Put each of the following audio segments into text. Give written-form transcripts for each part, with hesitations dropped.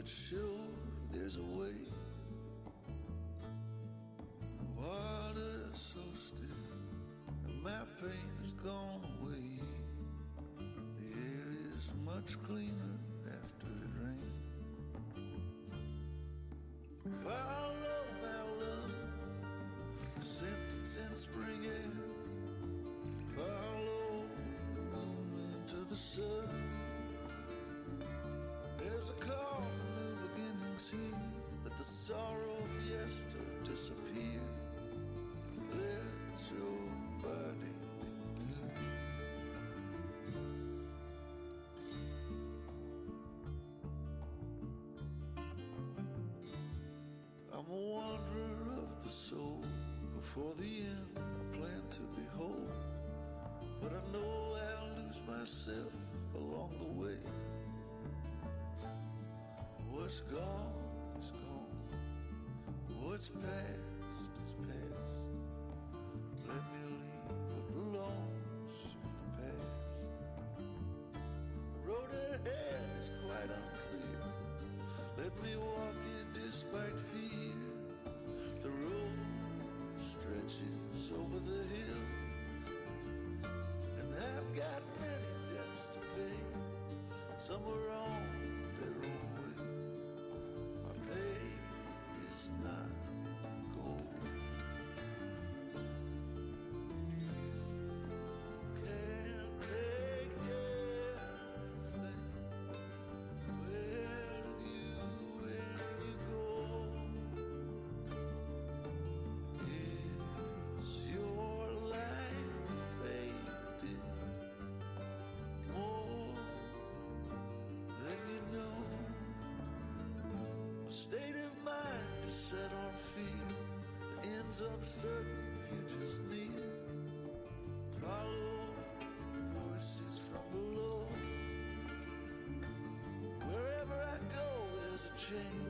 that's sure there's a way. The water's so still, and my pain has gone away. The air is much cleaner after it rains. Follow my love, the scent that's in spring air. Follow the moon into the sun. There's a call for new beginnings here. Let the sorrow of yester disappear. Let your body be new. I'm a wanderer of the soul. Before the end, I plan to be whole. But I know I'll lose myself along the way. What's gone is gone. What's past is past. Let me leave what belongs in the past. The road ahead is quite unclear. Let me walk it despite fear. The road stretches over the hills, and I've got many debts to pay. Some are on their own way. My pay is not gold. You can't take anything with you when you go. Is your life fading more than you know? A state of mind is set on fear. The end's uncertain, future's near. Follow the voices from below. Wherever I go, there's a chain.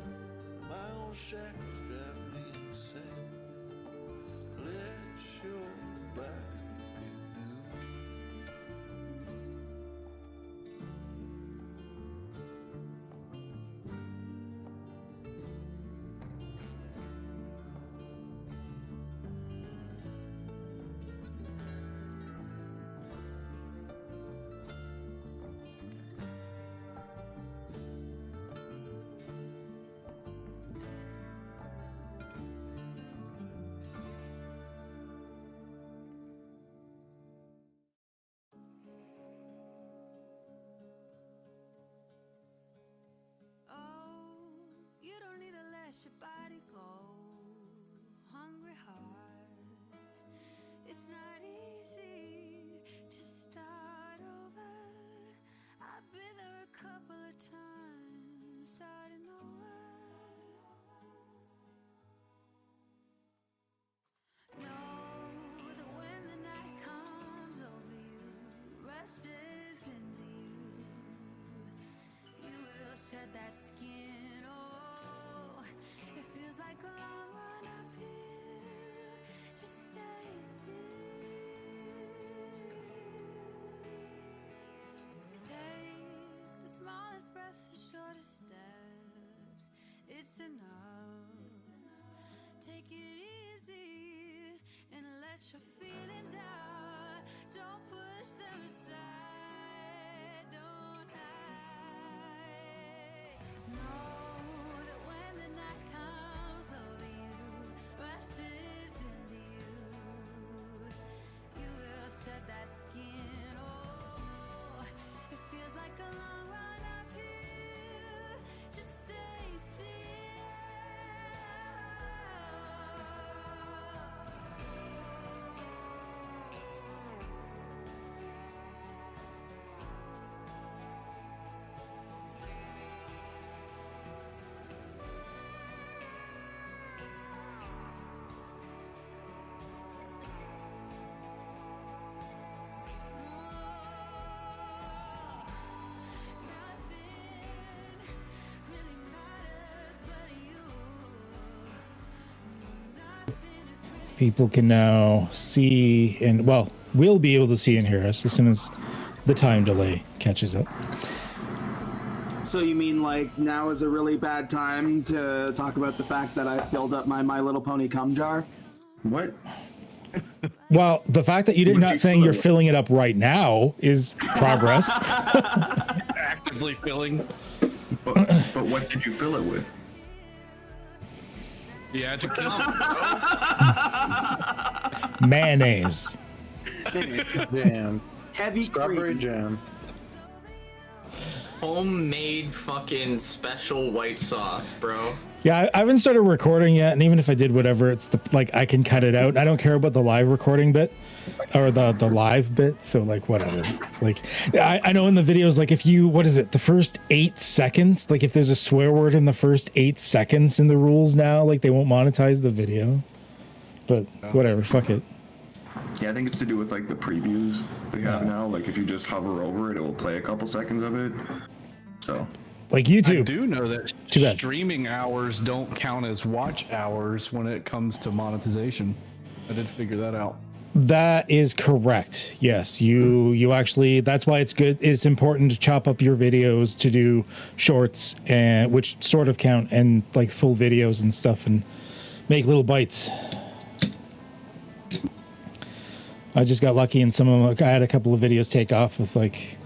My own shackles drive me insane. Let your body be new. You don't need to let your body go. Hungry heart, it's not easy to start over. I've been there a couple of times, starting over. Know that when the night comes over you, rushes into you will shed that skin. It feels like a long run uphill. Just stay still. Take the smallest breaths, the shortest steps. It's enough. Take it easy and let your feelings out. Don't push them aside. Don't hide. No. That skin, oh, it feels like a long run uphill. Just stay still. People can now see and, well, we'll be able to see and hear us as soon as the time delay catches up. So you mean like now is a really bad time to talk about the fact that I filled up my My Little Pony cum jar? What? Well, the fact that you did not saying you're filling it up right now is progress. Actively filling. But what did you fill it with? The adjective. Mayonnaise. Jam. Heavy Strawberry cream. jam. Homemade fucking special white sauce, bro. Yeah, I haven't started recording yet, and even if I did, whatever, it's the like I can cut it out. I don't care about the live recording bit or the live bit. So like whatever. Like I know in the videos, like if you the first 8 seconds, like if there's a swear word in the first 8 seconds in the rules now, like they won't monetize the video. But whatever, fuck it. Yeah, I think it's to do with like the previews they have now. Like if you just hover over it, it will play a couple seconds of it. So like YouTube. I do know that streaming hours don't count as watch hours when it comes to monetization. I did figure that out. That is correct. Yes, you actually. That's why it's good. It's important to chop up your videos to do shorts, and which sort of count, and like full videos and stuff, and make little bites. I just got lucky in some of them. Like, I had a couple of videos take off with like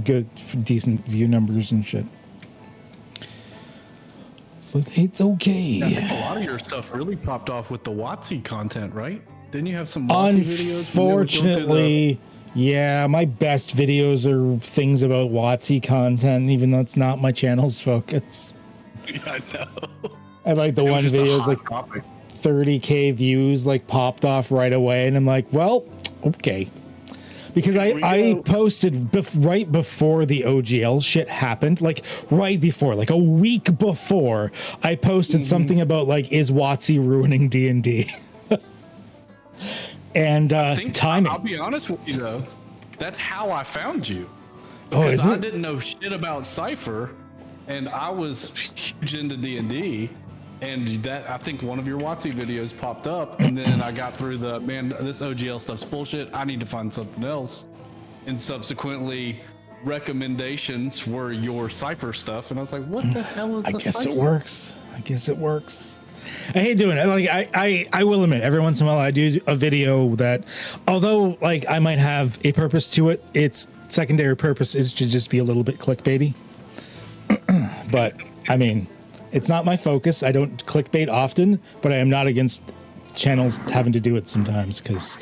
good, decent view numbers and shit. But it's okay. Yeah, I think a lot of your stuff really popped off with the WotC content, right? Didn't you have some WotC videos? Unfortunately, yeah, my best videos are things about WotC content, even though it's not my channel's focus. Yeah, I know. I like the one video's like topic. 30K views, like popped off right away, and I'm like, well, okay. Because I posted right before the OGL shit happened, like right before, like a week before, I posted something about like, is WotC ruining D&D? And timing. I'll be honest with you though, that's how I found you. Oh, Because is I it? didn't know shit about Cypher, and I was huge into D&D. And that, I think one of your WotC videos popped up, and then I got through this OGL stuff's bullshit. I need to find something else. And subsequently, recommendations were your Cypher stuff, and I was like, what the hell is I the guess Cypher? it works. I guess it works. I hate doing it. Like I will admit, every once in a while I do a video that, although like I might have a purpose to it, its secondary purpose is to just be a little bit clickbaity. But I mean, it's not my focus. I don't clickbait often, but I am not against channels having to do it sometimes because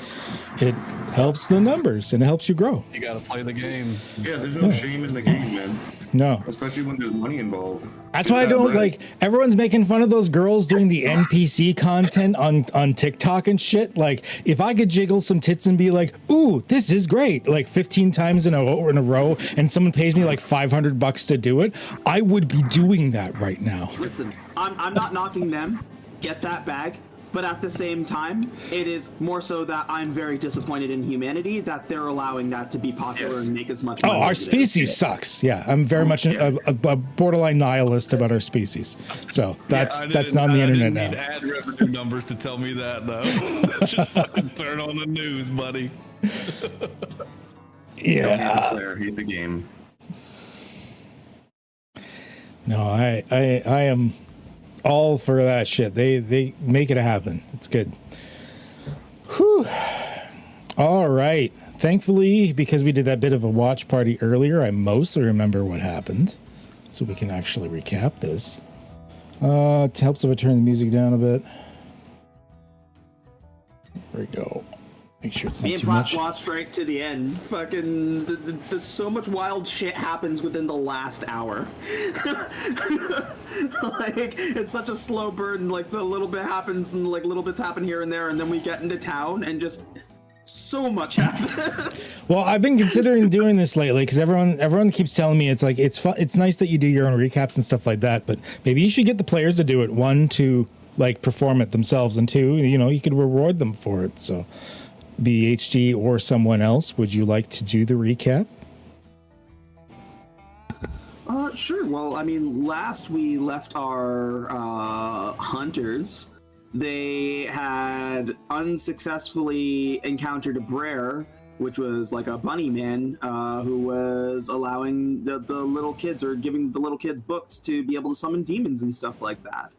it helps the numbers and it helps you grow. You gotta play the game. yeah, there's no shame in the game, man. No. Especially when there's money involved. That's why I don't like, everyone's making fun of those girls doing the NPC content on TikTok and shit. Like, if I could jiggle some tits and be like, ooh, this is great, like 15 times in a row, and someone pays me like $500 to do it, I would be doing that right now. Listen, I'm not knocking them. Get that bag. But at the same time, it is more so that I'm very disappointed in humanity that they're allowing that to be popular and make as much money. Oh, our as it is. species sucks. Yeah, I'm very much a borderline nihilist about our species. So that's on the internet now. I didn't need ad revenue numbers to tell me that, though. Just fucking turn on the news, buddy. Yeah. Don't hate the player, hate the game. No, I am all for that shit. They make it happen. It's good. Whew. All right. Thankfully, because we did that bit of a watch party earlier, I mostly remember what happened, so we can actually recap this. It helps if I turn the music down a bit. There we go. Make sure it's not Me and too Plat much. watched right to the end. Fucking, there's so much wild shit happens within the last hour. Like, it's such a slow burn. Like, a little bit happens, and like little bits happen here and there, and then we get into town, and just so much happens. Well, I've been considering doing this lately because everyone keeps telling me it's like it's fun. It's nice that you do your own recaps and stuff like that, but maybe you should get the players to do it. One, to like perform it themselves, and two, you could reward them for it. So, BHG or someone else, would you like to do the recap? Sure. Well, I mean, last we left our hunters. They had unsuccessfully encountered a brer which was like a bunny man who was allowing the little kids, or giving the little kids books to be able to summon demons and stuff like that.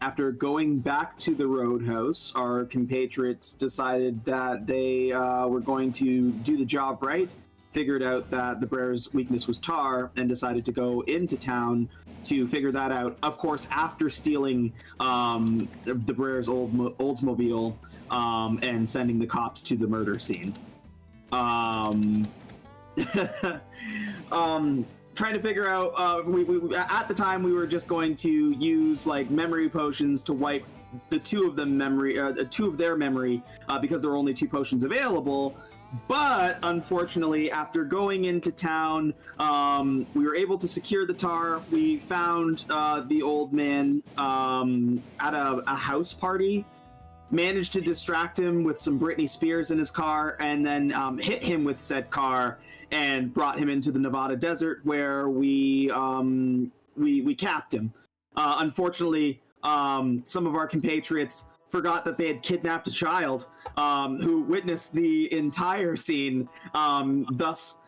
After going back to the Roadhouse, our compatriots decided that they were going to do the job right, figured out that the Brer's weakness was tar, and decided to go into town to figure that out. Of course, after stealing the Brer's Oldsmobile and sending the cops to the murder scene. Trying to figure out, we at the time we were just going to use like memory potions to wipe the two of their memory because there were only 2 potions available. But unfortunately, after going into town, we were able to secure the tar. We found the old man at a house party, managed to distract him with some Britney Spears in his car, and then hit him with said car and brought him into the Nevada desert, where we capped him. Unfortunately, some of our compatriots forgot that they had kidnapped a child who witnessed the entire scene, thus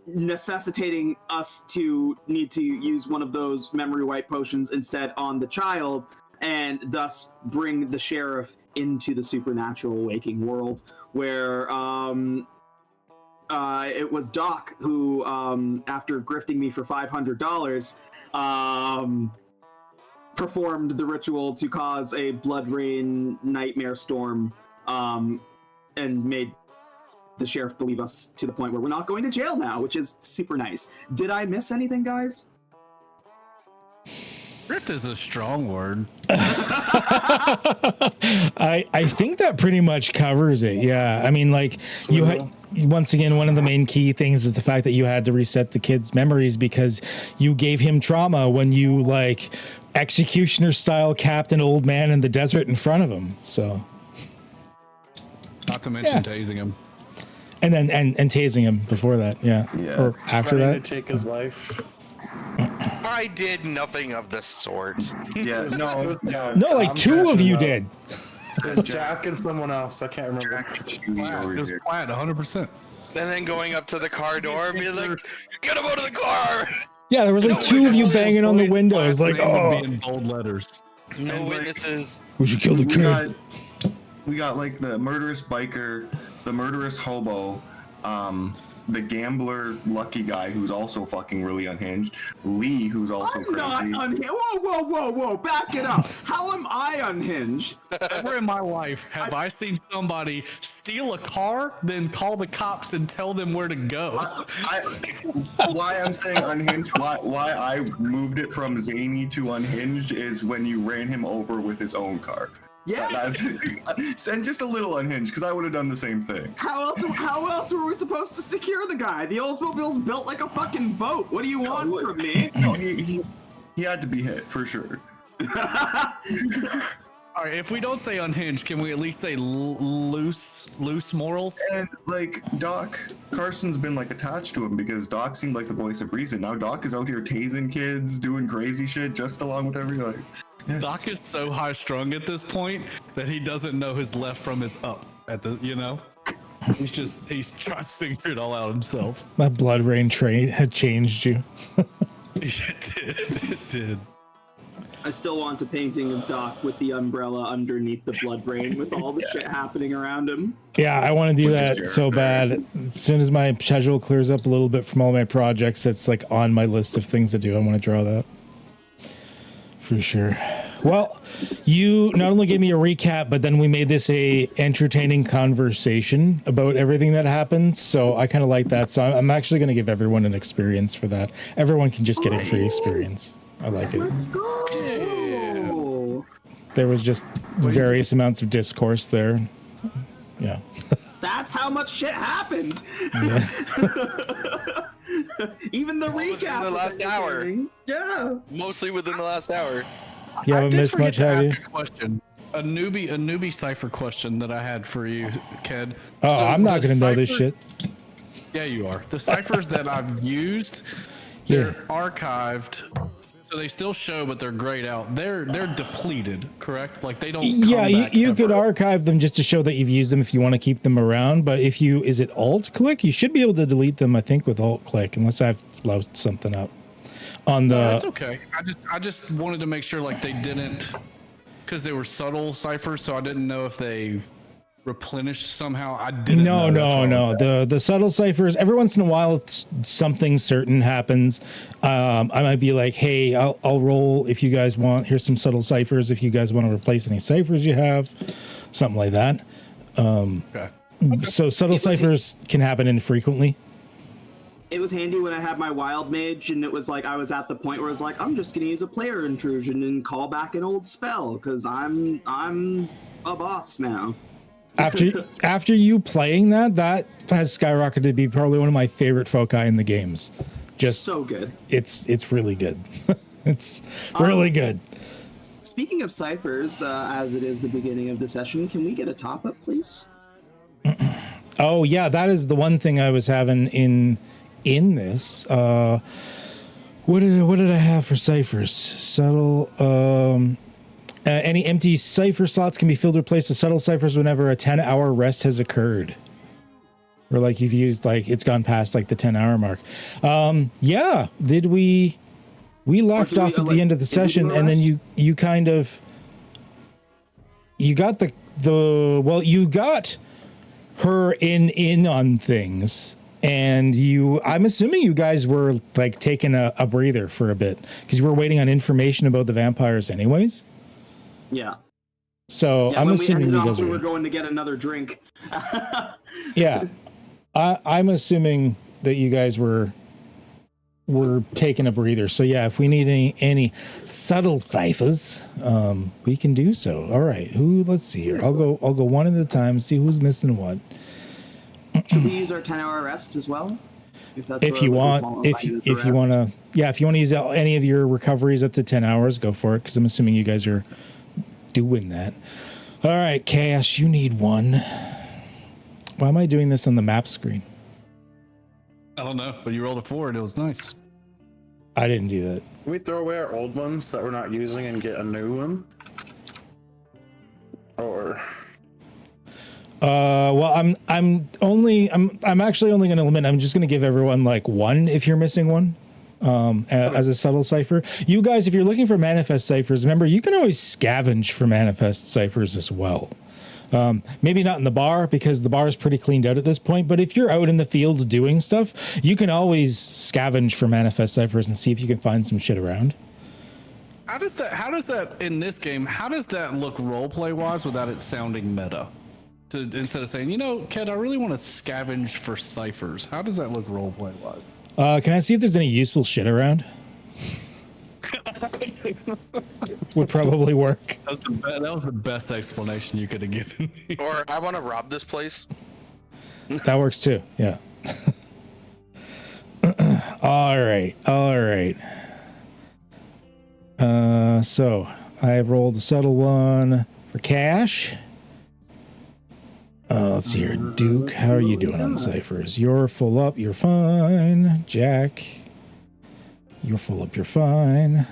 necessitating us to need to use one of those memory wipe potions instead on the child, and thus bring the sheriff into the supernatural waking world, where it was Doc who, after grifting me for $500, performed the ritual to cause a blood rain nightmare storm, and made the sheriff believe us to the point where we're not going to jail now, which is super nice. Did I miss anything, guys? Grift is a strong word. I think that pretty much covers it. Yeah. I mean, like, you had, once again, one of the main key things is the fact that you had to reset the kid's memories because you gave him trauma when you, like, executioner style capped an old man in the desert in front of him. So, not to mention tasing him. And then and tasing him before that. Yeah. Or after that. To take his life. I did nothing of the sort. Yeah, no, No, like 2 of you did. It was Jack and someone else. I can't remember. It was quiet, 100%. And then going up to the car door and being like, "Get him out of the car!" Yeah, there was like 2 of you banging on the windows, like, oh. In bold letters. No witnesses. We should kill the kid. We got like the murderous biker, the murderous hobo, the gambler lucky guy who's also fucking really unhinged, Lee who's also crazy. Not unhinged. Whoa, back it up. How am I unhinged? Never in my life have I seen somebody steal a car, then call the cops and tell them where to go. Why I'm saying unhinged, why I moved it from zany to unhinged is when you ran him over with his own car. Yes. And just a little unhinged, because I would have done the same thing. How else were we supposed to secure the guy? The Oldsmobile's built like a fucking boat. What do you want from me? No, he had to be hit, for sure. All right, if we don't say unhinged, can we at least say loose morals? And like Doc, Carson's been like attached to him because Doc seemed like the voice of reason. Now Doc is out here tasing kids, doing crazy shit, just along with everybody. Yeah. Doc is so high strung at this point that he doesn't know his left from his up at the, he's trying to figure it all out himself. That blood rain train had changed you. It did. I still want a painting of Doc with the umbrella underneath the blood rain with all the shit happening around him. Yeah, I want to do that so bad. As soon as my schedule clears up a little bit from all my projects, it's like on my list of things to do. I want to draw that. For sure. Well, you not only gave me a recap, but then we made this a entertaining conversation about everything that happened. So I kind of like that. So I'm actually going to give everyone an experience for that. Everyone can just get a free experience. I like it. Let's go. Yeah. There was just various amounts of discourse there. Yeah. That's how much shit happened. Yeah. Even the recap. Within the last hour. Yeah. Mostly within the last hour. You haven't missed much, have you? Question. A newbie Cypher question that I had for you, Ked. Oh, So I'm not the going to know this Cypher- shit. Yeah, you are. The ciphers that I've used, they're archived. So they still show, but they're grayed out. They're depleted, correct? Like they don't. Yeah, come back you could ever. archive them just to show that you've used them if you want to keep them around. But if you, is it Alt click? You should be able to delete them, I think, with Alt click, unless I've loused something up on the. That's okay. I just wanted to make sure like they didn't, because they were subtle ciphers, so I didn't know if they replenished somehow. I didn't. No. The subtle ciphers. Every once in a while, something certain happens. I might be like, hey, I'll roll if you guys want. Here's some subtle ciphers if you guys want to replace any ciphers you have, something like that. Okay. So subtle ciphers can happen infrequently. It was handy when I had my wild mage, and it was like I was at the point where I was like, I'm just gonna use a player intrusion and call back an old spell because I'm a boss now. After you playing that has skyrocketed to be probably one of my favorite foci in the games. Just so good. It's really good. It's really good. Speaking of ciphers, as it is the beginning of the session, can we get a top up, please? Oh yeah, that is the one thing I was having in this. What did I have for ciphers? Subtle. Any empty cipher slots can be filled or replaced with subtle ciphers whenever a 10-hour rest has occurred. Or like you've used, like it's gone past like the 10-hour mark. Yeah, did we left off at the end of the session, and then you kind of you got you got her in on things, and I'm assuming you guys were like taking a breather for a bit because you were waiting on information about the vampires anyways. Yeah. So I'm assuming you guys were going to get another drink. Yeah. I'm assuming that you guys were taking a breather. So yeah, if we need any subtle ciphers, we can do so. All right. Let's see here. I'll go one at a time, see who's missing what. Should we use our 10-hour rest as well? If you want to use any of your recoveries up to 10 hours, go for it, because I'm assuming you guys are doing that. All right, Cash, you need one. Why am I doing this on the map screen? I don't know, but you rolled a 4 and it was nice. I didn't do that. Can we throw away our old ones that we're not using and get a new one? Or well, I'm actually only going to limit. I'm just going to give everyone like one if you're missing one. As a subtle cipher. You guys, if you're looking for manifest ciphers, remember you can always scavenge for manifest ciphers as well. Maybe not in the bar because the bar is pretty cleaned out at this point, but if you're out in the fields doing stuff, you can always scavenge for manifest ciphers and see if you can find some shit around. How does that in this game, how does that look roleplay wise without it sounding meta? Instead of saying, Ked, I really want to scavenge for ciphers. How does that look roleplay wise? Can I see if there's any useful shit around? Would probably work. That was the best explanation you could have given me. Or I want to rob this place. That works too. Yeah. All right. So I rolled a subtle one for Cash. Let's see here. Duke, how are you doing on ciphers? You're full up, you're fine. Jack, you're full up, you're fine.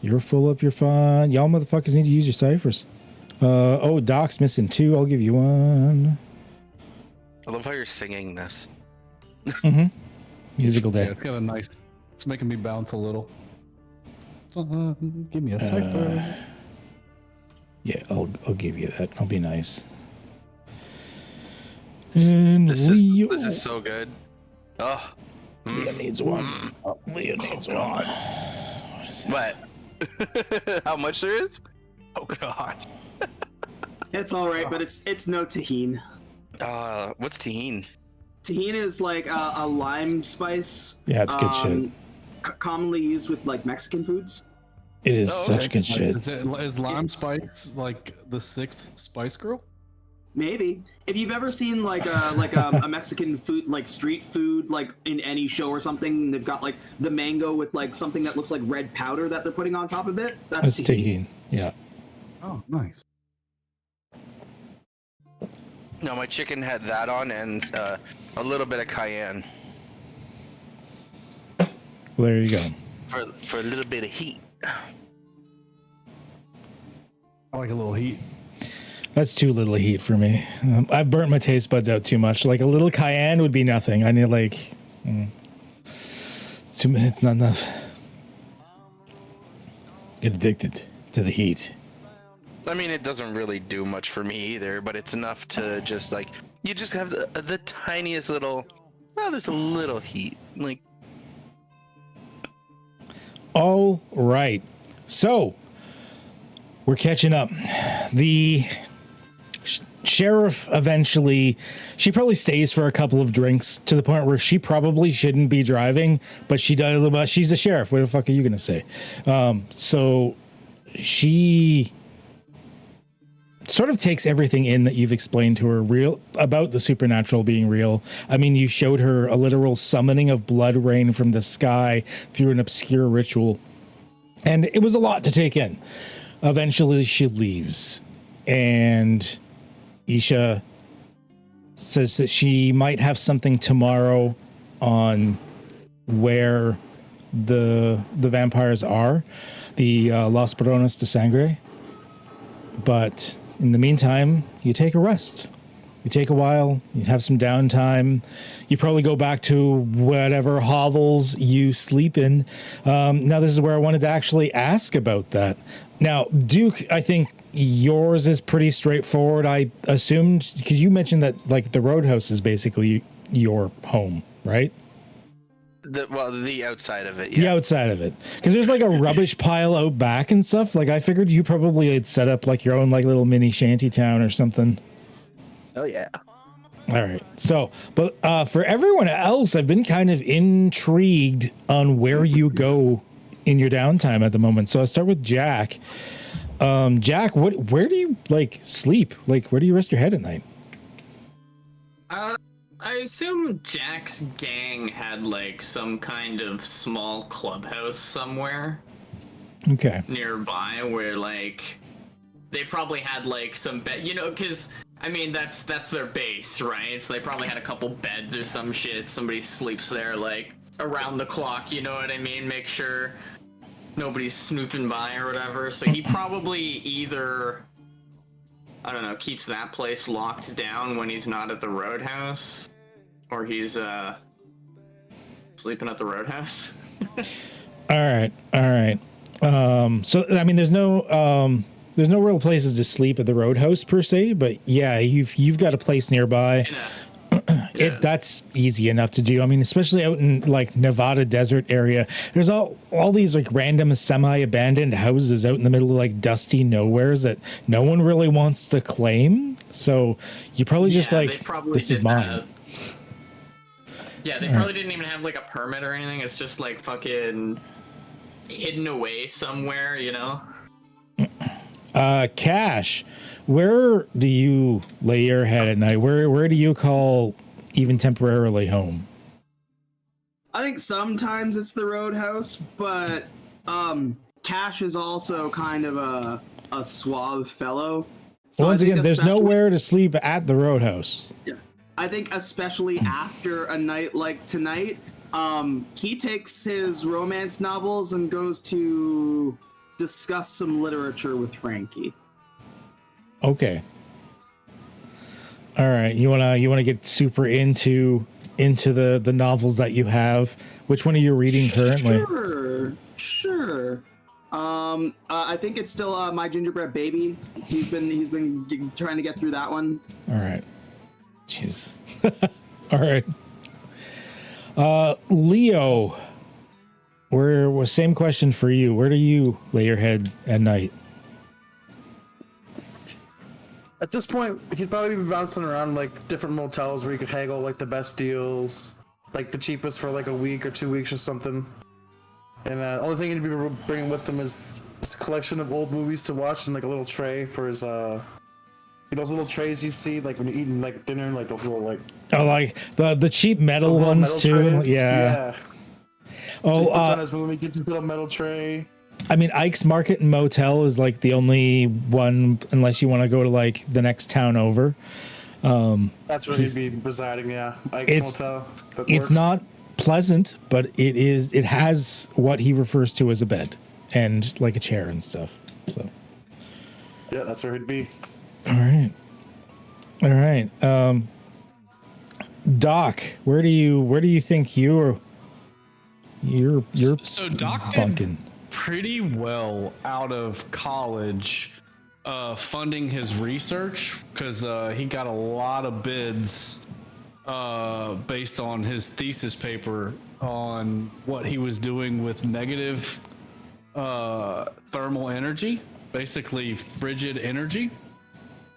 You're full up, you're fine. Y'all motherfuckers need to use your ciphers. Doc's missing 2. I'll give you 1. I love how you're singing this. Mm-hmm. Musical day. Yeah, it's got a nice, it's making me bounce a little. Give me a cipher. Yeah, I'll give you that. I'll be nice. And this is so good. Oh, Leah needs one. Leah needs one. What? How much there is? Oh God. It's all right, but it's no tahini. What's tahini? Tahini is like a lime spice. Yeah, it's good shit. Commonly used with like Mexican foods. It is such good shit. Is lime spice like the 6th Spice Girl? Maybe. If you've ever seen like a Mexican food, like street food, like in any show or something, they've got like the mango with like something that looks like red powder that they're putting on top of it. That's tahini. Yeah. Oh, nice. No, my chicken had that on and a little bit of cayenne. Well, there you go. For a little bit of heat. I like a little heat. That's too little heat for me. I've burnt my taste buds out too much. Like a little cayenne would be nothing. I need like, it's not enough. Get addicted to the heat. I mean, it doesn't really do much for me either, but it's enough to just like, you just have the tiniest little, there's a little heat. Like, all right. So we're catching up. The sheriff eventually, she probably stays for a couple of drinks to the point where she probably shouldn't be driving, but she does. But she's the sheriff. What the fuck are you gonna say? So she sort of takes everything in that you've explained to her real about the supernatural being real. I mean, you showed her a literal summoning of blood rain from the sky through an obscure ritual, and it was a lot to take in. Eventually she leaves, and Isha says that she might have something tomorrow on where the vampires are, the Las Baronas de Sangre. But in the meantime, you take a rest. You take a while, you have some downtime. You probably go back to whatever hovels you sleep in. Now, this is where I wanted to actually ask about that. Now, Duke, I think yours is pretty straightforward. I assumed, because you mentioned that like the Roadhouse is basically your home, right? The outside of it. Yeah. The outside of it, because there's like a rubbish pile out back and stuff. Like I figured you probably had set up like your own like little mini shanty town or something. Oh yeah. All right. So, but for everyone else, I've been kind of intrigued on where you go in your downtime at the moment. So I'll start with Jack. Jack, where do you like sleep? Like, where do you rest your head at night? I assume Jack's gang had like some kind of small clubhouse somewhere. Okay. Nearby where like they probably had like some bed, because I mean that's their base, right? So they probably had a couple beds or some shit. Somebody sleeps there like around the clock, you know what I mean? Make sure nobody's snooping by or whatever. So he probably either, I don't know, keeps that place locked down when he's not at the Roadhouse, or he's sleeping at the Roadhouse. All right. So I mean, there's no real places to sleep at the Roadhouse per se, but yeah, you've got a place nearby. Yeah. That's easy enough to do. I mean, especially out in like Nevada desert area, there's all these like random semi-abandoned houses out in the middle of like dusty nowheres that no one really wants to claim. So you probably just like, this is mine. Yeah, they probably didn't even have like a permit or anything. It's just like fucking hidden away somewhere, Cash, where do you lay your head at night? Where do you call even temporarily home? I think sometimes it's the Roadhouse, but Cash is also kind of a suave fellow. So once again, there's nowhere to sleep at the Roadhouse. Yeah. I think especially after a night like tonight, he takes his romance novels and goes to discuss some literature with Frankie. Okay. All right. You wanna get super into the novels that you have. Which one are you reading currently? Sure. I think it's still My Gingerbread Baby. He's been trying to get through that one. All right. Jeez. All right. Leo, same question for you. Where do you lay your head at night? At this point, he'd probably be bouncing around like different motels where you could haggle like the best deals, like the cheapest for like a week or 2 weeks or something. And the only thing he'd be bringing with him is this collection of old movies to watch and like a little tray for his those little trays you see like when you're eating like dinner, like those little like like the cheap metal ones too. Trays. Yeah. Oh, so he puts on his movie, gets his little metal tray. I mean, Ike's Market and Motel is like the only one, unless you want to go to like the next town over. That's where he'd be residing. Yeah, Ike's Motel. It's not pleasant, but it has what he refers to as a bed and like a chair and stuff. So Yeah, that's where he'd be. all right. Doc, where do you think you're So Doc bunking? did pretty well out of college, funding his research because he got a lot of bids based on his thesis paper on what he was doing with negative thermal energy, basically frigid energy,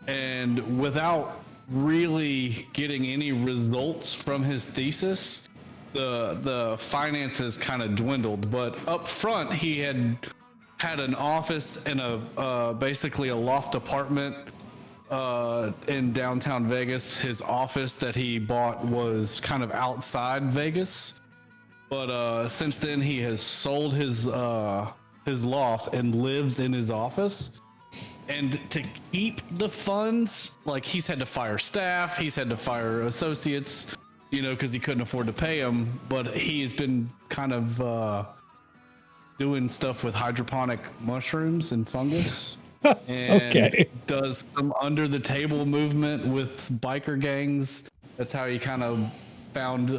and without really getting any results from his thesis, the finances kind of dwindled. But up front, he had an office and basically a loft apartment in downtown Vegas. His office that he bought was kind of outside Vegas, but since then he has sold his loft and lives in his office. And to keep the funds, like, he's had to fire staff, he's had to fire associates, because he couldn't afford to pay them. But he's been kind of doing stuff with hydroponic mushrooms and fungus. And does some under the table movement with biker gangs. That's how he kind of found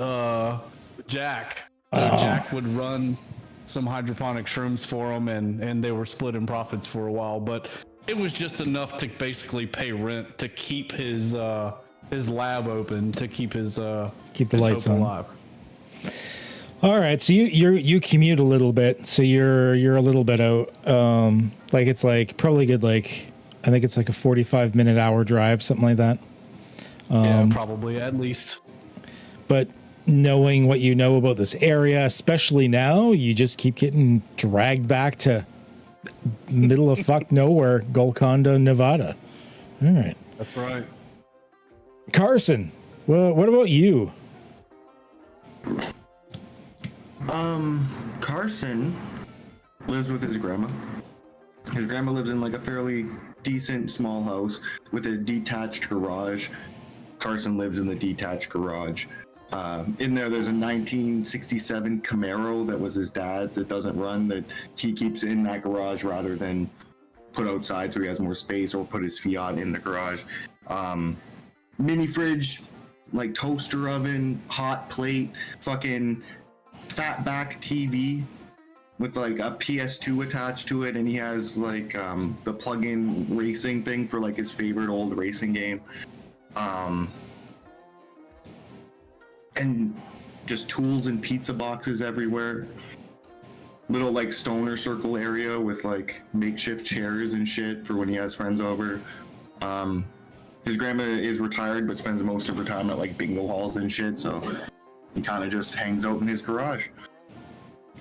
Jack. So Jack would run some hydroponic shrooms for him, and they were splitting profits for a while. But it was just enough to basically pay rent to keep his lab open, to keep his keep the lights on. Alive. All right, so you commute a little bit, so you're a little bit out. Like, it's like probably good, like, I think it's like a 45-minute hour drive, something like that. Yeah, probably at least. But knowing what you know about this area, especially now, you just keep getting dragged back to middle of fuck nowhere, Golconda, Nevada. All right. That's right. Carson, well, what about you? Carson lives with his grandma. His grandma lives in like a fairly decent small house with a detached garage. Carson lives in the detached garage. In there's a 1967 Camaro that was his dad's that doesn't run, that he keeps in that garage rather than put outside so he has more space, or put his Fiat in the garage. Mini fridge, like toaster oven, hot plate, fucking fat back TV with like a PS2 attached to it, and he has like the plug-in racing thing for like his favorite old racing game. And just tools and pizza boxes everywhere. Little like stoner circle area with like makeshift chairs and shit for when he has friends over. His grandma is retired but spends most of her time at like bingo halls and shit, so he kind of just hangs out in his garage.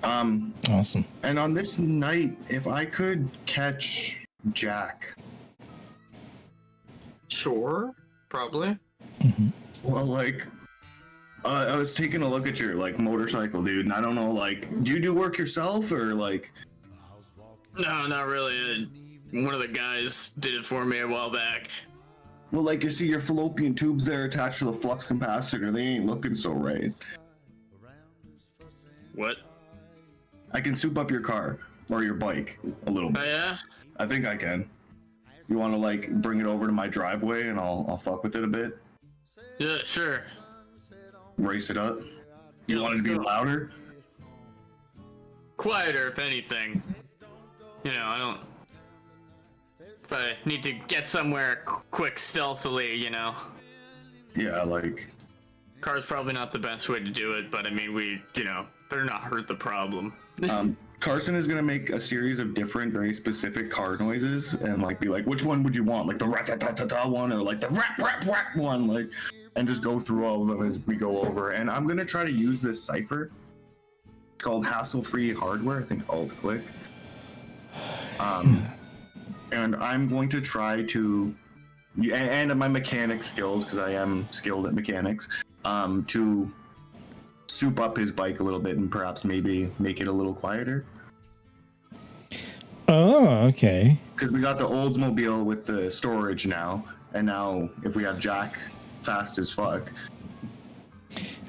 Awesome. And on this night, if I could catch Jack. Sure, probably. Mm-hmm. Well, like, I was taking a look at your like motorcycle, dude, and I don't know, like, do you do work yourself or like? No, not really. One of the guys did it for me a while back. Well, like, you see your fallopian tubes there attached to the flux capacitor, they ain't looking so right. What? I can soup up your car or your bike a little bit. Oh, yeah? I think I can. You want to like bring it over to my driveway and I'll fuck with it a bit? Yeah, sure. Race it up? You want it to be louder? Quieter, if anything. I don't... If I need to get somewhere quick, stealthily, Yeah, like... Car's probably not the best way to do it, but I mean, we, better not hurt the problem. Carson is going to make a series of different, very specific car noises and like be like, which one would you want? Like the rat-ta-ta-ta-ta one or like the rap-rap-rap one? Like, and just go through all of them as we go over. And I'm going to try to use this Cypher called Hassle-Free Hardware. I think alt-click. And I'm going to try to, and my mechanic skills, because I am skilled at mechanics, to soup up his bike a little bit and perhaps maybe make it a little quieter. Oh, okay. Because we got the Oldsmobile with the storage now, and now if we have Jack fast as fuck.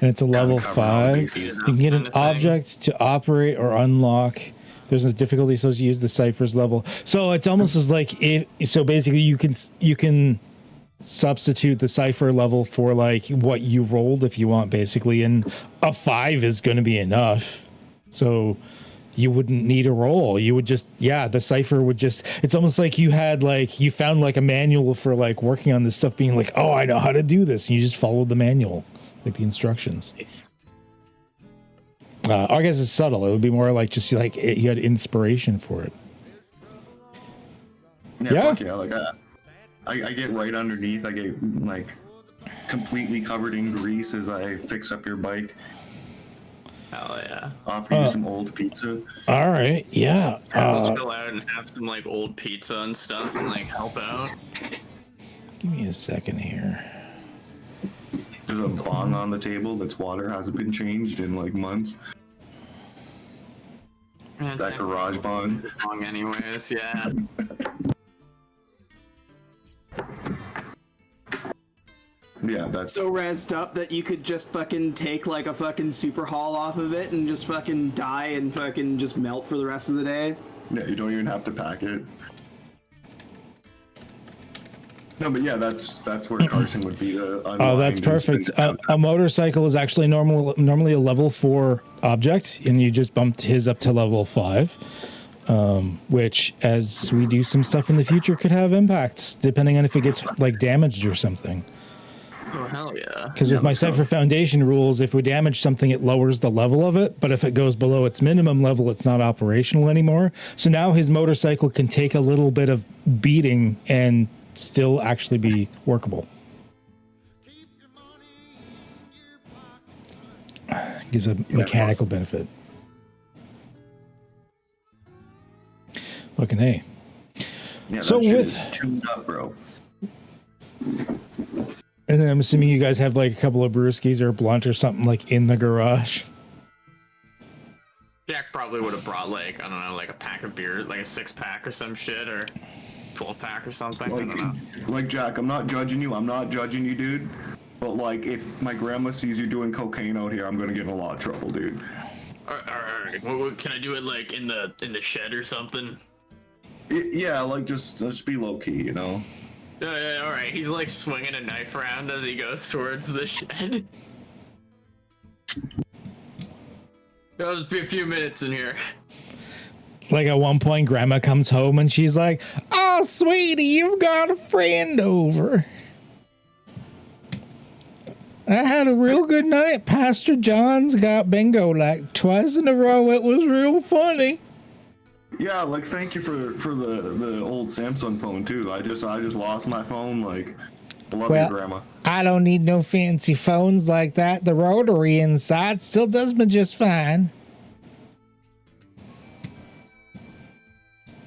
and it's a level cover all 5. bases. You can get an Kind of thing. object to operate or unlock. There's a difficulty associated. Use the Cypher's level. So it's almost as like so basically you can substitute the Cypher level for like what you rolled if you want, basically, and a 5 is going to be enough. So you wouldn't need a roll. You would just, the Cypher would just, it's almost like you found like a manual for like working on this stuff, being like, oh, I know how to do this. And you just followed the manual, like the instructions. I guess it's subtle. It would be more like just like you had inspiration for it. Yeah, fuck yeah. Like I get right underneath. I get like completely covered in grease as I fix up your bike. Hell yeah. Offer you some old pizza. All right, yeah. Let's go out and have some like old pizza and stuff and like help out. Give me a second here. There's a bong on the table that's water, hasn't been changed in like months. That garage bong. Bong anyways, yeah. Yeah, that's So rezzed up that you could just fucking take like a fucking super haul off of it and just fucking die and fucking just melt for the rest of the day. yeah. You don't even have to pack it. No, but yeah, that's where Carson would be. Oh, that's perfect. A motorcycle is actually normally a level 4 object, and you just bumped his up to level 5, which, as we do some stuff in the future, could have impacts depending on if it gets like damaged or something. Oh hell yeah. Because with my Cypher Foundation rules, if we damage something, it lowers the level of it. But if it goes below its minimum level, it's not operational anymore. So now his motorcycle can take a little bit of beating and still actually be workable. Gives a mechanical benefit. Fucking A. Yeah, so that shit with is tuned up, bro. And then I'm assuming you guys have like a couple of brewskis or a blunt or something like in the garage. Jack probably would have brought like, I don't know, like a pack of beer, like a 6-pack or some shit, or 12-pack or something. I don't know. Like Jack, I'm not judging you. I'm not judging you, dude. But like, if my grandma sees you doing cocaine out here, I'm gonna get in a lot of trouble, dude. All right. Well, can I do it like in the shed or something? Yeah, like just be low key, you know. Yeah, all right. He's like swinging a knife around as he goes towards the shed. It'll just be a few minutes in here. Like at one point, Grandma comes home and she's like, "Oh, sweetie, you've got a friend over. I had a real good night. Pastor John's got bingo like twice in a row. It was real funny." Yeah, like thank you for the old Samsung phone too. I just lost my phone. Like, I love you, Grandma. I don't need no fancy phones like that. The rotary inside still does me just fine.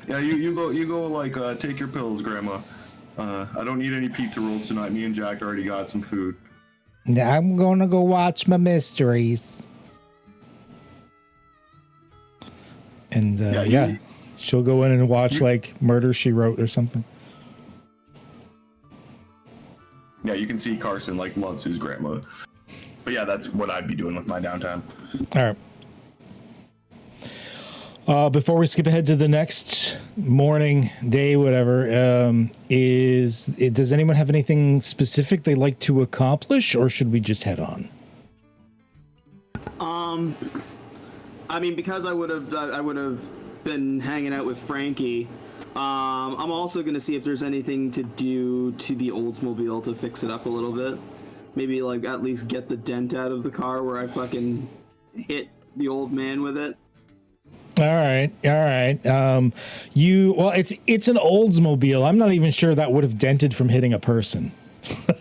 Yeah, you go like take your pills, Grandma. I don't need any pizza rolls tonight. Me and Jack already got some food. I'm gonna go watch my mysteries. And yeah, she'll go in and watch like Murder, She Wrote or something. Yeah, you can see Carson like loves his grandma. But yeah, that's what I'd be doing with my downtime. All right. Before we skip ahead to the next morning, day, whatever, does anyone have anything specific they'd like to accomplish, or should we just head on? I mean, because I would have been hanging out with Frankie. I'm also gonna see if there's anything to do to the Oldsmobile to fix it up a little bit. Maybe like at least get the dent out of the car where I fucking hit the old man with it. All right. It's an Oldsmobile. I'm not even sure that would have dented from hitting a person.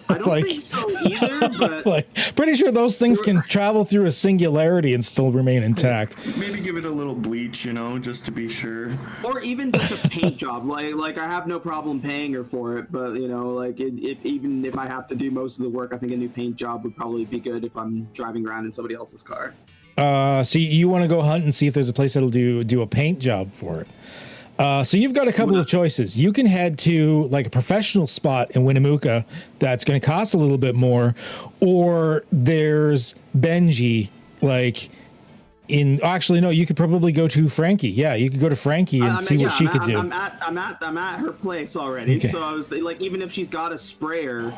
I don't think so either, but like, pretty sure those things can travel through a singularity and still remain intact. Maybe give it a little bleach, you know, just to be sure. or even just a paint job. Like I have no problem paying her for it, but you know, like even if I have to do most of the work, I think a new paint job would probably be good if I'm driving around in somebody else's car. So you want to go hunt and see if there's a place that'll do a paint job for it. So you've got a couple of choices. You can head to like a professional spot in Winnemucca that's going to cost a little bit more, or there's Benji, like actually no, you could probably go to Frankie. Yeah, you could go to Frankie and see what she could do. I'm at her place already. Okay. So I was like, even if she's got a sprayer,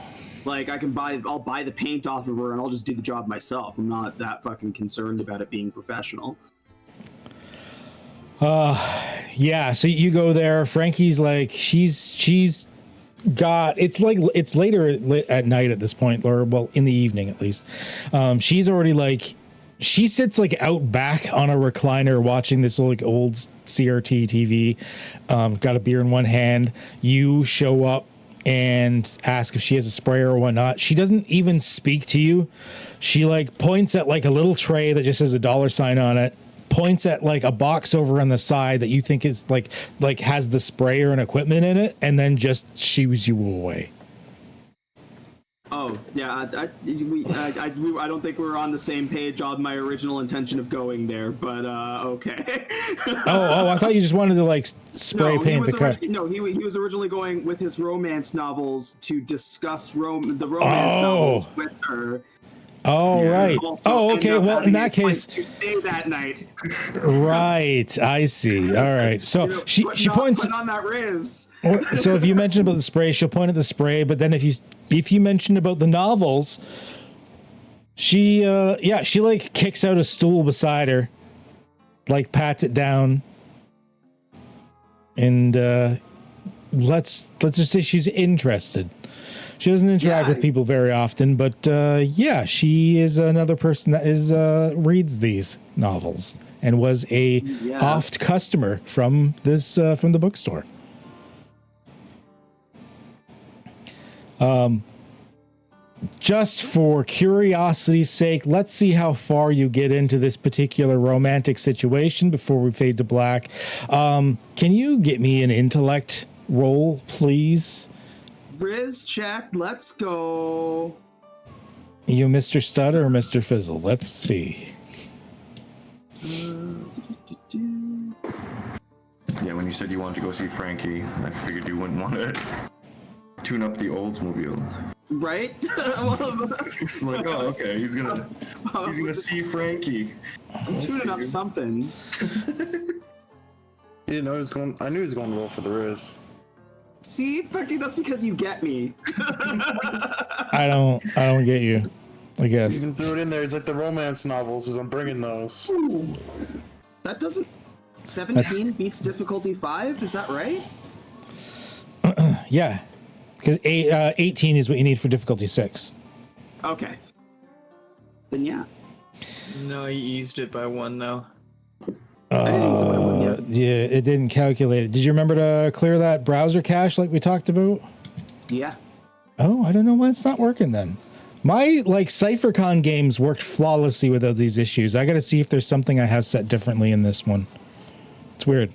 like I'll buy the paint off of her and I'll just do the job myself. I'm not that fucking concerned about it being professional. Yeah, so you go there. Frankie's like, she's got, it's later at night at this point, or well, in the evening at least. She's already like, she sits like out back on a recliner watching this like old CRT TV. Got a beer in one hand. You show up and ask if she has a sprayer or whatnot. She doesn't even speak to you. She like points at like a little tray that just has a $sign on it. Points at like a box over on the side that you think is like has the sprayer and equipment in it, and then just shoos you away. Oh yeah, I don't think we're on the same page on my original intention of going there, but okay. oh, I thought you just wanted to like spray paint the car. No, he was originally going with his romance novels to discuss the romance novels with her. Oh, right. Oh, okay. Well, in that case, to stay that night. Right. I see. All right. So she points on that Riz. So if you mention about the spray, she'll point at the spray. But then if you mention about the novels, she like kicks out a stool beside her, like pats it down, and let's just say she's interested. She doesn't interact with people very often, but she is another person that is reads these novels and was a oft customer from the bookstore. Just for curiosity's sake, let's see how far you get into this particular romantic situation before we fade to black. Can you get me an intellect roll, please? Riz check, let's go. You Mr. Stud or Mr. Fizzle? Let's see. Yeah, when you said you wanted to go see Frankie, I figured you wouldn't want to tune up the Oldsmobile. Right? It's like, oh, okay, he's gonna see Frankie. I'm tuning up something. You know, I knew he was going to roll for the Riz. See, fucking, that's because you get me. I don't get you. I guess. You can throw it in there. It's like the romance novels, as I'm bringing those. Ooh, that doesn't. 17 beats difficulty 5. Is that right? Yeah, because 18 is what you need for difficulty 6. Okay. Then yeah. No, he eased it by 1 though. Yeah, it didn't calculate it. Did you remember to clear that browser cache like we talked about? Yeah. Oh, I don't know why it's not working then. My CypherCon games worked flawlessly without these issues. I got to see if there's something I have set differently in this one. It's weird.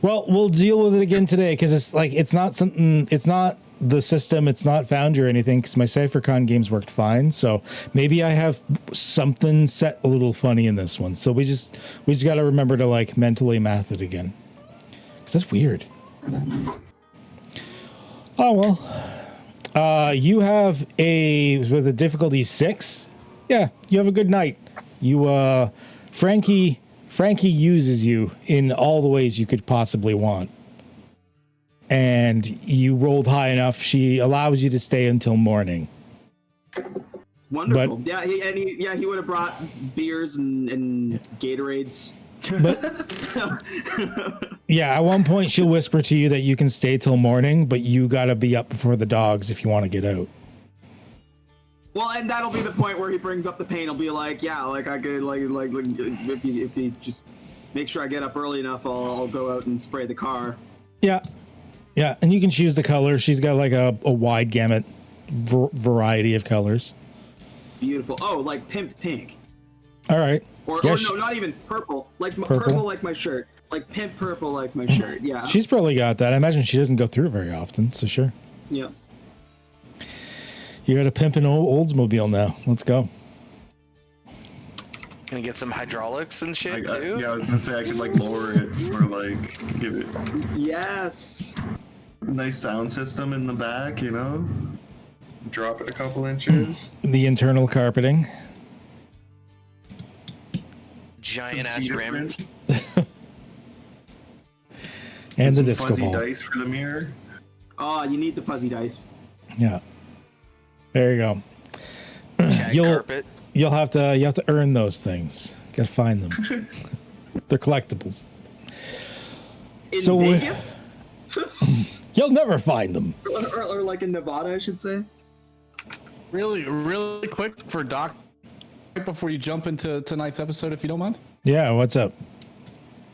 Well, we'll deal with it again today because it's not the system, it's not Foundry or anything, because my CypherCon games worked fine. So maybe I have something set a little funny in this one. So we just got to remember to mentally math it again, because that's weird. Oh well. You have with a difficulty 6. Yeah, you have a good night. You Frankie uses you in all the ways you could possibly want. And you rolled high enough, she allows you to stay until morning. Wonderful. But, he would have brought beers and Gatorades. But yeah, at one point she'll whisper to you that you can stay till morning, but you gotta be up before the dogs if you want to get out. Well, and that'll be the point where he brings up the pain. He'll be like, yeah, I could if you just make sure I get up early enough, I'll go out and spray the car. Yeah. Yeah, and you can choose the color. She's got a wide gamut variety of colors. Beautiful. Oh, like pimp pink. All right. Or no, not even purple. Purple like my shirt. Like pimp purple like my shirt. Yeah. She's probably got that. I imagine she doesn't go through very often, so sure. Yeah. You got a pimp an Oldsmobile now. Let's go. And get some hydraulics and shit too. Yeah, I was gonna say I could like lower it or like give it Yes. nice sound system in the back, you know? Drop it a couple inches. The internal carpeting. Giant ass rim. And the some disco fuzzy ball. dice for the mirror. Oh, you need the fuzzy dice. Yeah. There you go. Shag carpet. You have to earn those things. Gotta find them. They're collectibles. In So, Vegas? You'll never find them. or like in Nevada, I should say. Really quick for Doc, right before you jump into tonight's episode, if you don't mind. Yeah, what's up?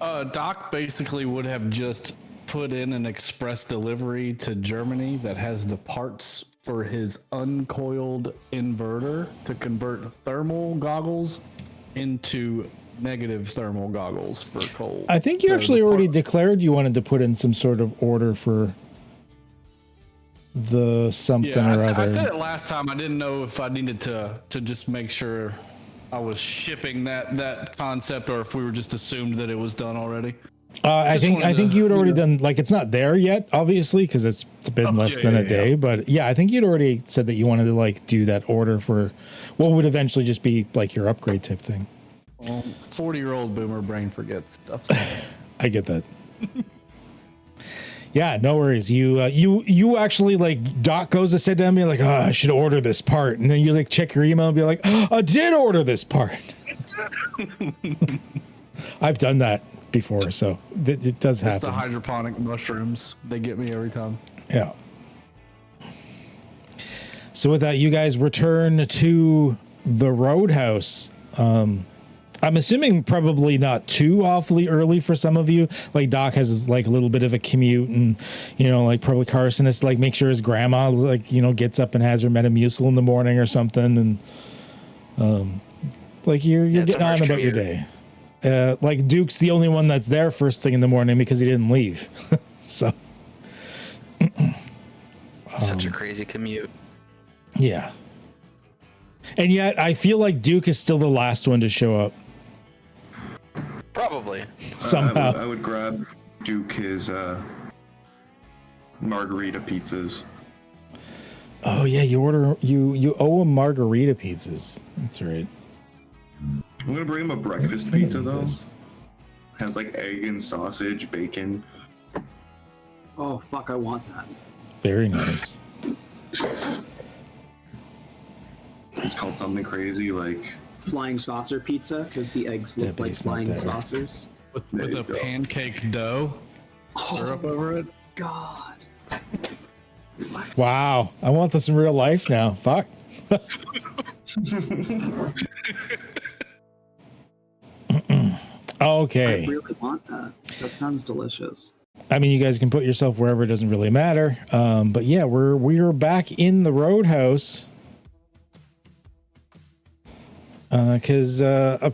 Doc basically would have just put in an express delivery to Germany that has the parts for his uncoiled inverter to convert thermal goggles into negative thermal goggles for cold. I think you So actually the already parts- declared you wanted to put in some sort of order for the something Yeah, or I other. said it last time. I didn't know if I needed to just make sure I was shipping that concept or if we were just assumed that it was done already. I think wanted you'd to, already done, like, it's not there yet, obviously, because it's been less than a day. But yeah, I think you'd already said that you wanted to like do that order for what would eventually just be like your upgrade type thing. Well, 40-year-old boomer brain forgets stuff. So. I get that. Yeah, no worries. You actually, like, Doc goes to sit down and be like, oh, I should order this part. And then you like check your email and be like, oh, I did order this part. I've done that before, so it does It's the happen. hydroponic mushrooms. They get me every time. Yeah. So with that, you guys return to the Roadhouse. I'm assuming probably not too awfully early for some of you. Like Doc has like a little bit of a commute, and you know, like probably Carson has to like make sure his grandma like, you know, gets up and has her Metamucil in the morning or something, and like you're getting on about your day. Like Duke's the only one that's there first thing in the morning because he didn't leave. So Such a crazy commute. yeah. And yet I feel like Duke is still the last one to show up. Probably. Somehow. I would grab Duke his margarita pizzas. Oh yeah, you owe him margarita pizzas. That's right. I'm gonna bring him a breakfast pizza though. Has like egg and sausage, bacon. Oh fuck, I want that. Very nice. It's called something crazy like Flying saucer pizza because the eggs look like Deputy's not flying there. saucers. With There a you go. pancake dough, syrup over it. God. Wow, I want this in real life now. Fuck. Okay. I really want that. That sounds delicious. I mean, you guys can put yourself wherever, it doesn't really matter. But yeah, we're back in the Roadhouse. Because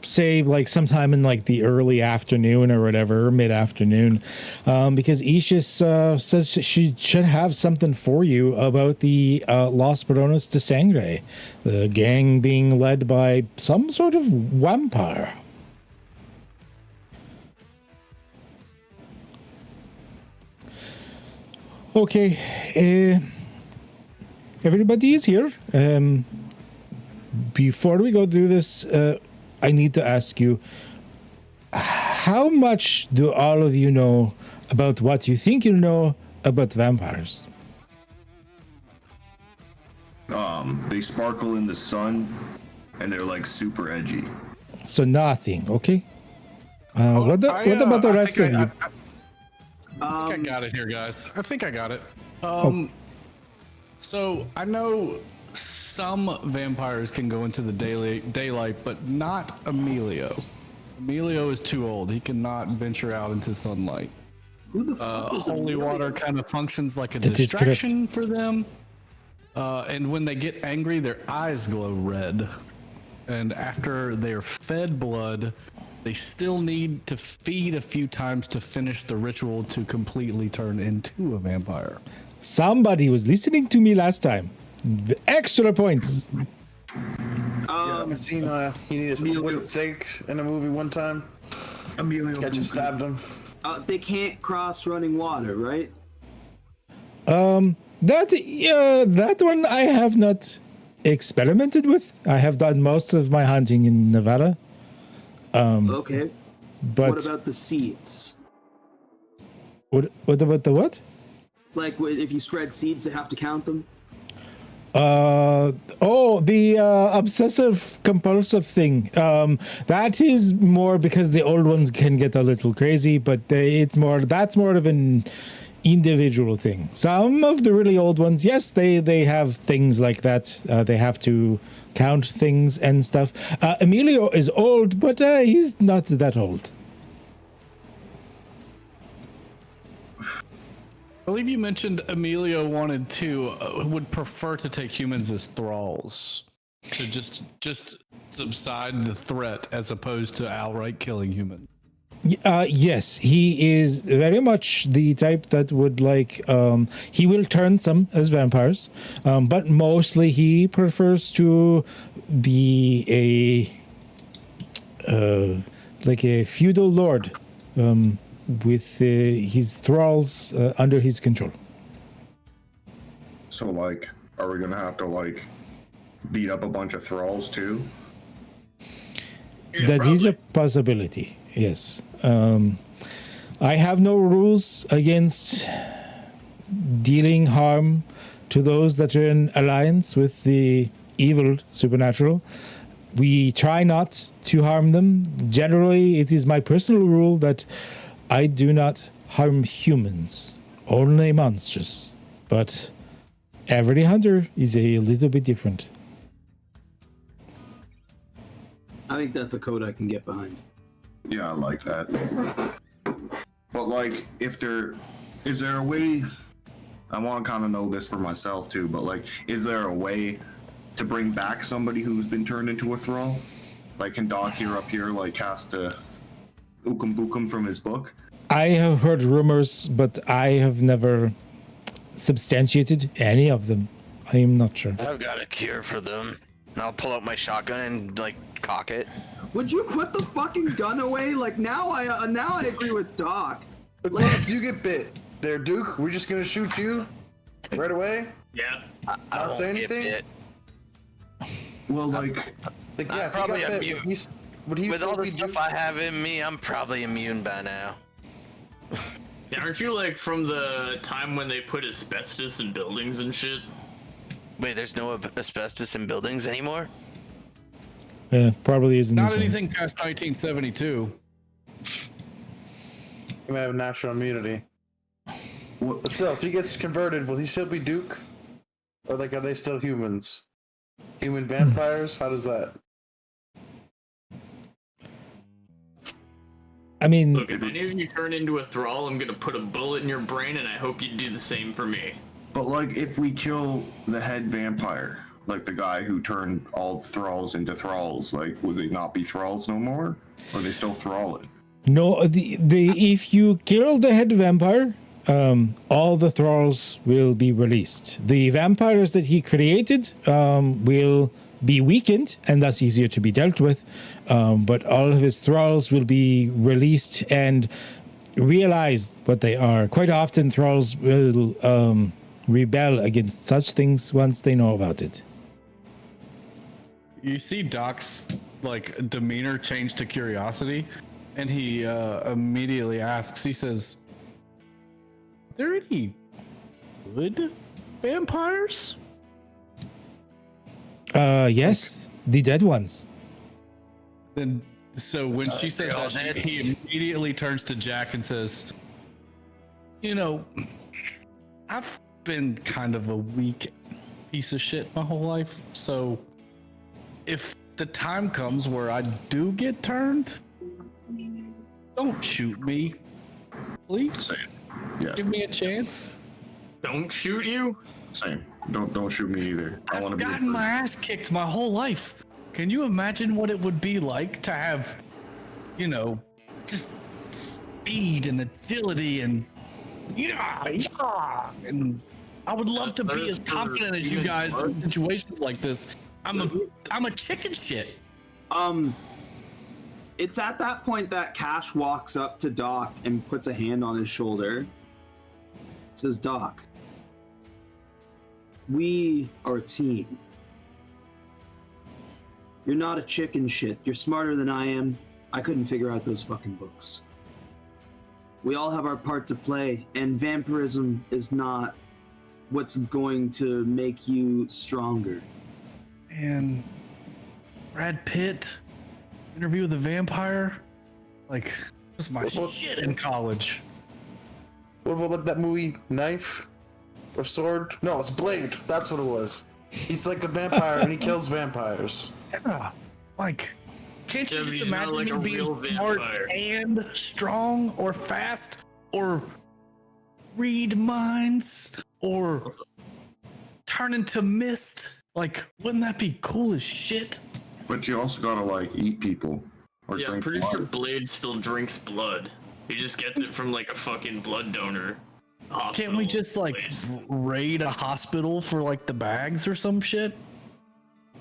say like sometime in like the early afternoon or whatever, or mid-afternoon, because Ishis says she should have something for you about the Los Baronos de Sangre, the gang being led by some sort of vampire. Okay, everybody is here. Before we go through this, I need to ask you, how much do all of you know about what you think you know about vampires? they sparkle in the sun and they're like super edgy. So nothing, okay? What about the rest of you? I think I got it here, guys. I think I got it. So I know some vampires can go into the daylight, but not Emilio. Emilio is too old. He cannot venture out into sunlight. Who the fuck is Holy Emilio? water kind of functions like a That is correct. distraction for them. And when they get angry, their eyes glow red. And after they're fed blood, they still need to feed a few times to finish the ritual to completely turn into a vampire. Somebody was listening to me last time. The extra points. I seen he needed some wooden steak in a movie one time. Emilio Guy just stabbed him. They can't cross running water, right? That one I have not experimented with. I have done most of my hunting in Nevada. Okay. But what about the seeds? What about the what? Like, if you spread seeds, they have to count them? The obsessive compulsive thing. That is more because the old ones can get a little crazy, but that's more of an individual thing. Some of the really old ones, yes, they have things like that. They have to count things and stuff. Emilio is old, but he's not that old. I believe you mentioned Emilio would prefer to take humans as thralls to just subside the threat as opposed to outright killing humans. Yes, he is very much the type that would he will turn some as vampires, but mostly he prefers to be a feudal lord, with his thralls under his control. So, are we gonna have to, beat up a bunch of thralls, too? Yeah, that probably. is a possibility, yes. I have no rules against dealing harm to those that are in alliance with the evil supernatural. We try not to harm them. Generally, it is my personal rule that I do not harm humans, only monsters. But every hunter is a little bit different. I think that's a code I can get behind. Yeah, I like that. But, is there a way... I want to kind of know this for myself, too, but, is there a way to bring back somebody who's been turned into a thrall? Can Doc here up here, cast a Ookum Bookum from his book? I have heard rumors, but I have never substantiated any of them. I am not sure. I've got a cure for them. And I'll pull out my shotgun and cock it. Would you put the fucking gun away? Now I agree with Doc. Well, if you get bit there, Duke, we're just gonna shoot you right away? Yeah. I Not say won't get anything? Well, bit. Yeah, if he probably got bit, immune. would he With still all the be stuff Duke? I have in me, I'm probably immune by now. Yeah, aren't you from the time when they put asbestos in buildings and shit? Wait, there's no asbestos in buildings anymore? Yeah, probably isn't. Not this one. anything past 1972. He might have natural immunity. But still, if he gets converted, will he still be Duke? Or are they still humans? Human vampires? How does that? I mean, Look, if any of you turn into a thrall, I'm gonna put a bullet in your brain, and I hope you do the same for me. But, if we kill the head vampire, the guy who turned all the thralls into thralls, would they not be thralls no more? Or are they still thralling? no. If you kill the head vampire, all the thralls will be released. The vampires that he created will be weakened and thus easier to be dealt with. But all of his thralls will be released and realize what they are. Quite often, thralls will rebel against such things once they know about it. You see Doc's demeanor change to curiosity, and he immediately asks. He says, "Are there any good vampires?" Yes, the dead ones. Then, so when she says that, he immediately turns to Jack and says, I've been kind of a weak piece of shit my whole life, so if the time comes where I do get turned, don't shoot me, please. Same. Yeah. Give me a chance. Don't shoot you? Same. Don't shoot me either. I want to I've be. gotten my ass kicked my whole life. Can you imagine what it would be like to have, just speed and agility and and I would love to be as confident as you guys in situations like this. I'm a chicken shit. It's at that point that Cash walks up to Doc and puts a hand on his shoulder. Says, Doc, we are a team. You're not a chicken shit. You're smarter than I am. I couldn't figure out those fucking books. We all have our part to play, and vampirism is not what's going to make you stronger. And Brad Pitt, Interview with a Vampire, like, this was my shit in college. What about like that movie Knife or Sword? No, it's Blade. That's what it was. He's like a vampire and he kills vampires. Yeah, like, can't you Yeah, just he's not imagine like him a being real smart vampire. and strong or fast or read minds or turn into mist? Like, wouldn't that be cool as shit? But you also gotta like eat people or Yeah, I'm drink pretty water. sure Blade still drinks blood. He just gets it from like a fucking blood donor. Can't we just like place. raid a hospital for like the bags or some shit?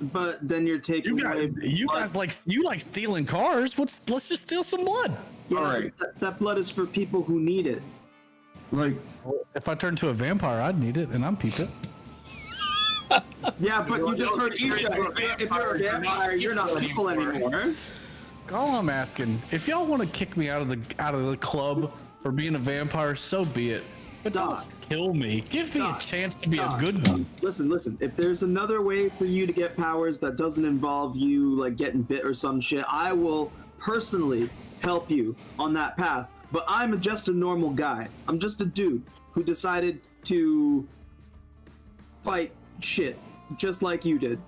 But then you're taking away You blood. guys like stealing cars. Let's just steal some blood. Yeah, All right. that blood is for people who need it. Like, If I turn to a vampire, I'd need it, and I'm people. Yeah, but you just heard Isha. If you're a vampire, you're not people anymore. All I'm asking, if y'all want to kick me out of the club for being a vampire, so be it. But Doc. don't kill me. Give me a Doc. chance to be Doc. a good one. Listen. If there's another way for you to get powers that doesn't involve you like getting bit or some shit, I will personally help you on that path. But I'm just a normal guy. I'm just a dude who decided to fight shit just like you did.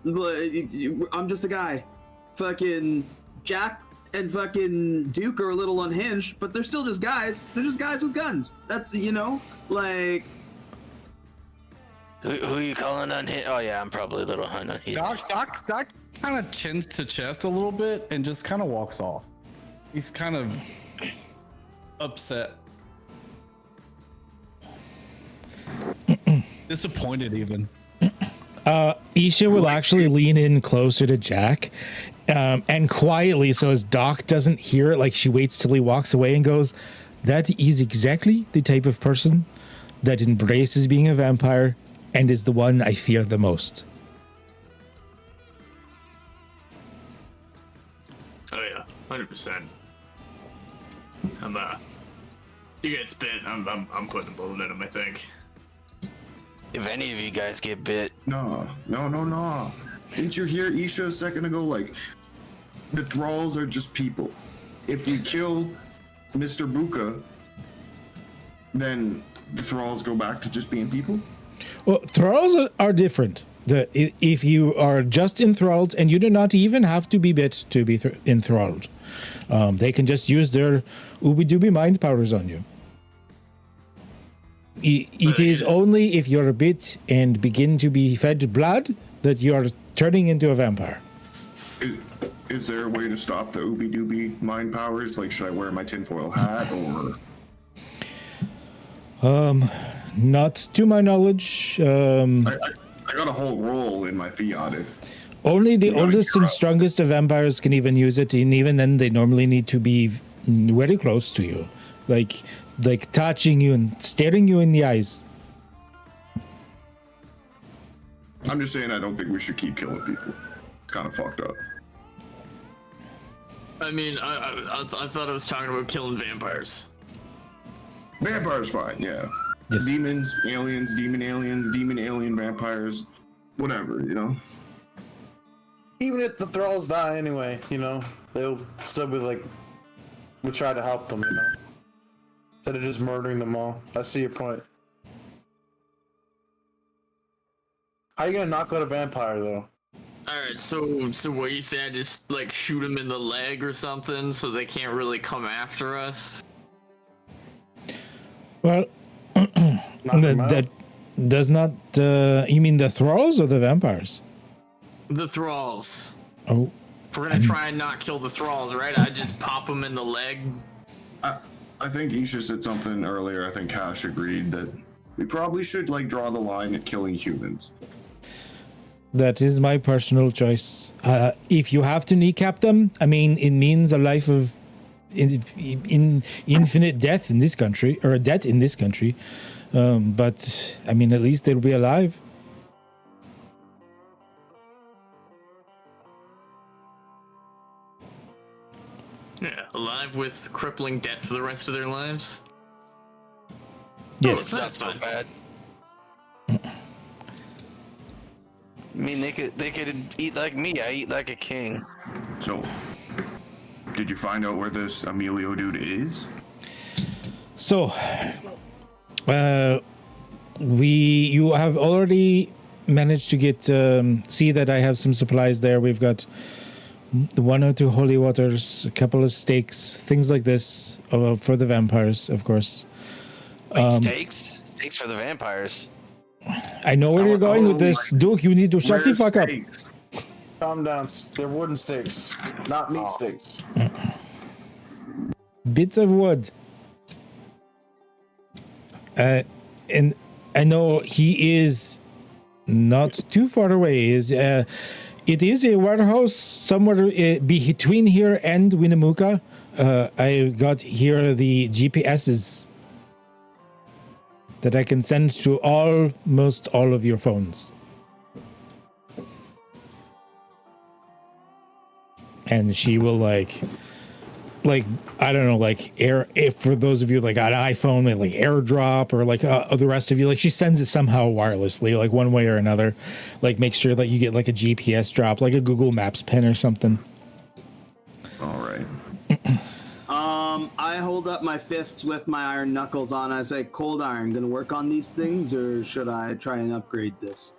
I'm just a guy. Fucking Jack and fucking Duke are a little unhinged, but they're still just guys. They're just guys with guns. That's, like... Who you calling on hit? Oh yeah, I'm probably a little unhinged. Doc kind of chins to chest a little bit and just kind of walks off. He's kind of upset. Disappointed even. Isha will actually lean in closer to Jack, and quietly, so as Doc doesn't hear it, like she waits till he walks away and goes, "That is exactly the type of person that embraces being a vampire and is the one I fear the most." Oh yeah, 100%. You get spit. I'm putting a bullet in him. I think. If any of you guys get bit, no. Didn't you hear Isha a second ago? Like, the thralls are just people. If we kill Mr. Buka, then the thralls go back to just being people? Well, thralls are different. If you are just enthralled, and you do not even have to be bit to be enthralled, they can just use their ooby-dooby mind powers on you. It is only if you're bit and begin to be fed blood that you are turning into a vampire. Is there a way to stop the ooby-dooby mind powers? Like, should I wear my tinfoil hat, or...? Not to my knowledge. I got a whole roll in my fiat if... Only the oldest and strongest of vampires can even use it, and even then they normally need to be very close to you. Like touching you and staring you in the eyes. I'm just saying I don't think we should keep killing people. It's kind of fucked up. I mean, I thought I was talking about killing vampires. Vampires fine, yeah. Yes. Demons, aliens, demon alien vampires, whatever, Even if the thralls die anyway, they'll still be like, we try to help them, Instead of just murdering them all. I see your point. How are you gonna knock out a vampire, though? Alright, so what you say, I just, like, shoot them in the leg or something so they can't really come after us? Well, that does not... you mean the thralls or the vampires? The thralls. Oh. If we're gonna try and not kill the thralls, right? I just pop them in the leg. I think Isha said something earlier. I think Cash agreed that we probably should, like, draw the line at killing humans. That is my personal choice. If you have to kneecap them, I mean, it means a life of infinite death in this country, or a debt in this country. But I mean, at least they'll be alive. Yeah, alive with crippling debt for the rest of their lives. Yes. Oh, Not so bad. I mean, they could eat like me. I eat like a king. So, did you find out where this Emilio dude is? So, you have already managed to get see that I have some supplies there. We've got 1 or 2 holy waters, a couple of steaks, things like this for the vampires, of course. Like steaks for the vampires. I know where you're going with this, Duke. You need to shut the fuck up. Calm down. They're wooden stakes, not meat stakes. Bits of wood. And I know he is not too far away. It is a warehouse somewhere between here and Winnemucca. I got here the GPSs that I can send to almost all of your phones. And she will like I don't know, like if for those of you like on an iPhone, like AirDrop, or like the rest of you, like she sends it somehow wirelessly, like one way or another, like make sure that you get like a GPS drop, like a Google Maps pin or something. All right. I hold up my fists with my iron knuckles on. I say, cold iron, gonna work on these things, or should I try and upgrade this?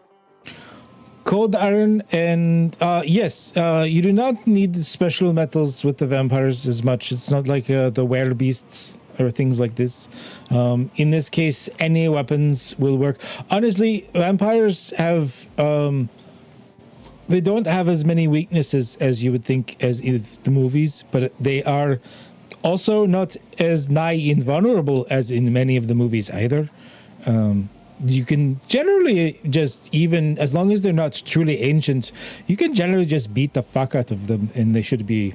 Cold iron and yes, you do not need special metals with the vampires as much. It's not like the werebeasts or things like this. In this case, any weapons will work. Honestly, vampires have they don't have as many weaknesses as you would think as in the movies, but they are also not as nigh invulnerable as in many of the movies either. You can generally just, even as long as they're not truly ancient, you can generally just beat the fuck out of them, and they should be,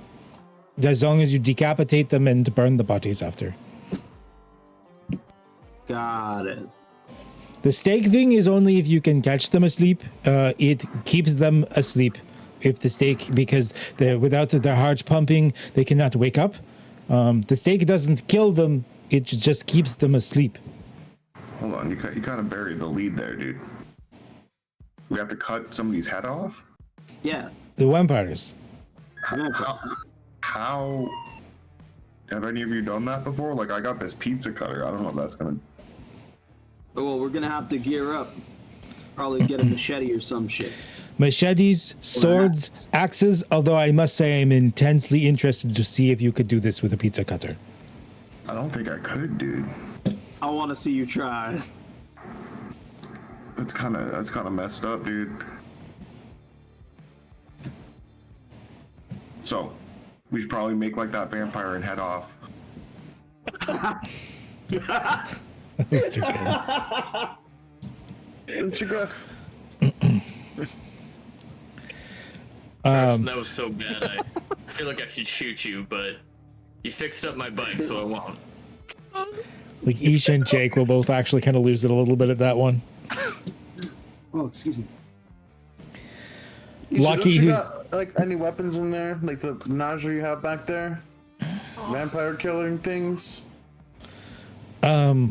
as long as you decapitate them and burn the bodies after. Got it. The stake thing is only if you can catch them asleep. It keeps them asleep if the stake, because without their hearts pumping, they cannot wake up. The stake doesn't kill them, it just keeps them asleep. Hold on, you kind of buried the lead there, dude. We have to cut somebody's head off? Yeah. The vampires. How have any of you done that before? Like, I got this pizza cutter. I don't know if that's gonna... Well, we're gonna have to gear up. Probably get a machete or some shit. Machetes, swords, axes, although I must say I'm intensely interested to see if you could do this with a pizza cutter. I don't think I could, dude. I want to see you try. That's kind of messed up, dude. So, we should probably make like that vampire and head off. That was too good. Where'd you go? That was so bad. I feel like I should shoot you, but you fixed up my bike, so I won't. Like Isha and Jake will both actually kind of lose it a little bit at that one. Oh, excuse me. Lucky You who got like any weapons in there, like the nausea you have back there, vampire killing things. I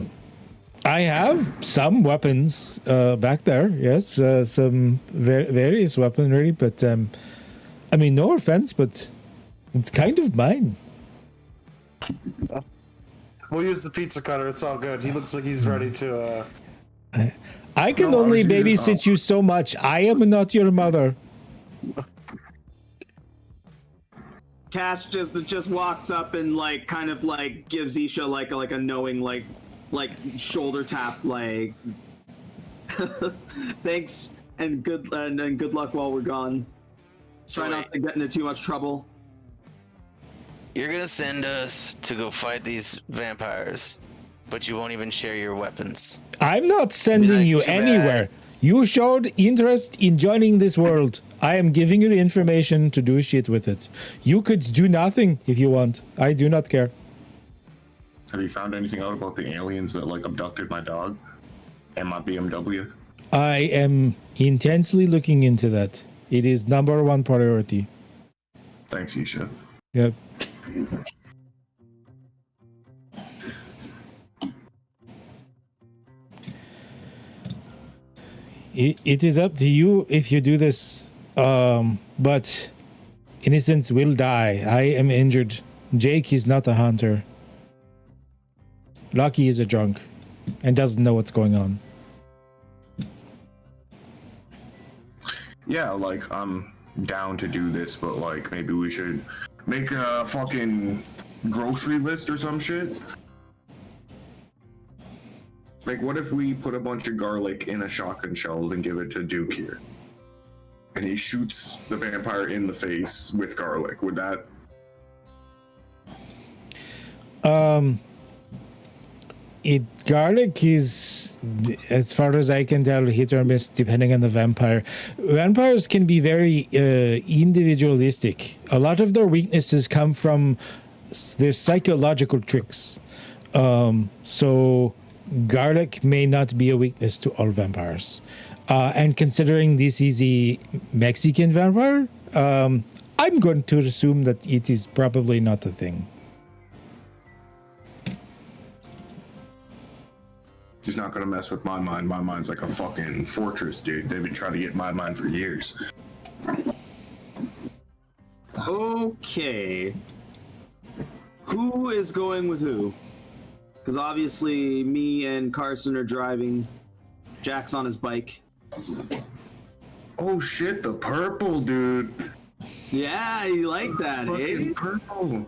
have some weapons back there. Yes, some various weaponry, but I mean, no offense, but it's kind of mine. We'll use the pizza cutter. It's all good. He looks like he's ready to. I can only babysit you so much. I am not your mother. Cash just walks up and like kind of like gives Isha like a knowing like shoulder tap, like thanks and good luck while we're gone. Try not to get into too much trouble. You're gonna send us to go fight these vampires, but you won't even share your weapons. I'm not sending you too bad. anywhere. You showed interest in joining this world. I am giving you the information to do shit with it. You could do nothing if you want. I do not care. Have you found anything out about the aliens that like abducted my dog and my BMW? I am intensely looking into that. It is number one priority. Thanks, Isha. Yep. It is up to you if you do this, but innocents will die. I am injured. Jake is not a hunter. Lucky is a drunk and doesn't know what's going on. Yeah, like, I'm down to do this, but like, maybe we should make a fucking grocery list or some shit. Like, what if we put a bunch of garlic in a shotgun shell and give it to Duke here? And he shoots the vampire in the face with garlic. Would that... Garlic is, as far as I can tell, hit or miss depending on the vampire. Vampires can be very individualistic. A lot of their weaknesses come from their psychological tricks. So garlic may not be a weakness to all vampires. And considering this is a Mexican vampire, I'm going to assume that it is probably not a thing. He's not gonna mess with my mind. My mind's like a fucking fortress, dude. They've been trying to get my mind for years. Okay. Who is going with who? Because obviously me and Carson are driving. Jack's on his bike. Oh shit, the purple, dude. Yeah, you like that, eh? Purple.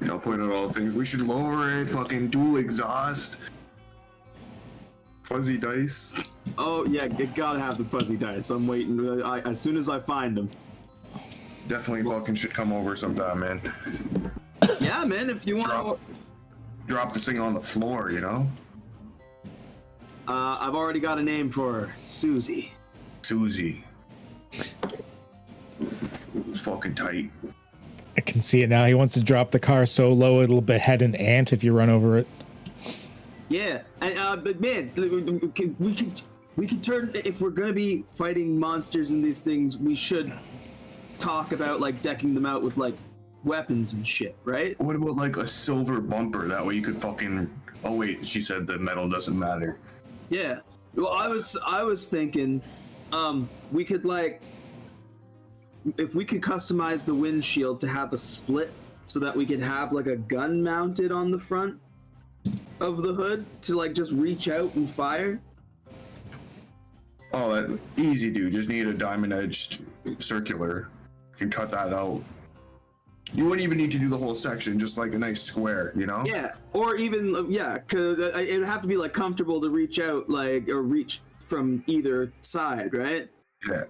I'll point out all the things. We should lower it, fucking dual exhaust. Fuzzy dice. Oh, yeah, you gotta have the fuzzy dice. I'm waiting. As soon as I find them. Definitely fucking should come over sometime, man. Yeah, man, if you want Drop this thing on the floor, you know? I've already got a name for her. Susie. Susie. It's fucking tight. I can see it now. He wants to drop the car so low it'll behead an ant if you run over it. Yeah, but man, we could turn, if we're gonna be fighting monsters and these things, we should talk about like decking them out with like weapons and shit, right? What about like a silver bumper? That way you could fucking. Oh wait, she said the metal doesn't matter. Yeah. Well, I was thinking, we could like, if we could customize the windshield to have a split so that we could have like a gun mounted on the front of the hood to like just reach out and fire. Oh, easy, dude. Just need a diamond-edged circular. You can cut that out. You wouldn't even need to do the whole section, just like a nice square, you know? Yeah, or even, yeah, because it would have to be like comfortable to reach out, like, or reach from either side, right? Yeah.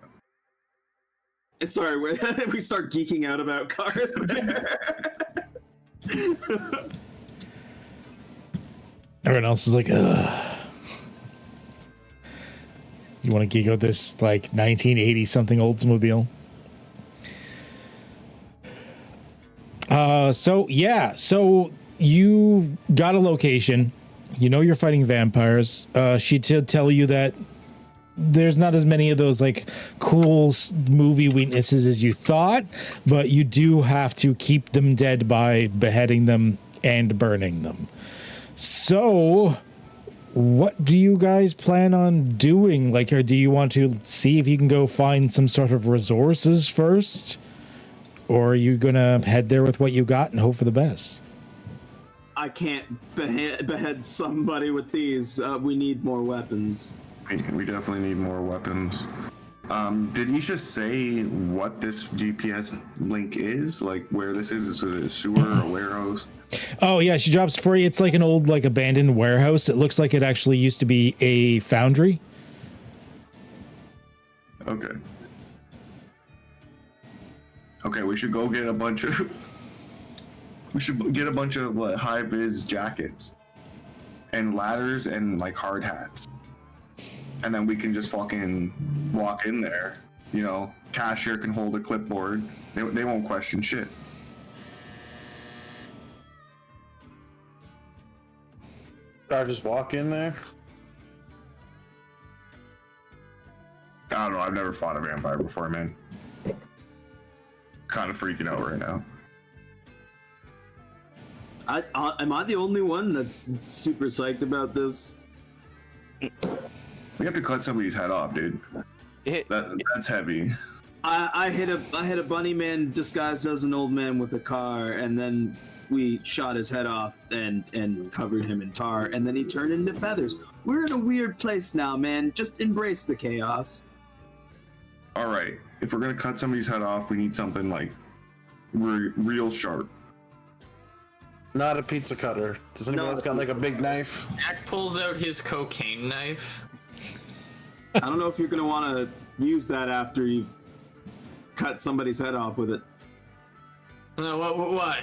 Sorry, we start geeking out about cars. Everyone else is like, ugh. You want to geek out this like 1980 something Oldsmobile? So you've got a location. You know you're fighting vampires. She did tell you that there's not as many of those like cool movie weaknesses as you thought, but you do have to keep them dead by beheading them and burning them. So what do you guys plan on doing? Like, or do you want to see if you can go find some sort of resources first? Or are you gonna head there with what you got and hope for the best? I can't behead somebody with these. We need more weapons. We definitely need more weapons. Did Isha say what this GPS link is? Like where this is? Is it a sewer or a warehouse? Oh yeah, she drops for you. It's like an old like abandoned warehouse. It looks like it actually used to be a foundry. Okay. Okay, we should go get a bunch of. We should get a bunch of high vis jackets, and ladders and like hard hats. and then we can just fucking walk in there. You know, cashier can hold a clipboard. They won't question shit. I just walk in there. I don't know. I've never fought a vampire before, man. Kind of freaking out right now. Am I the only one that's super psyched about this? We have to cut somebody's head off, dude. That's heavy. I hit a bunny man disguised as an old man with a car, and then we shot his head off and covered him in tar, and then he turned into feathers. We're in a weird place now, man. Just embrace the chaos. All right. If we're gonna cut somebody's head off, we need something like real sharp. Not a pizza cutter. Does anyone else got like a big knife? Jack pulls out his cocaine knife. I don't know if you're gonna want to use that after you cut somebody's head off with it. No, why?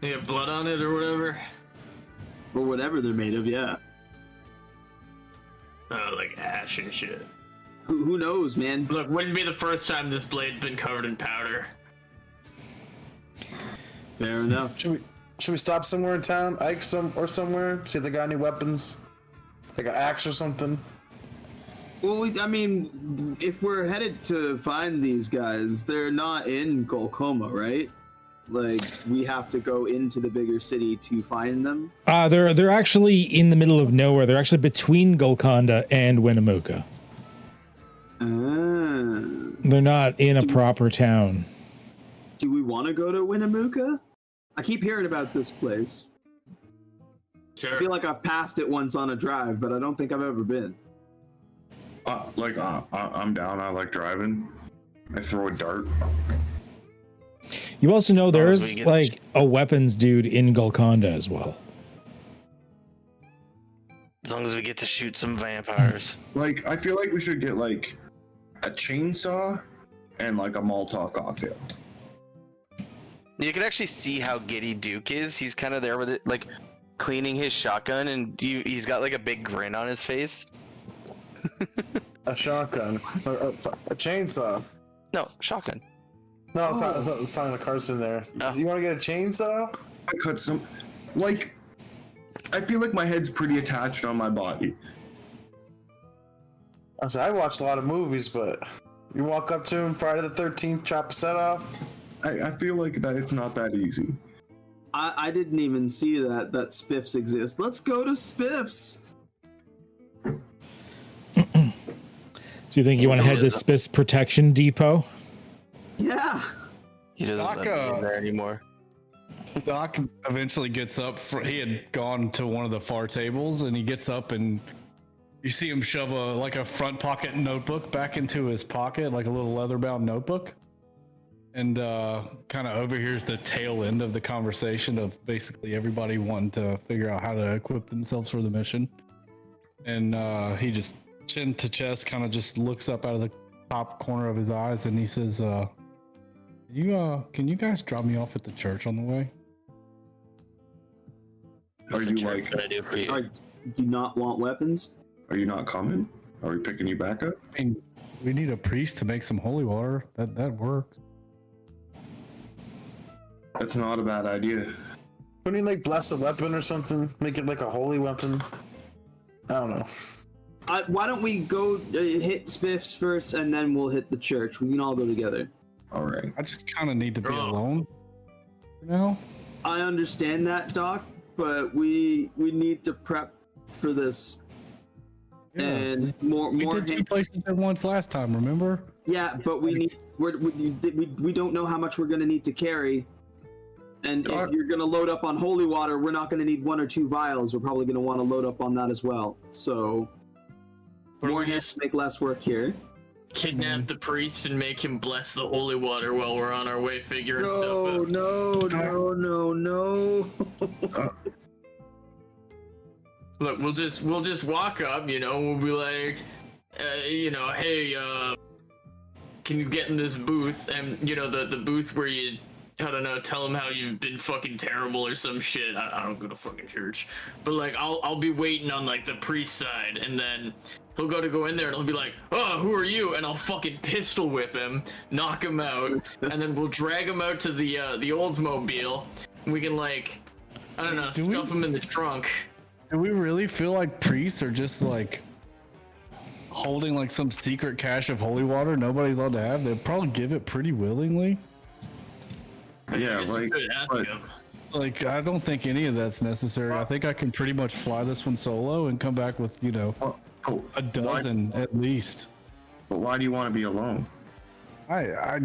They have blood on it or whatever? Or whatever they're made of, yeah. Oh, like ash and shit. Who knows, man? Look, wouldn't be the first time this blade's been covered in powder. Fair enough. Should we stop somewhere in town, Ike somewhere? See if they got any weapons, like an axe or something. Well, I mean, if we're headed to find these guys, they're not in Golcoma, right? Like, we have to go into the bigger city to find them? They're actually in the middle of nowhere. They're actually between Golconda and Winnemucca. They're not in a proper town. Do we want to go to Winnemucca? I keep hearing about this place. Sure. I feel like I've passed it once on a drive, but I don't think I've ever been. I'm down. I like driving. I throw a dart. You also know there's like a weapons dude in Golconda as well. As long as we get to shoot some vampires. Like, I feel like we should get like a chainsaw and like a Molotov cocktail. You can actually see how giddy Duke is. He's kind of there with it, like cleaning his shotgun, and he's got like a big grin on his face. A shotgun, a chainsaw. No, shotgun. No, it's not a Carson there. Oh. You want to get a chainsaw? I cut some. Like, I feel like my head's pretty attached on my body. I watched a lot of movies, but you walk up to him Friday the 13th, chop his head off. I feel like that it's not that easy. I didn't even see that Spiffs exist. Let's go to Spiffs. Do you think you want to head to Spiff's Protection Depot? Yeah. He doesn't let me in there anymore. Doc eventually gets up. He had gone to one of the far tables, and he gets up, and you see him shove a front pocket notebook back into his pocket, like a little leather-bound notebook, and kind of overhears the tail end of the conversation of basically everybody wanting to figure out how to equip themselves for the mission. And he just chin to chest kind of just looks up out of the top corner of his eyes, and he says, can you guys drop me off at the church on the way? Are you like? What I do for you? Do you not want weapons? Are you not coming? Are we picking you back up? I mean, we need a priest to make some holy water. That works. That's not a bad idea. Wouldn't you like bless a weapon or something? Make it like a holy weapon? I don't know. Why don't we go hit Spiffs first, and then we'll hit the church? We can all go together. All right. I just kind of need to be alone. You know? I understand that, Doc, but we need to prep for this. Yeah, and we did two places at once last time, remember? Yeah, but we don't know how much we're gonna need to carry. And if you're gonna load up on holy water, we're not gonna need 1 or 2 vials. We're probably gonna want to load up on that as well. So more hands make less work here. Kidnap the priest and make him bless the holy water while we're on our way figuring stuff out. No. Look, we'll just walk up, you know, we'll be like, hey, can you get in this booth? And, you know, the booth where you I don't know, tell him how you've been fucking terrible or some shit. I don't go to fucking church, but like I'll be waiting on like the priest side, and then he'll go in there and he'll be like, "Oh, who are you?" And I'll fucking pistol whip him, knock him out, and then we'll drag him out to the Oldsmobile. And we can like, I don't know, stuff him in the trunk. Do we really feel like priests are just like holding like some secret cache of holy water nobody's allowed to have? They'd probably give it pretty willingly. Yeah, like I don't think any of that's necessary. I think I can pretty much fly this one solo and come back with, you know, a dozen at least. But why do you want to be alone? I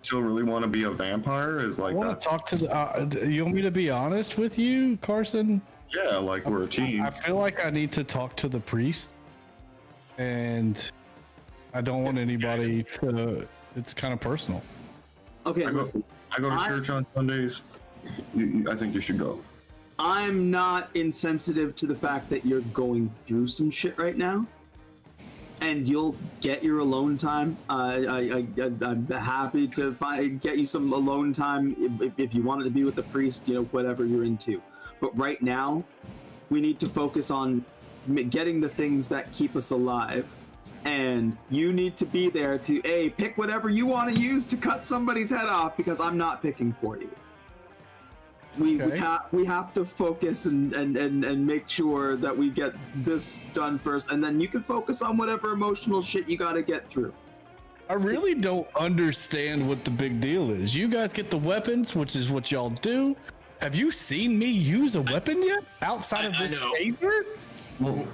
still really want to be a vampire? Is like I want to talk to the. You want me to be honest with you, Carson? Yeah, like we're a team. I feel like I need to talk to the priest, and I don't want anybody to. It's kind of personal. Okay, I go to church on Sundays. I think you should go. I'm not insensitive to the fact that you're going through some shit right now, and you'll get your alone time. I'm happy to get you some alone time if you wanted to be with the priest, you know, whatever you're into. But right now, we need to focus on getting the things that keep us alive. And you need to be there to pick whatever you want to use to cut somebody's head off, because I'm not picking for you. We have to focus and make sure that we get this done first, and then you can focus on whatever emotional shit you got to get through. I really don't understand what the big deal is. You guys get the weapons, which is what y'all do. Have you seen me use a weapon yet outside of this taser?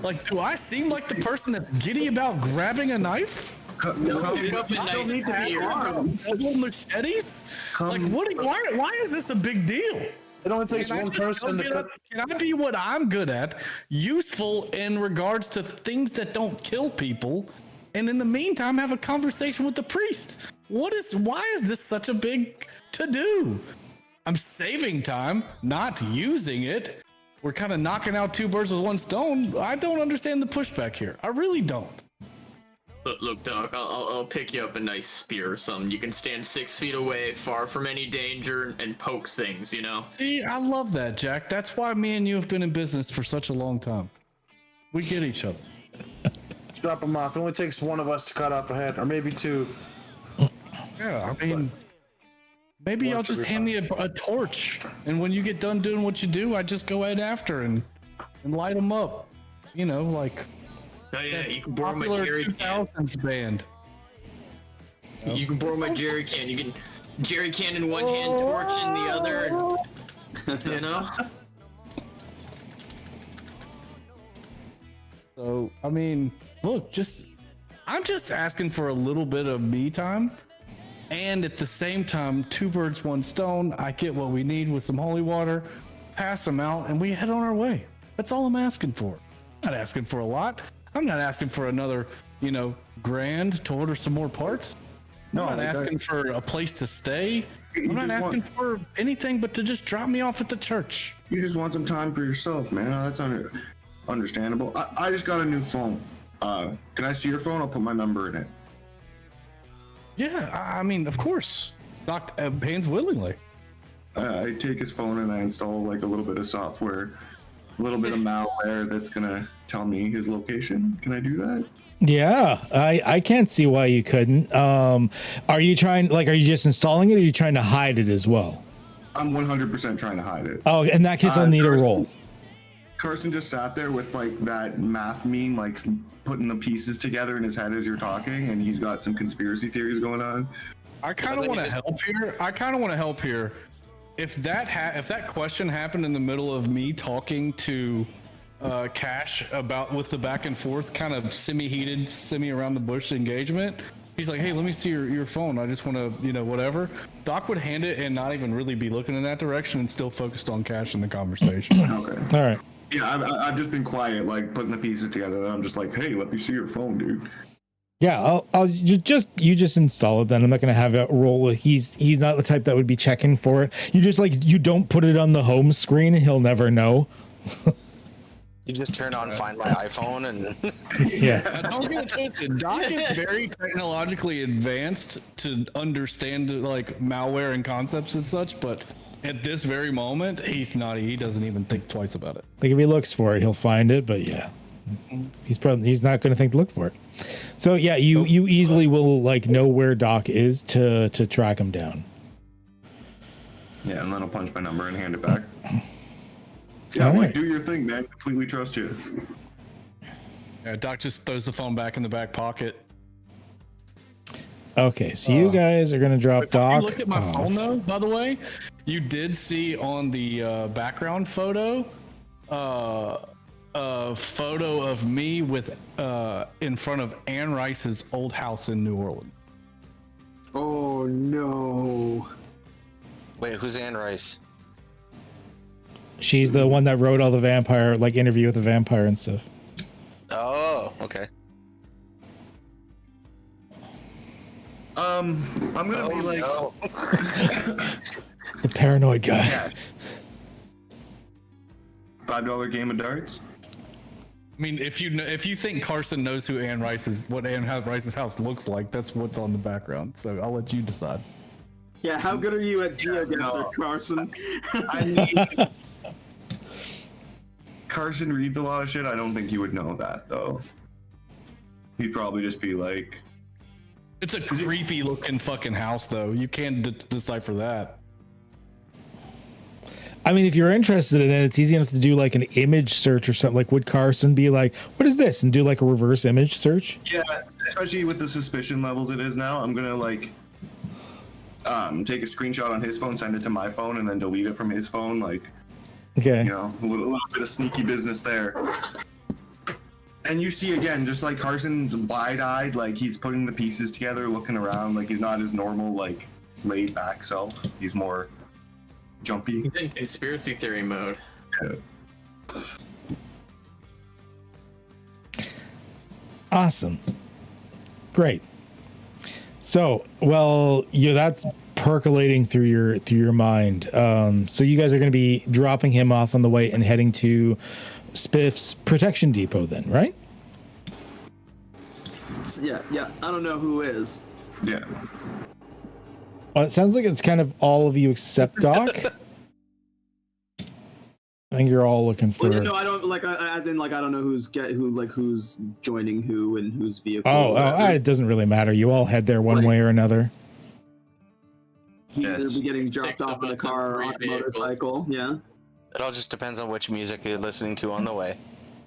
Like, do I seem like the person that's giddy about grabbing a knife? Don't need to be armed. Double machetes? Like, why is this a big deal? It only takes one person to cut. Can I be what I'm good at, useful in regards to things that don't kill people, and in the meantime have a conversation with the priest? Why is this such a big to-do? I'm saving time, not using it. We're kind of knocking out two birds with one stone. I don't understand the pushback here. I really don't. Look, Doc, I'll pick you up a nice spear or something. You can stand 6 feet away, far from any danger, and poke things, you know? See, I love that, Jack. That's why me and you have been in business for such a long time. We get each other. Drop them off. It only takes one of us to cut off a head, or maybe two. Yeah, I mean... Maybe y'all just hand me a torch, and when you get done doing what you do, I just go ahead after and light them up. You know, like oh, yeah, you can borrow my jerry can. Band. You can borrow my jerry can. You can jerry can in one hand, torch in the other. And, you know. So I mean, look, I'm just asking for a little bit of me time. And at the same time, 2 birds, 1 stone. I get what we need with some holy water, pass them out, and we head on our way. That's all I'm asking for. I'm not asking for a lot. I'm not asking for another, grand to order some more parts. No, I'm not asking for a place to stay. I'm not asking for anything but to just drop me off at the church. You just want some time for yourself, man. That's understandable. I just got a new phone. Can I see your phone? I'll put my number in it. Yeah, I mean, of course. Doc pays willingly. I take his phone and I install like a little bit of software, a little bit of malware that's gonna tell me his location. Can I do that? Yeah, I can't see why you couldn't. Are you just installing it, or are you trying to hide it as well? I'm 100% trying to hide it. Oh, in that case, I'll need a roll. Carson just sat there with like that math meme, like putting the pieces together in his head as you're talking, and he's got some conspiracy theories going on. I kind of want to help here. If that question happened in the middle of me talking to Cash with the back and forth kind of semi-heated, semi-around the bush engagement, he's like, hey, let me see your phone. I just want to, whatever. Doc would hand it and not even really be looking in that direction and still focused on Cash in the conversation. Okay. All right. Yeah, I've just been quiet, like putting the pieces together. I'm just like, hey, let me see your phone, dude. Yeah, you just install it. Then I'm not gonna have a roll. He's not the type that would be checking for it. You just you don't put it on the home screen. He'll never know. You just turn on Find My iPhone and Yeah. Don't get it twisted. Doc is very technologically advanced to understand like malware and concepts and such, but at this very moment, he's not. He doesn't even think twice about it. Like if he looks for it, he'll find it. But yeah, he's not going to think to look for it. So yeah, you easily will like know where Doc is to track him down. Yeah, and then I'll punch my number and hand it back. Yeah, I'm like, do your thing, man. Completely trust you. Yeah, Doc just throws the phone back in the back pocket. Okay, so you guys are gonna drop Doc. You looked at my phone though, by the way. You did see on the background photo, a photo of me with in front of Anne Rice's old house in New Orleans. Oh no. wait, who's Anne Rice? She's the one that wrote all the vampire, like Interview with the Vampire and stuff. Oh, okay. I'm gonna be like, No. The paranoid guy. yeah. $5 game of darts. I mean, if you think Carson knows who what Anne Rice's house looks like, that's what's on the background. So I'll let you decide. Yeah, how good are you at GeoGuessr, Carson? I mean, Carson reads a lot of shit. I don't think you would know that though. He'd probably just be like, It's a creepy looking fucking house, though. You can't decipher that. I mean, if you're interested in it, it's easy enough to do like an image search or something. Like, would Carson be like, "What is this?" and do like a reverse image search? yeah, especially with the suspicion levels it is now. I'm gonna like take a screenshot on his phone, send it to my phone, and then delete it from his phone. Like, Okay. you know, a little bit of sneaky business there. And you see again, just like Carson's wide-eyed, like he's putting the pieces together, looking around, like he's not his normal, like laid-back self. He's more jumpy. He's in conspiracy theory mode. Yeah. Awesome. Great. So, well, that's percolating through your mind. So you guys are going to be dropping him off on the way and heading to Spiff's protection depot then, right? Yeah. I don't know who is. Yeah. Well, it sounds like it's kind of all of you except Doc. I think you're all looking for. Well, no, I don't like. As in, like, I don't know who's joining who and whose vehicle. It doesn't really matter. You all head there one way or another. Yeah, They'll be getting Six dropped off of in a us on car three on a vehicles. motorcycle. Yeah. It all just depends on which music you're listening to on the way.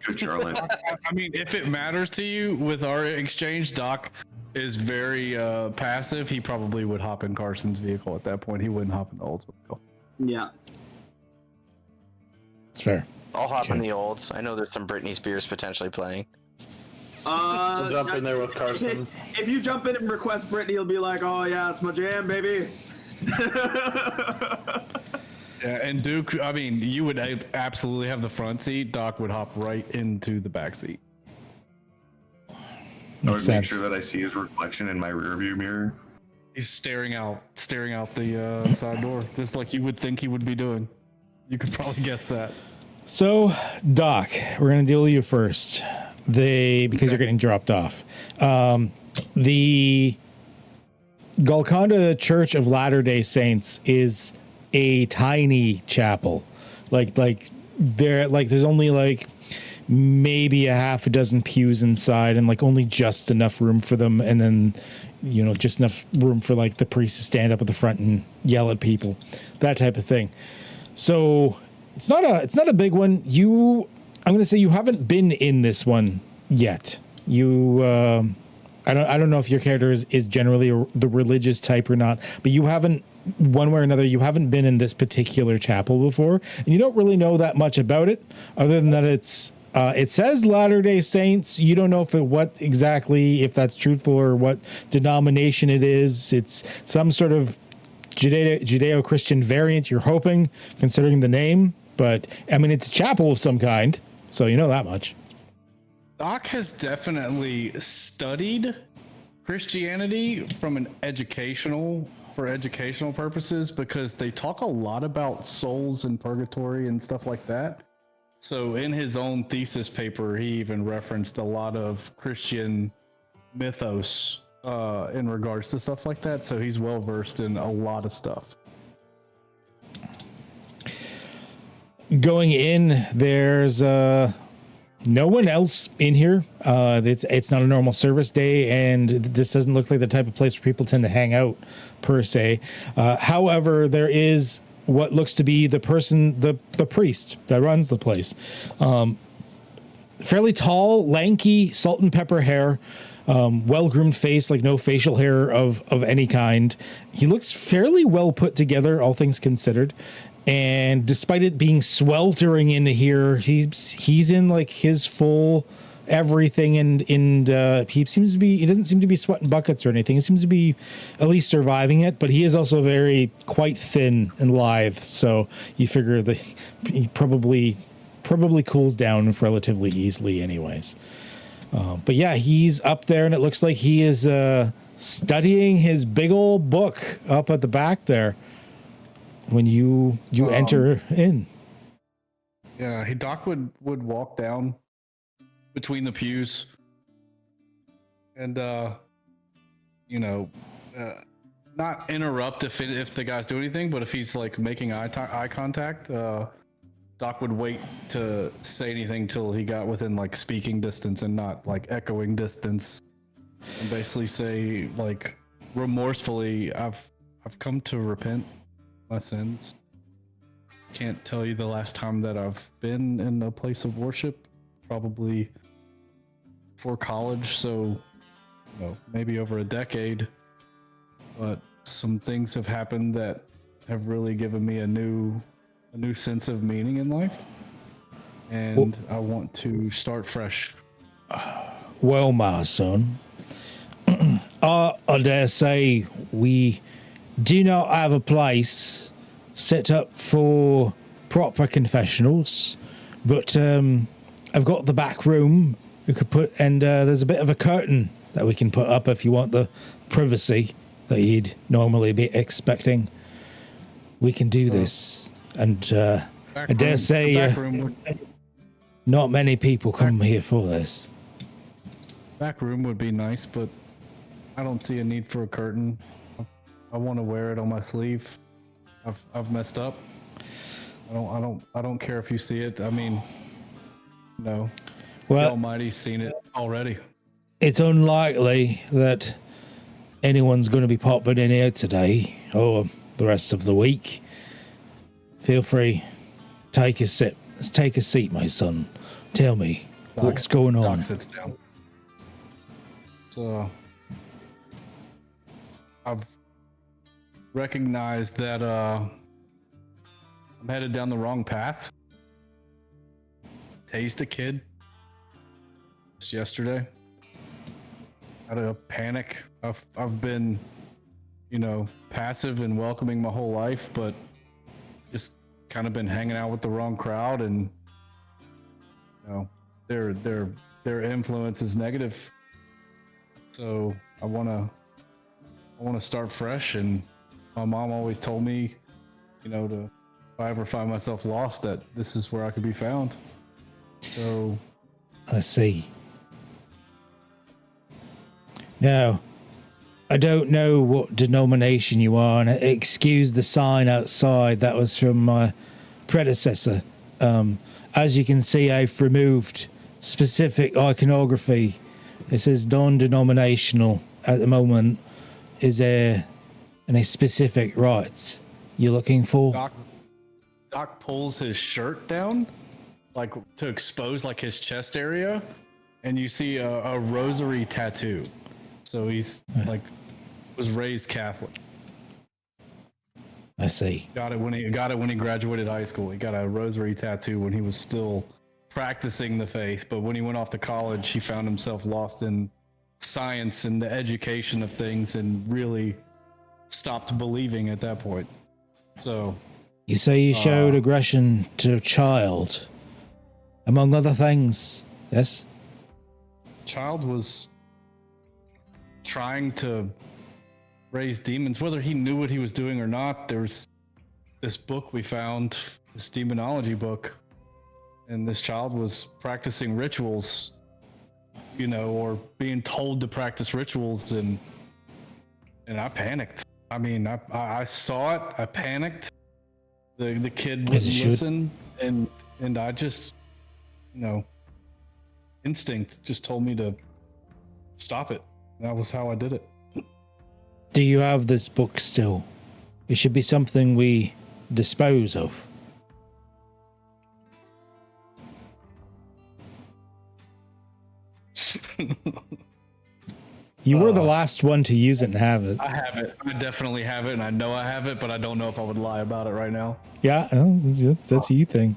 Good, Charlotte. I mean, if it matters to you with our exchange, Doc is very passive. He probably would hop in Carson's vehicle at that point. He wouldn't hop in the old vehicle. Yeah. It's fair. I'll hop in the olds. I know there's some Britney Spears potentially playing. I'll jump in there with Carson. If you jump in and request Britney, he'll be like, "Oh yeah, it's my jam, baby." Yeah, and Duke, I mean, you would absolutely have the front seat. Doc would hop right into the back seat. I would Makes make sense. sure that I see his reflection in my rearview mirror. He's staring out the side door, just like you would think he would be doing. You could probably guess that. So, Doc, we're gonna deal with you first. Because you're getting dropped off. The Golconda Church of Latter-day Saints is a tiny chapel. There's only like maybe a half a dozen pews inside and like only just enough room for them, and then just enough room for like the priest to stand up at the front and yell at people, that type of thing. So it's not a big one. I'm gonna say you haven't been in this one yet. I don't know if your character is generally the religious type or not, but you haven't, one way or another, you haven't been in this particular chapel before, and you don't really know that much about it, other than that it says Latter-day Saints. You don't know if that's truthful or what denomination it is. It's some sort of Judeo-Christian variant, you're hoping, considering the name. But I mean, it's a chapel of some kind, so you know that much. Doc has definitely studied Christianity for educational purposes, because they talk a lot about souls and purgatory and stuff like that. So in his own thesis paper, he even referenced a lot of Christian mythos in regards to stuff like that. So he's well versed in a lot of stuff. Going in, there's no one else in here. It's not a normal service day, and this doesn't look like the type of place where people tend to hang out per se. However, there is what looks to be the priest that runs the place. Fairly tall, lanky, salt and pepper hair, well-groomed face, like no facial hair of any kind. He looks fairly well put together, all things considered. And despite it being sweltering in here, he's in like his full everything, and he doesn't seem to be sweating buckets or anything. He seems to be at least surviving it, but he is also quite thin and lithe. So you figure that he probably cools down relatively easily, anyways. But yeah, he's up there, and it looks like he is studying his big old book up at the back there. When you enter in. Yeah, Doc would walk down between the pews and not interrupt if the guys do anything, but if he's like making eye contact, Doc would wait to say anything till he got within like speaking distance and not like echoing distance, and basically say like remorsefully, I've come to repent my sins. Can't tell you the last time that I've been in a place of worship, probably for college, so maybe over a decade, but some things have happened that have really given me a new sense of meaning in life, and I want to start fresh. Well, my son, I dare say we do not have a place set up for proper confessionals, but I've got the back room you could put, and there's a bit of a curtain that we can put up if you want the privacy that you'd normally be expecting. We can do this, and I dare say not many people come here for this. Back room would be nice, but I don't see a need for a curtain. I want to wear it on my sleeve. I've messed up. I don't care if you see it. I mean, no. Well, the Almighty's seen it already. It's unlikely that anyone's going to be popping in here today or the rest of the week. Feel free. Take a sip. Let's take a seat, my son. Tell me what's going on. Doc sits down. So I've recognized that I'm headed down the wrong path. Tased a kid just yesterday. Out of a panic. I've been, passive and welcoming my whole life, but just kind of been hanging out with the wrong crowd, and their influence is negative. So I want to start fresh, and my mom always told me, if I ever find myself lost, that this is where I could be found. So I see. Now, I don't know what denomination you are, and excuse the sign outside. That was from my predecessor. As you can see, I've removed specific iconography. It says non-denominational at the moment. Is there any specific rites you're looking for? Doc pulls his shirt down, like to expose like his chest area, and you see a rosary tattoo. So he's was raised Catholic. I see. Got it when he graduated high school. He got a rosary tattoo when he was still practicing the faith, but when he went off to college, he found himself lost in science and the education of things, and really stopped believing at that point. So you say you showed aggression to a child, among other things, yes? Child was trying to raise demons, whether he knew what he was doing or not. There's this book we found, this demonology book, and this child was practicing rituals, you know, or being told to practice rituals, and I panicked. I mean, I saw it. I panicked. The kid wouldn't listen, and I just, you know, instinct just told me to stop it. That was how I did it. Do you have this book still? It should be something we dispose of. You were the last one to use it and have it. I have it. I definitely have it, and I know I have it, but I don't know if I would lie about it right now. Yeah, that's a you thing.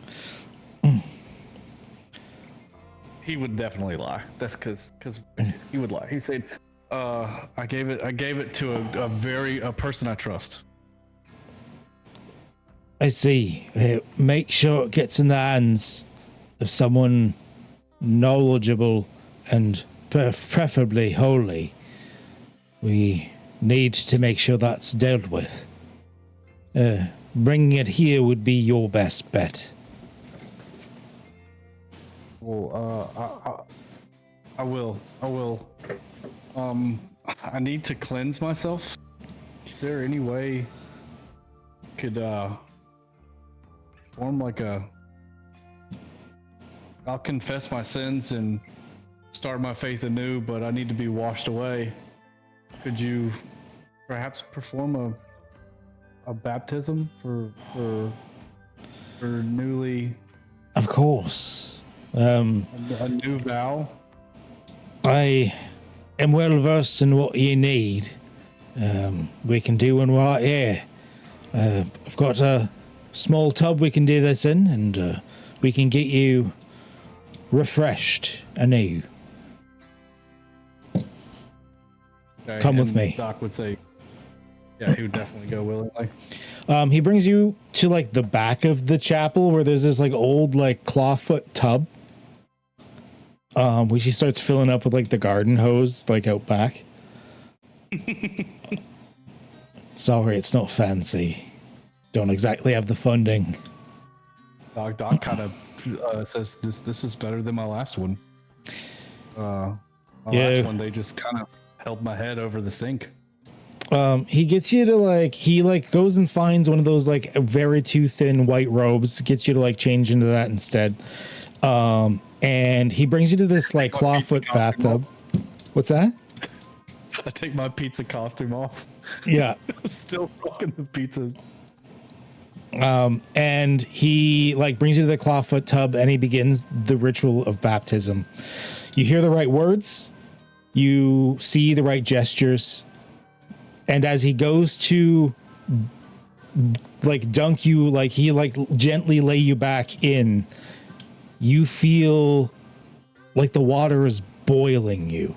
He would definitely lie. That's because he would lie. He'd say, I gave it to a person I trust. I see. Make sure it gets in the hands of someone knowledgeable and preferably holy. We need to make sure that's dealt with. Bringing it here would be your best bet. Well, I will. I need to cleanse myself. Is there any way I could form like I'll confess my sins and start my faith anew, but I need to be washed away. Could you perhaps perform a baptism for newly? Of course. A new vow. I am well versed in what you need. We can do one right here. I've got a small tub we can do this in, and we can get you refreshed anew. Okay, Come with me. Doc would say, yeah, he would definitely go willingly. He brings you to like the back of the chapel where there's this like old like clawfoot tub. Which he starts filling up with like the garden hose like out back. Sorry, it's not fancy. Don't exactly have the funding. Doc kind of says this is better than my last one. My last one, they just kind of held my head over the sink. He gets you to he goes and finds one of those like very too thin white robes, gets you to like change into that instead. And he brings you to this like clawfoot bathtub. What's that? I take my pizza costume off. Yeah. Still rocking the pizza. And he like brings you to the clawfoot tub and he begins the ritual of baptism. You hear the right words, you see the right gestures, and as he goes to like dunk you, like he like gently lay you back in, you feel like the water is boiling you.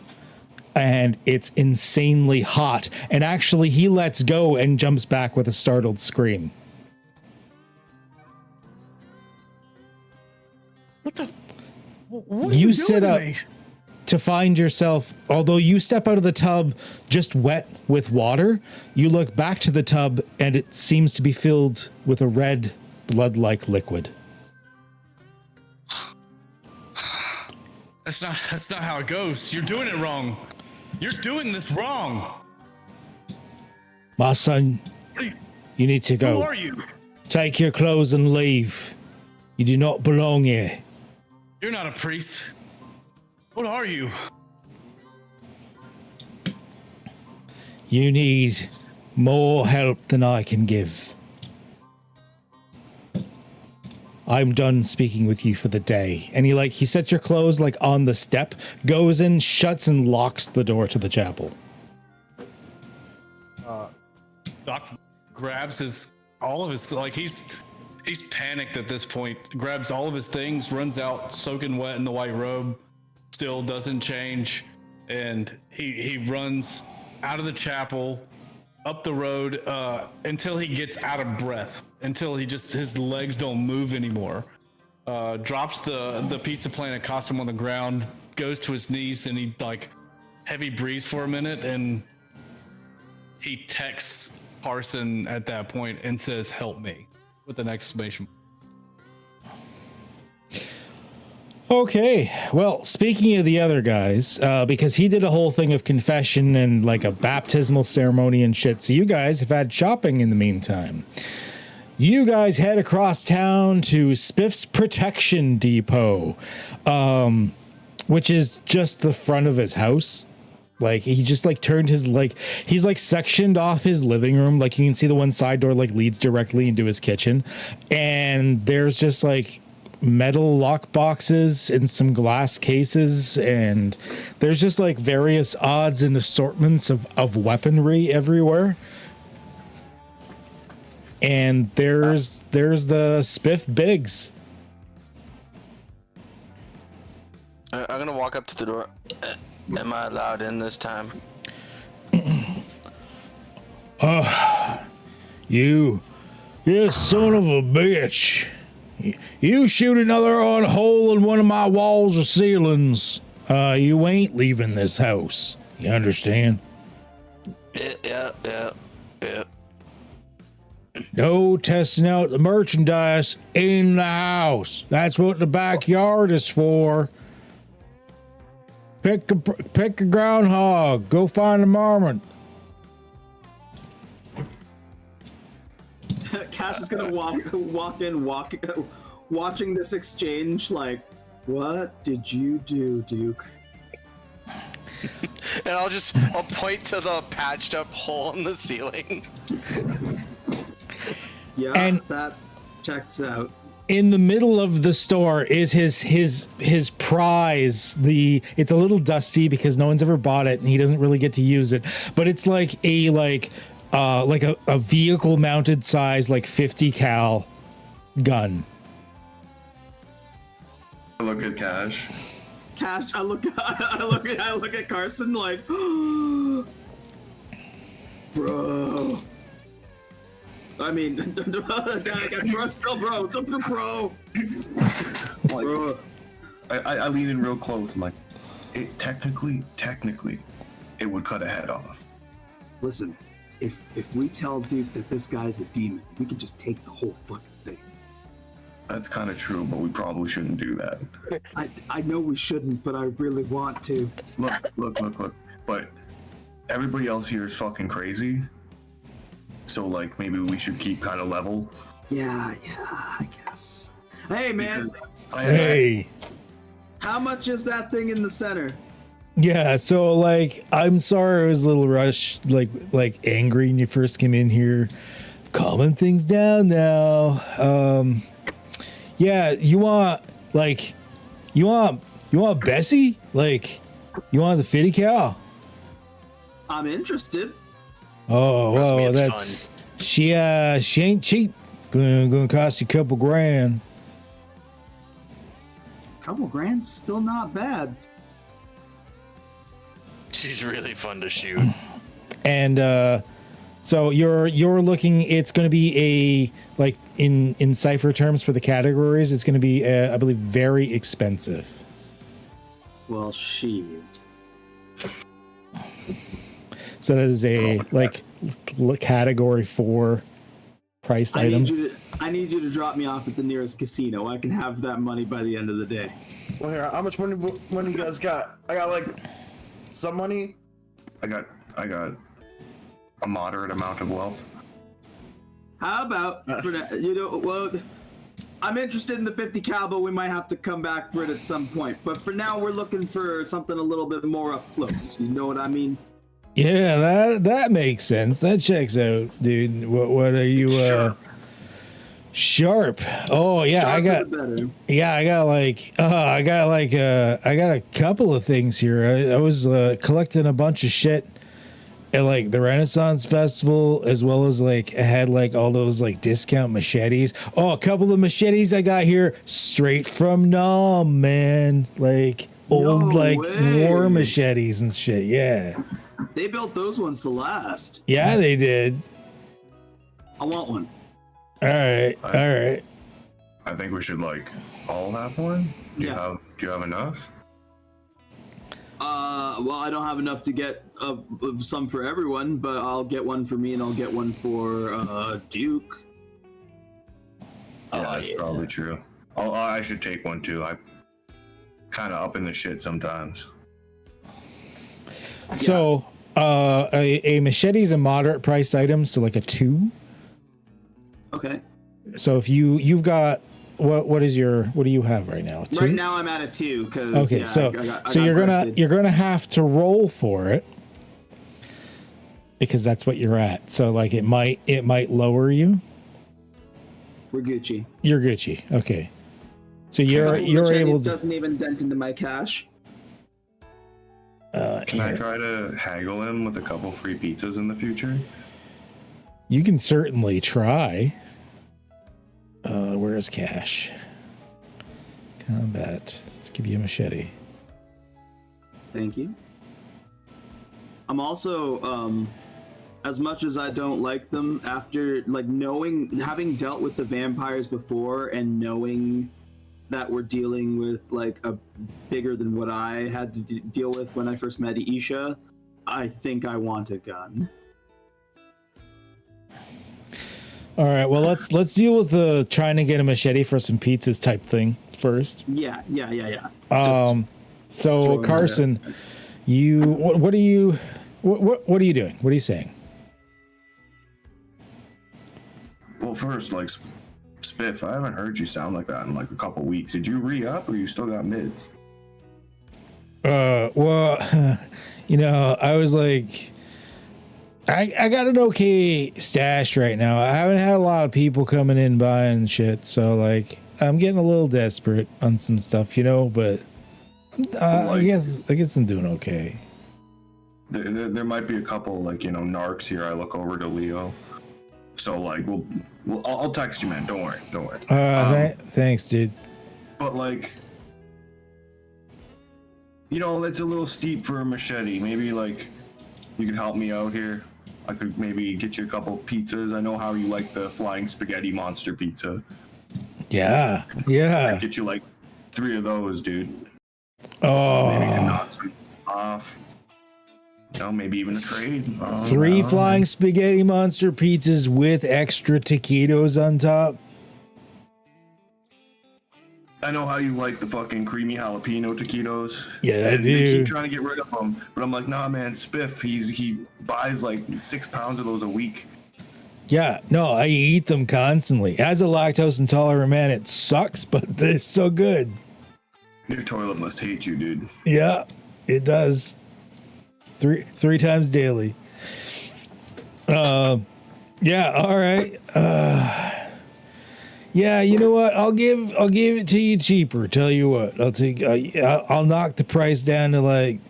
And it's insanely hot. And actually, he lets go and jumps back with a startled scream. What you sit up to find yourself, although you step out of the tub just wet with water, you look back to the tub and it seems to be filled with a red blood-like liquid. That's not how it goes. You're doing it wrong. You're doing this wrong. My son, you need to go. Who are you? Take your clothes and leave. You do not belong here. You're not a priest. What are you? You need more help than I can give. I'm done speaking with you for the day. And he sets your clothes like on the step, goes in, shuts and locks the door to the chapel. Doc grabs all of his he's panicked at this point. Grabs all of his things, runs out soaking wet in the white robe, still doesn't change, and he runs out of the chapel, up the road until he gets out of breath, until his legs don't move anymore. Drops the Pizza Planet costume on the ground, goes to his knees, and he heavy breathes for a minute, and he texts Carson at that point and says, "Help me," with an exclamation. Okay, well, speaking of the other guys, because he did a whole thing of confession and like a baptismal ceremony and shit, so you guys have had shopping in the meantime. You guys head across town to Spiff's Protection Depot, which is just the front of his house. Like, he just like turned his, like, he's like sectioned off his living room. Like, you can see the one side door like leads directly into his kitchen, and there's just like metal lock boxes and some glass cases, and there's just like various odds and assortments of weaponry everywhere. And there's the Spiff Biggs. I'm gonna walk up to the door. Am I allowed in this time? You son of a bitch. You shoot another hole in one of my walls or ceilings, you ain't leaving this house. You understand? Yeah. No testing out the merchandise in the house. That's what the backyard is for. Pick a groundhog. Go find a marmot. Cash is gonna walk in, watching this exchange like, what did you do, Duke? And I'll point to the patched up hole in the ceiling. Yeah, and that checks out. In the middle of the store is his prize. It's a little dusty because no one's ever bought it and he doesn't really get to use it. But it's like a vehicle mounted size, like 50 cal gun. I look at Cash. I look at Carson like, bro. I mean, bro. It's up to bro. Bro. I lean in real close. I'm like, technically, it would cut a head off. Listen, if we tell Duke that this guy's a demon, we can just take the whole fucking thing. That's kind of true, but we probably shouldn't do that. I know we shouldn't, but I really want to. Look. But everybody else here is fucking crazy. So, like, maybe we should keep kind of level. Yeah, I guess. Hey, man. Hey. How much is that thing in the center? Yeah, so, like, I'm sorry I was a little rushed, like angry when you first came in here. Calming things down now. Yeah, you want Bessie? Like, you want the 50 cal? I'm interested. Oh, well, that's fun. She ain't cheap. Gonna cost you a couple grand. Couple grand's still not bad. She's really fun to shoot. And so you're looking. It's going to be a, like, in Cypher terms for the categories, it's going to be I believe very expensive. Well, shit. So that is a category 4 priced item. I need you to drop me off at the nearest casino. I can have that money by the end of the day. Well, here, how much money you guys got? I got like some money. I got a moderate amount of wealth. How about I'm interested in the 50 cal, but we might have to come back for it at some point. But for now, we're looking for something a little bit more up close. You know what I mean? Yeah, that makes sense. That checks out, dude. What are you? Sharp. Oh yeah, I got a couple of things here. I was collecting a bunch of shit at like the Renaissance Festival, as well as like I had like all those like discount machetes. Oh, a couple of machetes I got here straight from Nam, man. Like old war machetes and shit. Yeah. They built those ones to last. Yeah, they did. I want one. All right. I think we should like all have one. Do you have enough? Well, I don't have enough to get some for everyone, but I'll get one for me and I'll get one for Duke. Yeah, that's probably true. I should take one too. kind of up in the shit sometimes. So, a machete is a moderate priced item, so like a 2. Okay. So if you've got what do you have right now? 2? Right now I'm at a 2 because okay. So you're gonna have to roll for it because that's what you're at. So like it might lower you. We're Gucci. You're Gucci. Okay. So you're able to. Doesn't even dent into my cash. Can I try to haggle him with a couple free pizzas in the future? You can certainly try. Where's cash? Combat. Let's give you a machete. Thank you. I'm also, as much as I don't like them, after like having dealt with the vampires before and knowing that we're dealing with like a bigger than what I had to deal with when I first met Isha, I think I want a gun. All right, well let's deal with the trying to get a machete for some pizzas type thing first. Yeah. So Carson, what are you doing? What are you saying? Well, first, like Spiff, I haven't heard you sound like that in like a couple weeks. Did you re-up or you still got mids? Well, I was like, I got an okay stash right now. I haven't had a lot of people coming in buying shit, so like I'm getting a little desperate on some stuff, but I guess I'm doing okay. There might be a couple like narcs here. I look over to Leo, so like I'll text you, man. Don't worry. Thanks, dude. But like, that's a little steep for a machete. Maybe like you could help me out here. I could maybe get you a couple pizzas. I know how you like the flying spaghetti monster pizza. Yeah. I'd get you like 3 of those, dude. Oh. Maybe you can knock some off. Maybe even a trade. 3 flying spaghetti monster pizzas with extra taquitos on top. I know how you like the fucking creamy jalapeno taquitos. Yeah, I do. They keep trying to get rid of them, but I'm like, nah, man, Spiff, he buys like 6 pounds of those a week. Yeah, no, I eat them constantly. As a lactose intolerant man, it sucks, but they're so good. Your toilet must hate you, dude. Yeah, it does. 3 times daily. Yeah, all right. Yeah, you know what? I'll give it to you cheaper. Tell you what, I'll knock the price down to like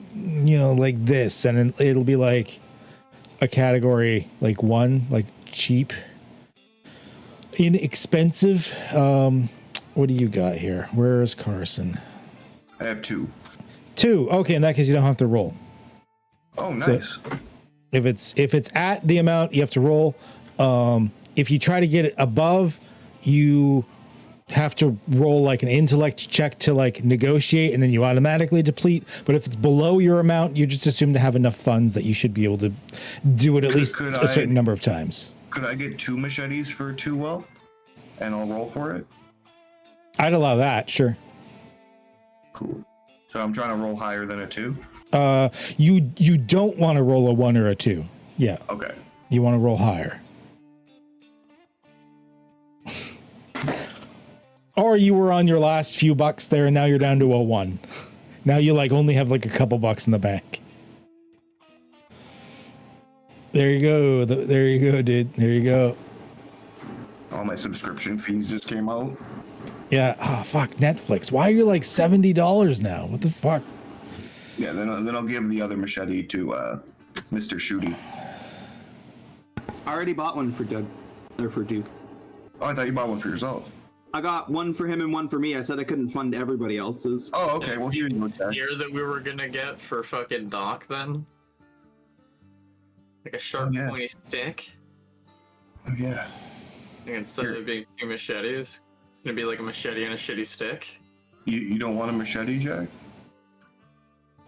this, and it'll be like a category like 1, like cheap, inexpensive. What do you got here? Where is Carson? I have 2. 2. Okay, in that case, you don't have to roll. Oh, nice. So if it's at the amount, you have to roll. If you try to get it above, you have to roll like an intellect check to like negotiate, and then you automatically deplete. But if it's below your amount, you just assume to have enough funds that you should be able to do it at least a certain number of times. Could I get 2 machetes for 2 wealth, and I'll roll for it? I'd allow that, sure. Cool. So I'm trying to roll higher than a 2. You don't want to roll a 1 or a 2. Yeah. Okay. You want to roll higher. Or you were on your last few bucks there, and now you're down to a 1. Now you like only have like a couple bucks in the bank. There you go. There you go, dude. There you go. All my subscription fees just came out. Yeah. Oh, fuck. Netflix. Why are you like $70 now? What the fuck? Yeah, then I'll give the other machete to Mr. Shooty. I already bought one for Doug. Or for Duke. Oh, I thought you bought one for yourself. I got one for him and one for me. I said I couldn't fund everybody else's. Oh, okay. Well, here you go. Gear that we were gonna get for fucking Doc then? Like a sharp pointy stick? Oh, yeah. Like instead of it being 2 machetes, it's gonna be like a machete and a shitty stick. You don't want a machete, Jack?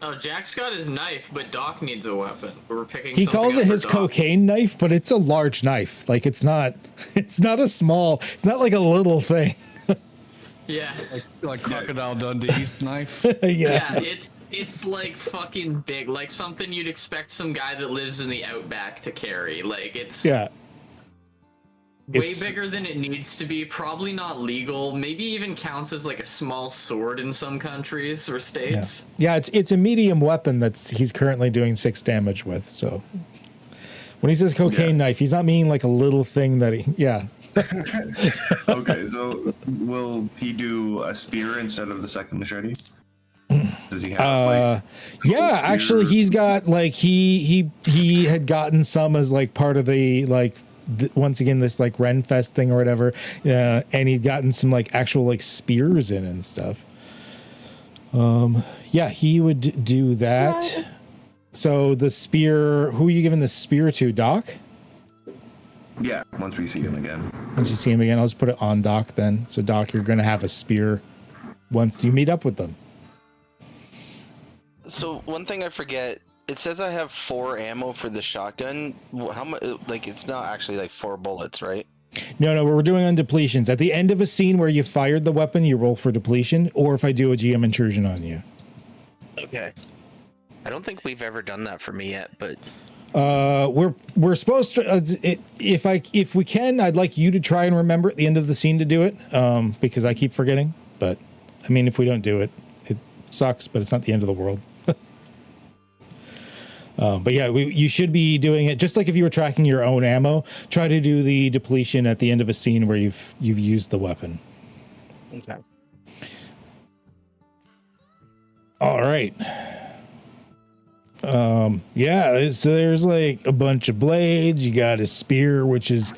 Oh, Jack's got his knife, but Doc needs a weapon. We're picking. He calls it his cocaine knife, but it's a large knife. Like it's not a small. It's not like a little thing. Yeah. Like Crocodile Dundee's knife. Yeah, it's like fucking big, like something you'd expect some guy that lives in the outback to carry. Like it's way bigger than it needs to be. Probably not legal. Maybe even counts as like a small sword in some countries or states. Yeah, it's a medium weapon that's he's currently doing 6 damage with. So when he says cocaine knife, he's not meaning like a little thing that he. Okay, so will he do a spear instead of the second machete? Does he have actually he's got like he had gotten some as like part of the like once again this like Renfest thing or whatever, and he'd gotten some like actual like spears in and stuff. He would do that. So the spear, who are you giving the spear to, Doc? Yeah, once we see him again. Once you see him again, I'll just put it on Doc then. So Doc, you're gonna have a spear once you meet up with them. So one thing I forget, it says I have 4 ammo for the shotgun. How much? Like it's not actually like 4 bullets, right? No, we're doing on depletions. At the end of a scene where you fired the weapon, you roll for depletion, or if I do a GM intrusion on you. Okay. I don't think we've ever done that for me yet, but we're supposed to. If we can, I'd like you to try and remember at the end of the scene to do it, because I keep forgetting. But I mean, if we don't do it, it sucks. But it's not the end of the world. But yeah, you should be doing it just like if you were tracking your own ammo. Try to do the depletion at the end of a scene where you've used the weapon. Okay. All right. So there's like a bunch of blades. You got a spear, which is,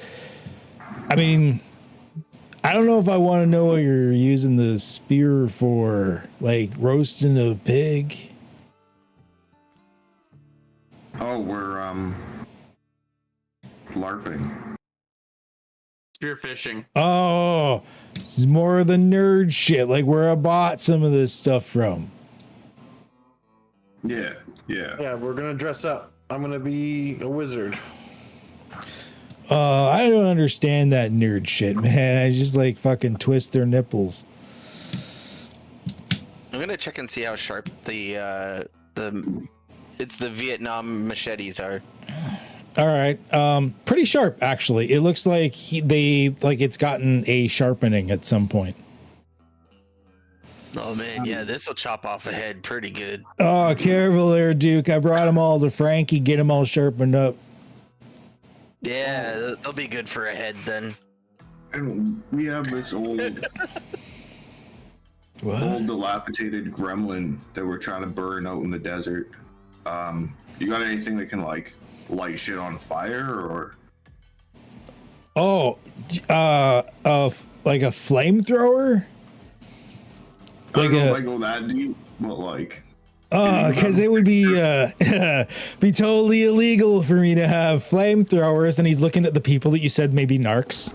I mean, I don't know if I want to know what you're using the spear for, like roasting a pig. Oh, we're LARPing. Spearfishing. Oh, this is more of the nerd shit, like where I bought some of this stuff from. Yeah. Yeah, we're gonna dress up. I'm gonna be a wizard. I don't understand that nerd shit, man. I just like fucking twist their nipples. I'm gonna check and see how sharp the Vietnam machetes are. All right, pretty sharp actually. It looks like it's gotten a sharpening at some point. Oh man, yeah, this will chop off a head pretty good. Oh, careful there, Duke. I brought them all to Frankie. Get them all sharpened up. Yeah, they'll be good for a head then. And we have this old dilapidated gremlin that we're trying to burn out in the desert. You got anything that can like light shit on fire or? Oh, like a flamethrower? I don't know, like that deep, but like. Because it would be be totally illegal for me to have flamethrowers, and he's looking at the people that you said may be narcs.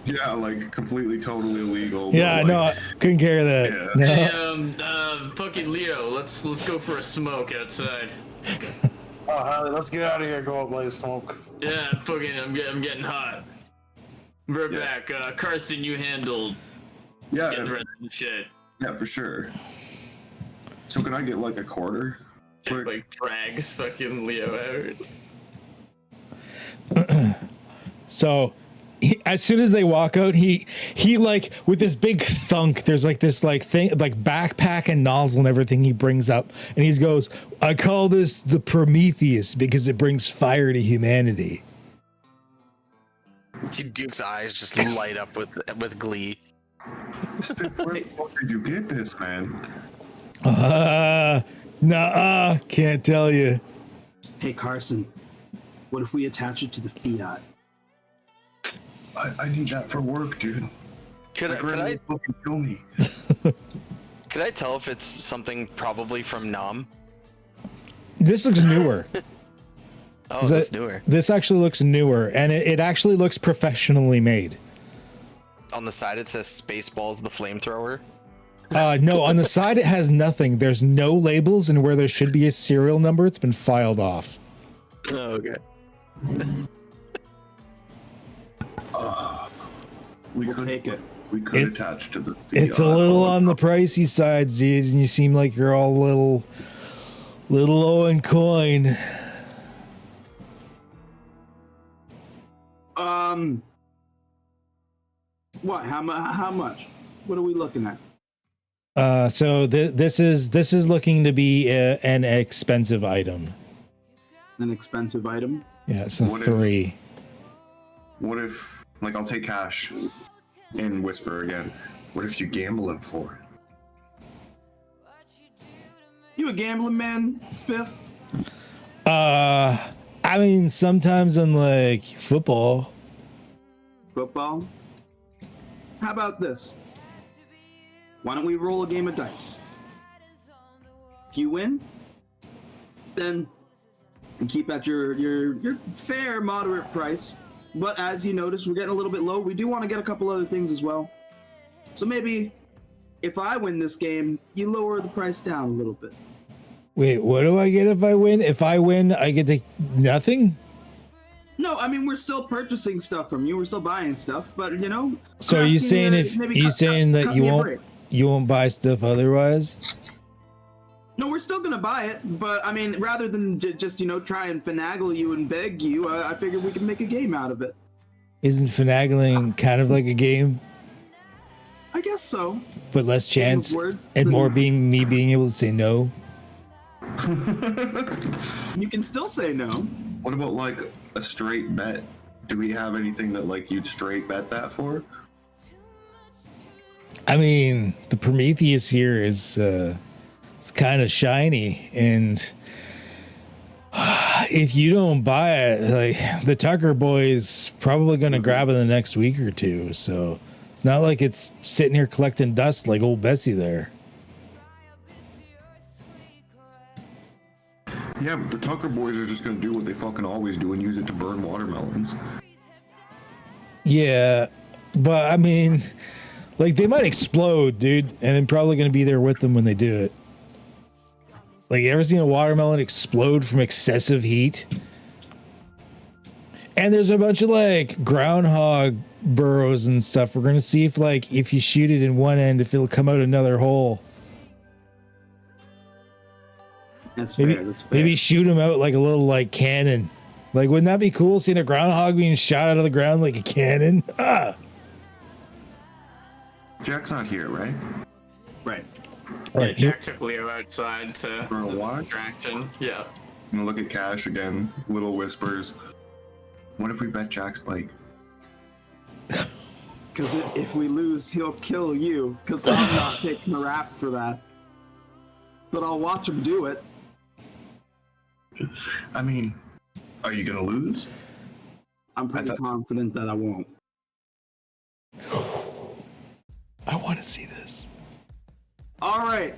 Yeah, like completely, totally illegal. Yeah, like, no, I couldn't care of that. Yeah. No. Hey, fucking Leo, let's go for a smoke outside. Oh, let's get out of here. Go out, blaze smoke. Yeah, fucking, I'm getting hot. We're back. Carson, you handled getting the rest of the shit. Yeah, for sure. So can I get like a quarter? It, like drags fucking Leo out. So as soon as they walk out, he like with this big thunk, there's like this like thing like backpack and nozzle and everything he brings up, and he goes, I call this the Prometheus because it brings fire to humanity. See Duke's eyes just light up with glee. Where the fuck did you get this, man? Nuh-uh, can't tell you. Hey Carson, what if we attach it to the Fiat? I need that for work, dude. Could I fucking kill me? Could I tell if it's something probably from Nam? This looks newer. Oh, it's newer. This actually looks newer, and it actually looks professionally made. On the side it says Spaceballs the flamethrower. No, on the side it has nothing. There's no labels, and where there should be a serial number, it's been filed off. Oh, okay. We'll take it. We could It- attach to the. It's a little on the pricey side, dude, and you seem like you're all little low in coin. What? How much? What are we looking at? So this is looking to be an expensive item. An expensive item? Yeah, so What if- 3. What if, like, I'll take cash and whisper again. What if you gamble him for it? You a gambling man, Spiff? I mean, sometimes on like football. Football? How about this? Why don't we roll a game of dice? If you win, then you keep at your fair, moderate price. But as you notice, we're getting a little bit low. We do want to get a couple other things as well. So maybe if I win this game, you lower the price down a little bit. Wait, what do I get if I win? If I win, I get to nothing? No, I mean, we're still purchasing stuff from you. We're still buying stuff, but you know. So I'm you asking saying to if maybe you cut- saying cut- that cut you me a won't break. you won't buy stuff otherwise? No, we're still gonna buy it, but I mean, rather than just try and finagle you and beg you, I figured we could make a game out of it. Isn't finagling kind of like a game, I guess so. but less chance words and than- more being able to say no? You can still say no. What about like a straight bet? Do we have anything that like you'd straight bet that for? I mean, the Prometheus here is it's kind of shiny, and if you don't buy it, like the Tucker boys probably going to grab it in the next week or two. So it's not like it's sitting here collecting dust like old Bessie there. Yeah, but the Tucker boys are just gonna do what they fucking always do and use it to burn watermelons. Yeah, but I mean, like they might explode, dude, and I'm probably going to be there with them when they do it. Like, you ever seen a watermelon explode from excessive heat? And there's a bunch of like groundhog burrows and stuff. We're going to see if you shoot it in one end, if it'll come out another hole. That's Maybe, fair. That's fair. maybe shoot them out like a little like cannon. Like, wouldn't that be cool? Seeing a groundhog being shot out of the ground like a cannon? Ah! Jack's not here, right? Right. Right. Jack took Leo outside to For a walk? distraction. Yeah. I'm gonna look at Cash again. Little whispers. What if we bet Jack's bike? Because if we lose, he'll kill you. Because I'm not taking a rap for that. But I'll watch him do it. I mean, are you gonna lose? I'm pretty thought- confident that I won't. I want to see this. All right.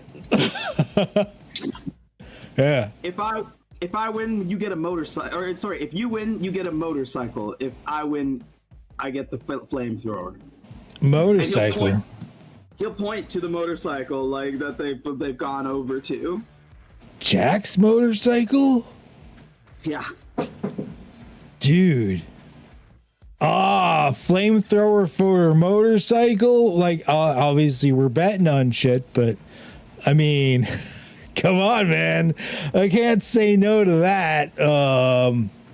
Yeah. If I win, you get a motorcycle. Or sorry, if you win, you get a motorcycle. If I win, I get the flamethrower. Motorcycle. He'll point to the motorcycle like that they've gone over to. Jack's motorcycle? Yeah. Dude. Flamethrower for a motorcycle? Like, obviously we're betting on shit, but I mean, come on, man. I can't say no to that.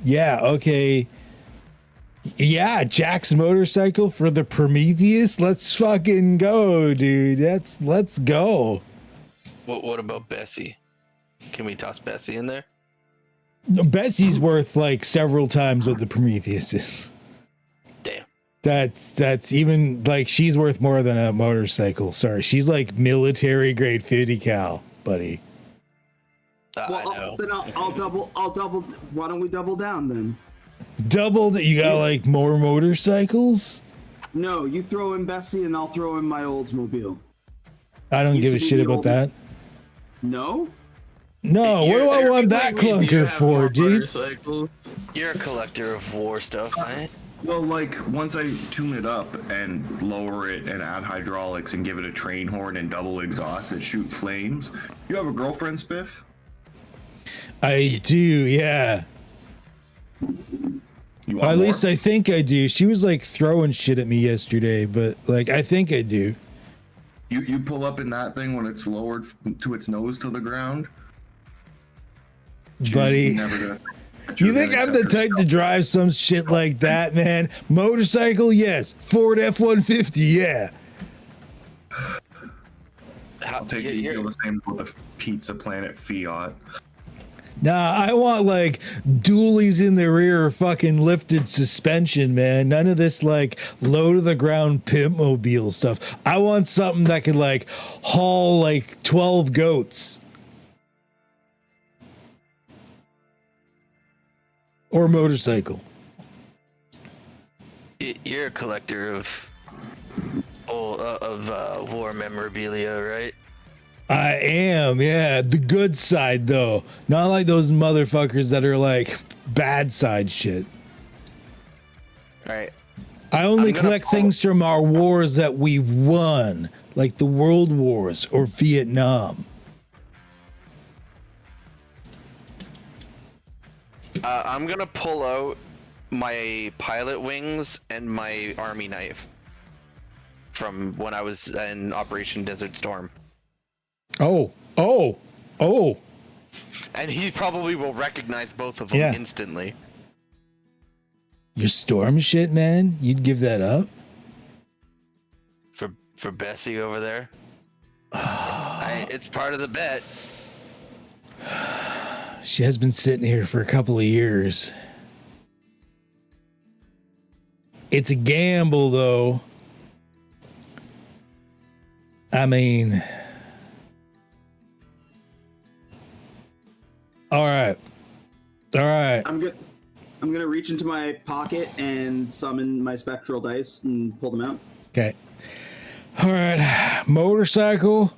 Yeah, okay. Yeah, Jack's motorcycle for the Prometheus. Let's fucking go, dude. Let's go. What about Bessie? Can we toss Bessie in there? No, Bessie's worth like several times what the Prometheus is. Damn. That's even like she's worth more than a motorcycle. Sorry, she's like military grade 50 cal, buddy. I know. Then I'll double. Why don't we double down then? Doubled. You got like more motorcycles? No, you throw in Bessie and I'll throw in my Oldsmobile. I don't Used give to a be shit the about old- that. No? No, what do I want that clunker for, dude? You're a collector of war stuff, right? Well, like, once I tune it up and lower it and add hydraulics and give it a train horn and double exhaust that shoot flames. You have a girlfriend, Spiff? I do, yeah. You Or want at more? least I think I do. She was like throwing shit at me yesterday, but like I think I do. You pull up in that thing when it's lowered to its nose to the ground. She's Buddy, never gonna you think I'm the type to drive some shit like that, man? Motorcycle, yes. Ford F-150, yeah. I'll take it. You feel the same with the Pizza Planet Fiat. Nah, I want like dualies in the rear, fucking lifted suspension, man. None of this like low to the ground pimp mobile stuff. I want something that could like haul like 12 goats. Or motorcycle. You're a collector of war memorabilia, right? I am, yeah. The good side, though. Not like those motherfuckers that are like bad side shit. All right. I only I'm gonna collect things from our wars that we've won, like the World Wars or Vietnam. I'm gonna pull out my pilot wings and my army knife from when I was in Operation Desert Storm. Oh. And he probably will recognize both of them Yeah. instantly. Your storm shit, man? You'd give that up? For Bessie over there. It's part of the bet. She has been sitting here for a couple of years. It's a gamble, though. I mean... All right. I'm good. I'm gonna reach into my pocket and summon my spectral dice and pull them out. Okay. All right. Motorcycle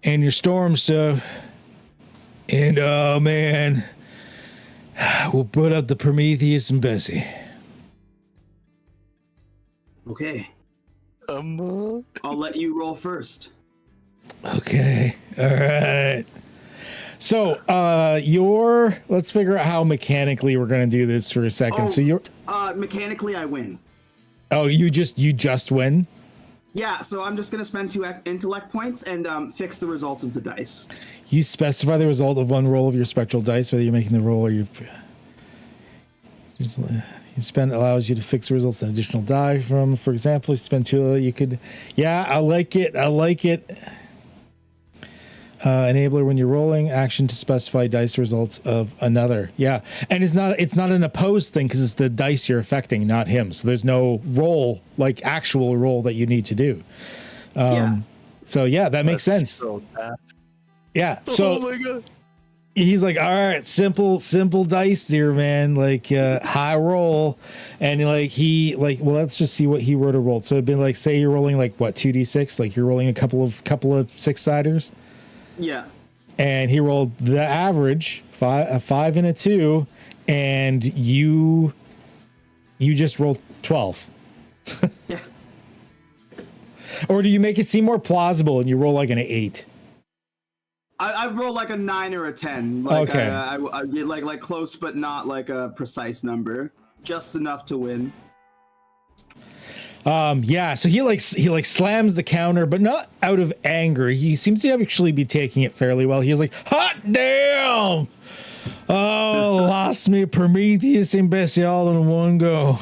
and your storm stuff. And, oh, man. We'll put up the Prometheus and Bessie. Okay. I'll let you roll first. Okay. All right. So, let's figure out how mechanically we're going to do this for a second. Mechanically, I win. Oh, you just win? Yeah, so I'm just going to spend 2 intellect points and fix the results of the dice. You specify the result of one roll of your spectral dice, whether you're making the roll or you spend allows you to fix the results an additional die from. For example, you spend 2, you could. Yeah, I like it. Enabler when you're rolling action to specify dice results of another. Yeah, and it's not an opposed thing because it's the dice you're affecting, not him. So there's no roll, like actual roll that you need to do. So yeah, that makes sense. So Yeah. So Oh my god. he's like, all right, simple dice here, man. Like high roll, and well, let's just see what he wrote a roll. So it'd be like, say you're rolling like what 2d6, like you're rolling a couple of 6-siders. Yeah. And he rolled the average, a 5 and a 2, and you just rolled 12. Yeah. Or do you make it seem more plausible and you roll like an 8? I roll like a 9 or a 10. Like, Okay. I get like close, but not like a precise number. Just enough to win. Yeah, so he slams the counter, but not out of anger. He seems to actually be taking it fairly well. He's like, hot damn! Oh, lost me Prometheus and Bessie all in one go.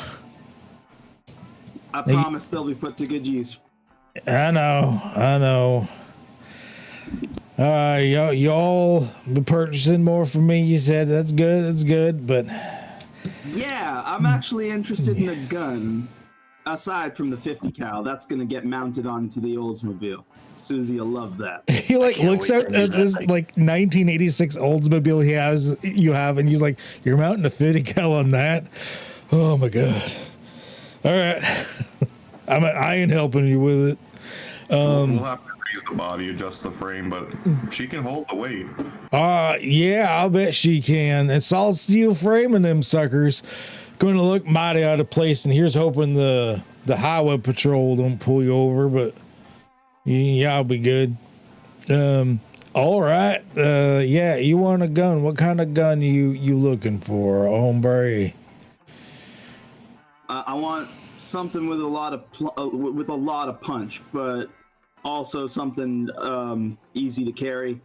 I promise they'll be put to good use. I know. Y'all be purchasing more from me, you said. That's good, but... Yeah, I'm actually interested in a gun. Aside from the 50 cal, that's gonna get mounted onto the Oldsmobile. Susie will love that. He looks out at this 1986 Oldsmobile you have, and he's like, "You're mounting a 50 cal on that? Oh my god! All right, I ain't helping you with it." We'll have to raise the body, adjust the frame, but she can hold the weight. Yeah, I'll bet she can. It's all steel framing them suckers. Going to look mighty out of place, and here's hoping the highway patrol don't pull you over, but yeah, I'll be good. All right. Yeah, you want a gun? What kind of gun you looking for, hombre? I want something with a lot of punch, but also something easy to carry.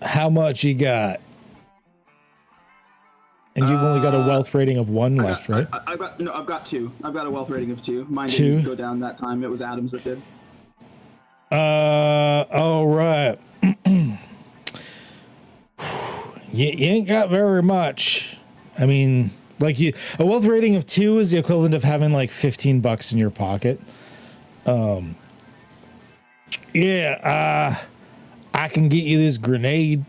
How much you got? And you've only got a wealth rating of 1 left, right? I've got 2. I've got a wealth rating of 2. Mine 2? didn't go down that time. It was Adams that did. Oh, right. You ain't got very much. I mean, like a wealth rating of 2 is the equivalent of having like $15 in your pocket. Yeah, I can get you this grenade.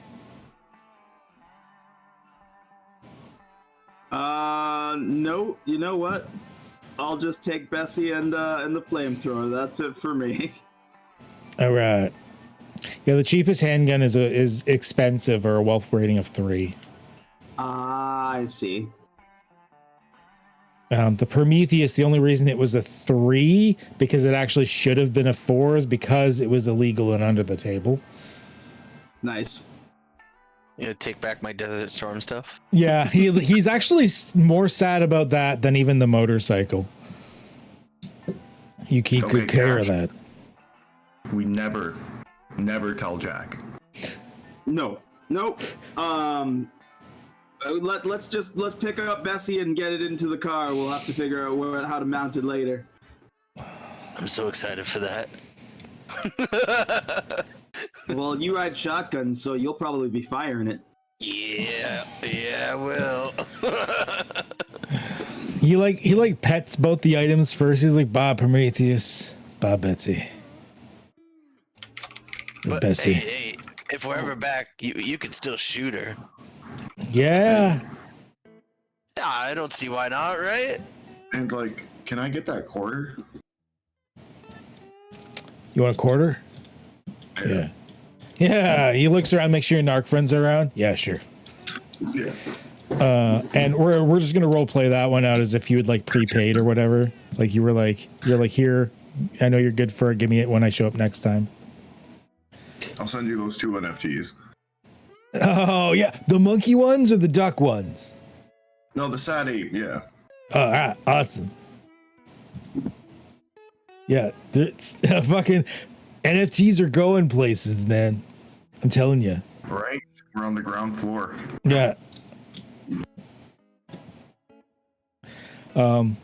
No, you know what? I'll just take Bessie and the flamethrower. That's it for me. All right. Yeah, the cheapest handgun is expensive, or a wealth rating of 3. I see. The Prometheus, the only reason it was a 3, because it actually should have been a 4, is because it was illegal and under the table. Nice. You know, take back my Desert Storm stuff. Yeah, he's actually more sad about that than even the motorcycle. You keep good care of that. We never tell Jack. No. Nope. Let's pick up Bessie and get it into the car. We'll have to figure out how to mount it later. I'm so excited for that. Well, you ride shotgun, so you'll probably be firing it. Yeah, I will. He pets both the items first. He's like, Bob Prometheus, Bob Betsy. But Bessie. hey, if we're ever back, you can still shoot her. Yeah. I don't see why not, right? And like, can I get that quarter? You want a quarter? Yeah. Yeah, he looks around, make sure your narc friends are around. Yeah, sure. Yeah. And we're just gonna role play that one out as if you had like prepaid or whatever. Like you're like, here, I know you're good for it, give me it when I show up next time. I'll send you those 2 NFTs. Oh yeah, the monkey ones or the duck ones? No, the sad ape, yeah. All right, awesome. Yeah, it's fucking NFTs are going places, man. I'm telling you. Right? We're on the ground floor. Yeah.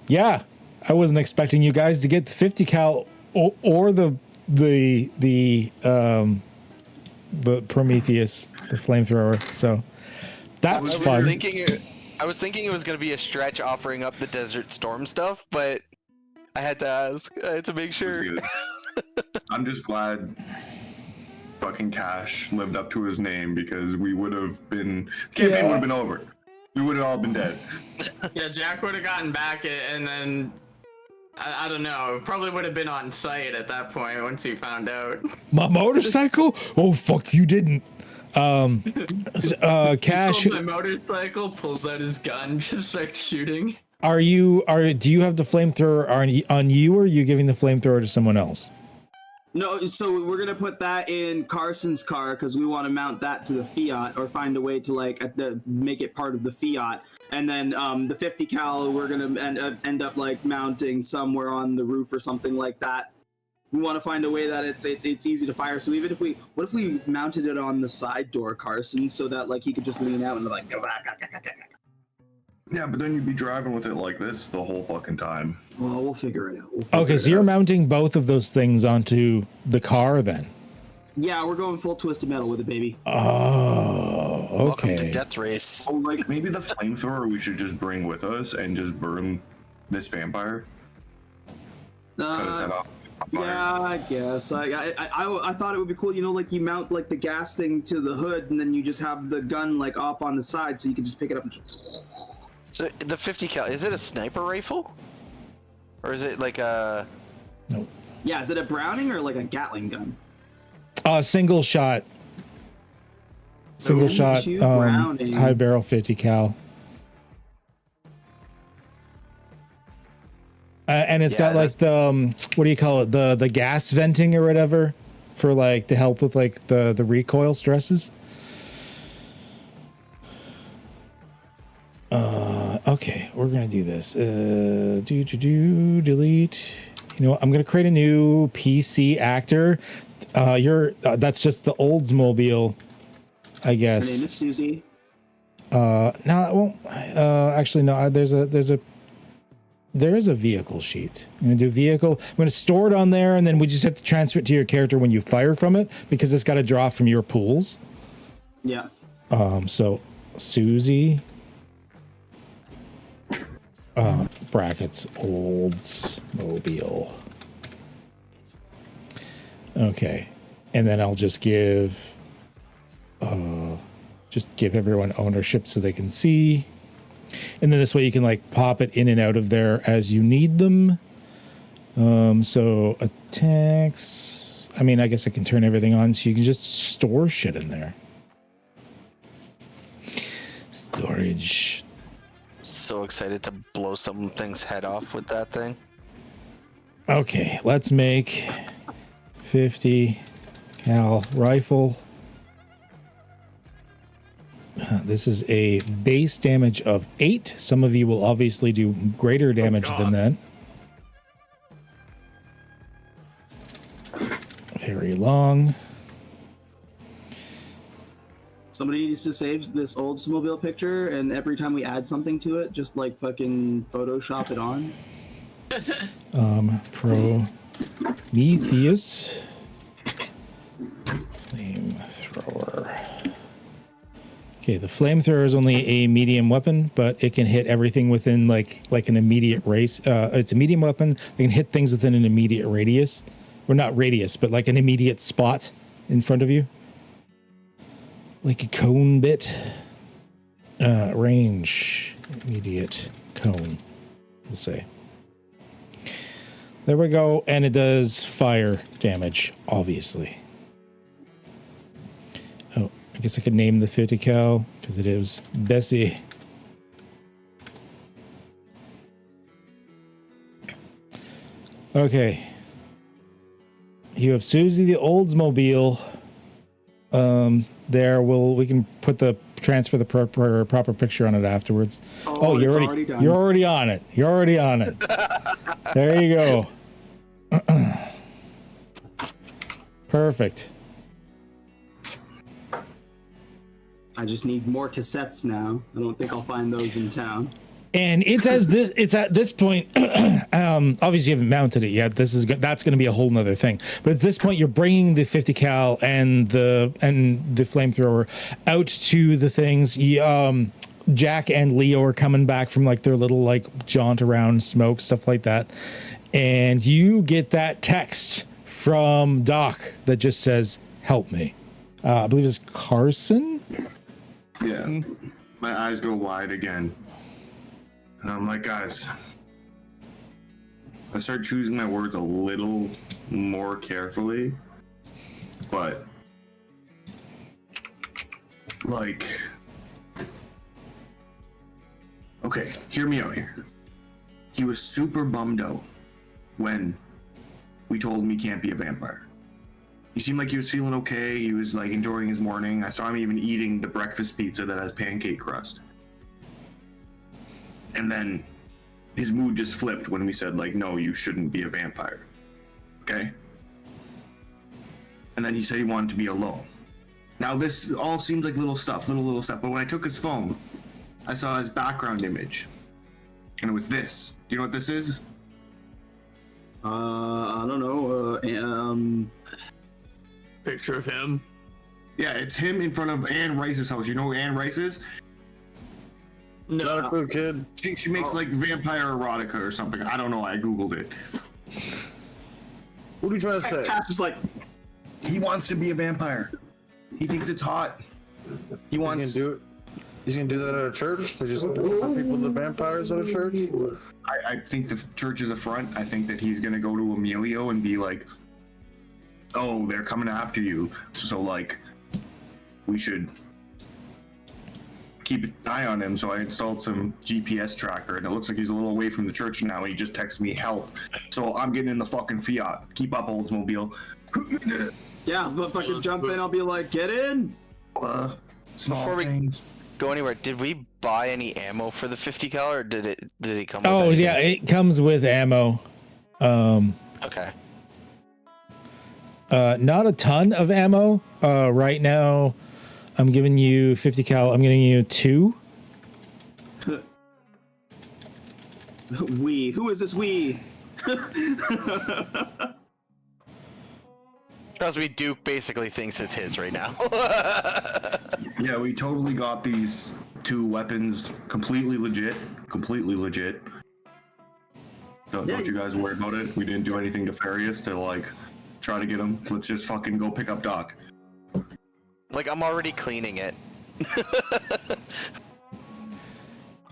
Yeah. I wasn't expecting you guys to get the 50 cal or the Prometheus, the flamethrower. So that's fun. I was thinking it was going to be a stretch offering up the Desert Storm stuff, but I had to ask. I had to make sure. I'm just glad fucking Cash lived up to his name, because we would have been, campaign would have been over. We would have all been dead. Yeah, Jack would have gotten back, and then I don't know. Probably would have been on site at that point once he found out. My motorcycle? Oh fuck, you didn't. Cash. He sold my motorcycle, pulls out his gun, just starts shooting. Do you have the flamethrower on you, or are you giving the flamethrower to someone else? No, so we're gonna put that in Carson's car because we want to mount that to the Fiat, or find a way to make it part of the Fiat. And then the 50 cal we're gonna end up like mounting somewhere on the roof or something like that. We want to find a way that it's easy to fire. So even if what if we mounted it on the side door, Carson, so that like he could just lean out and like go back. Yeah, but then you'd be driving with it like this the whole fucking time. Well, we'll figure it out. Okay, so you're mounting both of those things onto the car then? Yeah, we're going full Twisted Metal with it, baby. Oh, okay. Welcome to Death Race. Oh, like maybe the flamethrower we should just bring with us and just burn this vampire. Cut his head off. Yeah, I guess. I thought it would be cool, like you mount like the gas thing to the hood, and then you just have the gun like up on the side, so you can just pick it up and. So the 50 cal, is it a sniper rifle? Or is it like a... Nope. Yeah, is it a Browning or like a Gatling gun? Single shot. Single shot, high barrel 50 cal. And it's got like the, what do you call it? The gas venting or whatever for like to help with like the recoil stresses. Okay, we're gonna do this. Delete. You know what? I'm gonna create a new PC actor. That's just the Oldsmobile, I guess. Her name is Susie. No, it won't. Actually, no. There is a vehicle sheet. I'm gonna do vehicle. I'm gonna store it on there, and then we just have to transfer it to your character when you fire from it because it's got to draw from your pools. Yeah. So Susie. Brackets Oldsmobile. Okay, and then I'll just give everyone ownership so they can see, and then this way you can like pop it in and out of there as you need them. So attacks. I mean, I guess I can turn everything on so you can just store shit in there. Storage. So excited to blow something's head off with that thing. Okay, let's make 50 cal rifle. This is a base damage of 8. Some of you will obviously do greater damage than that. Very long. Somebody needs to save this Oldsmobile picture, and every time we add something to it, just like fucking Photoshop it on. Prometheus. Flamethrower. Okay, the flamethrower is only a medium weapon, but it can hit everything within like an immediate race. It's a medium weapon. It can hit things within an immediate radius. Or not radius, but like an immediate spot in front of you. Like a cone bit. Range. Immediate cone. We'll say. There we go. And it does fire damage, obviously. Oh, I guess I could name the 50 cal because it is Bessie. Okay. You have Susie the Oldsmobile. There we can put the transfer the proper picture on it afterwards. Oh, you're already done. You're already on it. You're already on it. There you go. Perfect. I just need more cassettes now. I don't think I'll find those in town. And it's at this point, obviously you haven't mounted it yet. That's going to be a whole nother thing. But at this point, you're bringing the 50 cal and the flamethrower out to the things. Jack and Leo are coming back from like their little like jaunt around, smoke, stuff like that. And you get that text from Doc that just says, "Help me." I believe it's Carson. Yeah. My eyes go wide again. And I'm like, guys, I start choosing my words a little more carefully, but like, okay, hear me out here. He was super bummed out when we told him he can't be a vampire. He seemed like he was feeling okay. He was like enjoying his morning. I saw him even eating the breakfast pizza that has pancake crust. And then his mood just flipped when we said, like, no, you shouldn't be a vampire. Okay? And then he said he wanted to be alone. Now, this all seems like little stuff. But when I took his phone, I saw his background image. And it was this. Do you know what this is? I don't know. Picture of him. Yeah, it's him in front of Anne Rice's house. You know who Anne Rice is? No. Not a clue, kid. She makes like vampire erotica or something. I don't know. I Googled it. What are you trying to say? Cash is like, He wants to be a vampire. He thinks it's hot. He wants. He's gonna do it. He's gonna do that at a church. They just put people to vampires at a church. I think the church is a front. I think that he's gonna go to Emilio and be like, "Oh, they're coming after you. So like, we should keep an eye on him." So I installed some GPS tracker, and it looks like he's a little away from the church now. He just texted me help. So I'm getting in the fucking Fiat. Keep up, Oldsmobile. yeah, but fucking jump in. I'll be like, get in. Small things. go anywhere, did we buy any ammo for the 50 cal, or did it come with Oh, anything? yeah, it comes with ammo. Okay. Not a ton of ammo. Right now, I'm giving you 50 cal. I'm giving you 2. We. Who is this we? Trust me, Duke basically thinks it's his right now. Yeah, we totally got these 2 weapons completely legit. Don't you guys worry about it. We didn't do anything nefarious to like try to get them. Let's just fucking go pick up Doc. Like, I'm already cleaning it.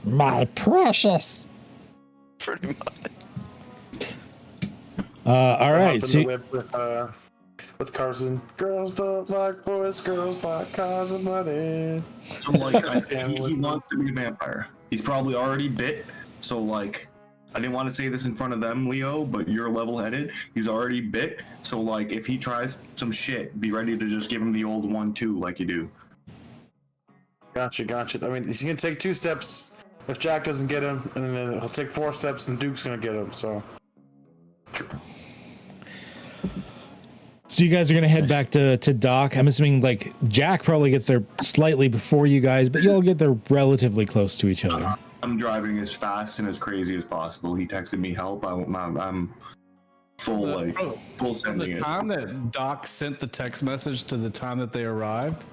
My precious. Pretty much. All right. So with Carson, girls don't like boys, girls like cars and money. So like, I think he wants to be a vampire. He's probably already bit. So like, I didn't want to say this in front of them, Leo, but you're level-headed. He's already bit. So like, if he tries some shit, be ready to just give him the old 1-2 like you do. Gotcha. I mean, he's gonna take 2 steps if Jack doesn't get him, and then he'll take 4 steps and Duke's gonna get him, so. So you guys are going to head back to Doc. I'm assuming like Jack probably gets there slightly before you guys, but you'll get there relatively close to each other. I'm driving as fast and as crazy as possible. He texted me help. I'm full sending the it. time that Doc sent the text message to the time that they arrived,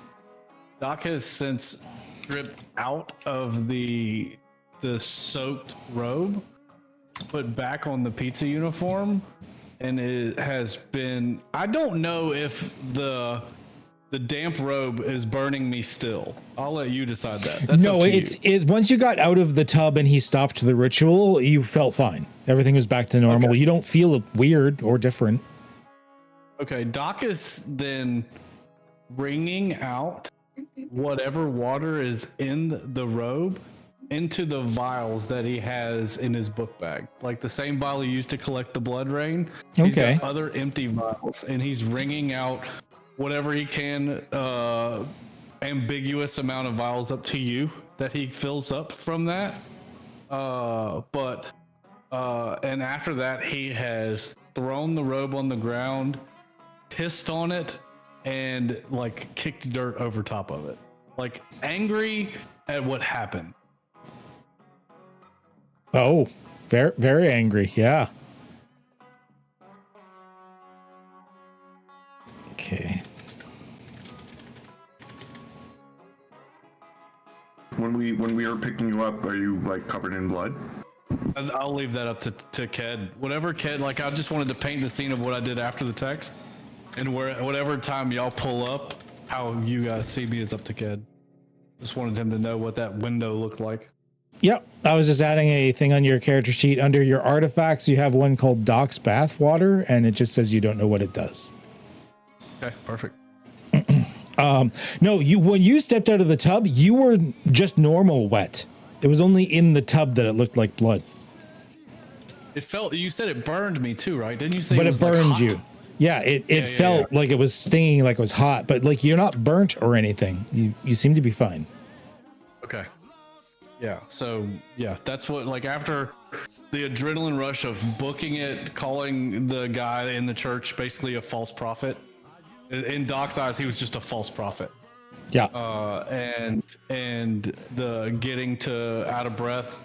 Doc has since stripped out of the soaked robe, put back on the pizza uniform, and it has been, I don't know if the damp robe is burning me still. I'll let you decide that. That's No, up to it's once you got out of the tub and he stopped the ritual, you felt fine. Everything was back to normal. Okay. You don't feel weird or different. Okay, Doc is then wringing out whatever water is in the robe into the vials that he has in his book bag. Like the same vial he used to collect the blood rain. He's Okay. got other empty vials, and he's wringing out whatever he can, ambiguous amount of vials up to you that he fills up from that. And after that, he has thrown the robe on the ground, pissed on it, and like kicked dirt over top of it. Like angry at what happened. Oh, very, very angry. Yeah. Okay. When we are picking you up, are you like covered in blood? And I'll leave that up to Ked. Whatever Ked, like I just wanted to paint the scene of what I did after the text, and whatever time y'all pull up, how you guys see me is up to Ked. Just wanted him to know what that window looked like. Yep. I was just adding a thing on your character sheet. Under your artifacts, you have one called Doc's Bath Water, and it just says you don't know what it does. Okay, perfect. No, when you stepped out of the tub, you were just normal wet. It was only in the tub that it looked like blood. It felt. You said it burned me too, right? Didn't you say? But it was, like, burned hot? you. Yeah, it felt like it was stinging, like it was hot, but like you're not burnt or anything. You seem to be fine. Okay. Yeah. So yeah, that's what, like, after the adrenaline rush of booking it, calling the guy in the church basically a false prophet. In Doc's eyes, he was just a false prophet. Yeah. And the getting to out of breath,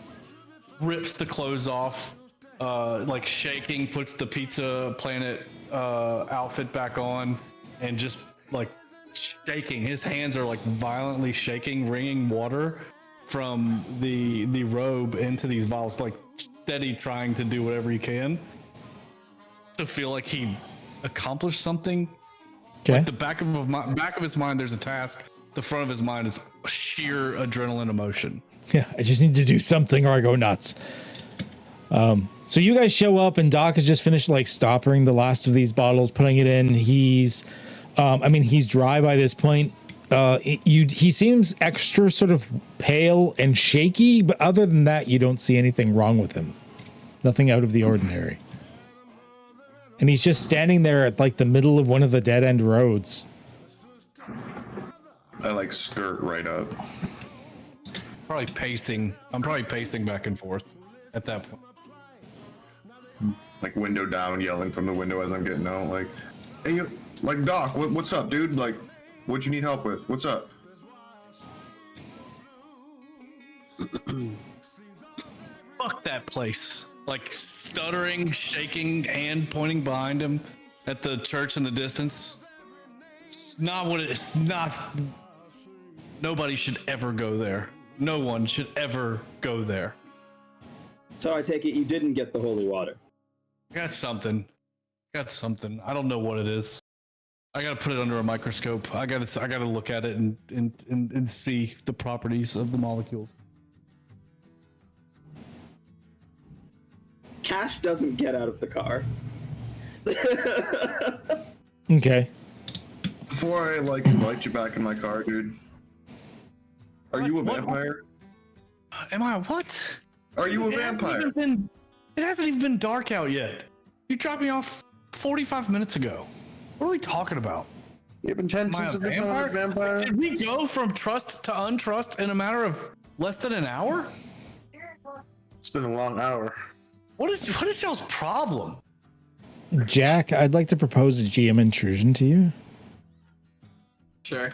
rips the clothes off, like shaking, puts the Pizza Planet outfit back on, and just like shaking. His hands are like violently shaking, wringing water from the robe into these vials, like steady, trying to do whatever he can to feel like he accomplished something. Okay. Like the back of his mind, there's a task. The front of his mind is sheer adrenaline emotion. Yeah, I just need to do something or I go nuts. So you guys show up and Doc has just finished like stopping the last of these bottles, putting it in. He's dry by this point. He seems extra sort of pale and shaky, but other than that, you don't see anything wrong with him. Nothing out of the ordinary. And he's just standing there at like the middle of one of the dead end roads. I like skirt right up. Probably pacing. I'm probably pacing back and forth at that point. Like window down, yelling from the window as I'm getting out, like, "Hey, like Doc, what's up, dude? Like, what you need help with? What's up?" Fuck that place. Like stuttering, shaking hand pointing behind him at the church in the distance. It's not what it's not. Nobody should ever go there. No one should ever go there. So I take it you didn't get the holy water. I got something. I don't know what it is. I gotta put it under a microscope. I gotta look at it and see the properties of the molecules. Cash doesn't get out of the car. Okay. Before I like invite you back in my car, dude. Are you a vampire? Am I what? Are you a vampire? It hasn't even been dark out yet. You dropped me off 45 minutes ago. What are we talking about? You have intentions of becoming a vampire? Did we go from trust to untrust in a matter of less than an hour? It's been a long hour. What is y'all's problem? Jack, I'd like to propose a GM intrusion to you. Sure.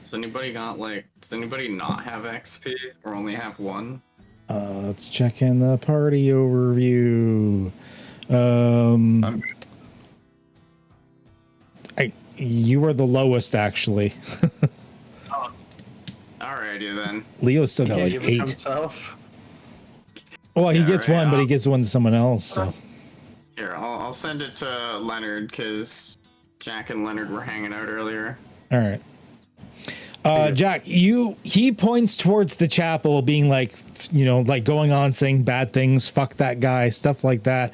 Does anybody not have XP or only have one? Let's check in the party overview. You are the lowest, actually. Alrighty then. Leo's still got like 8. Himself. Well, he gets right, one, but he gives one to someone else. So Here, I'll send it to Leonard because Jack and Leonard were hanging out earlier. all right. Jack, he points towards the chapel, being like, like going on saying bad things, fuck that guy, stuff like that.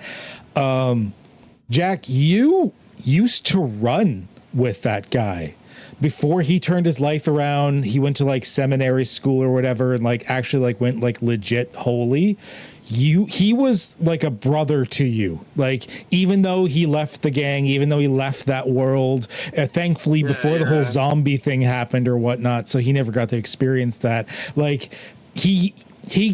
Jack, you used to run with that guy before he turned his life around. He went to like seminary school or whatever, and like actually like went like legit holy. He was like a brother to you. Like, even though he left the gang, even though he left that world, thankfully before the whole zombie thing happened or whatnot, so he never got to experience that. Like, he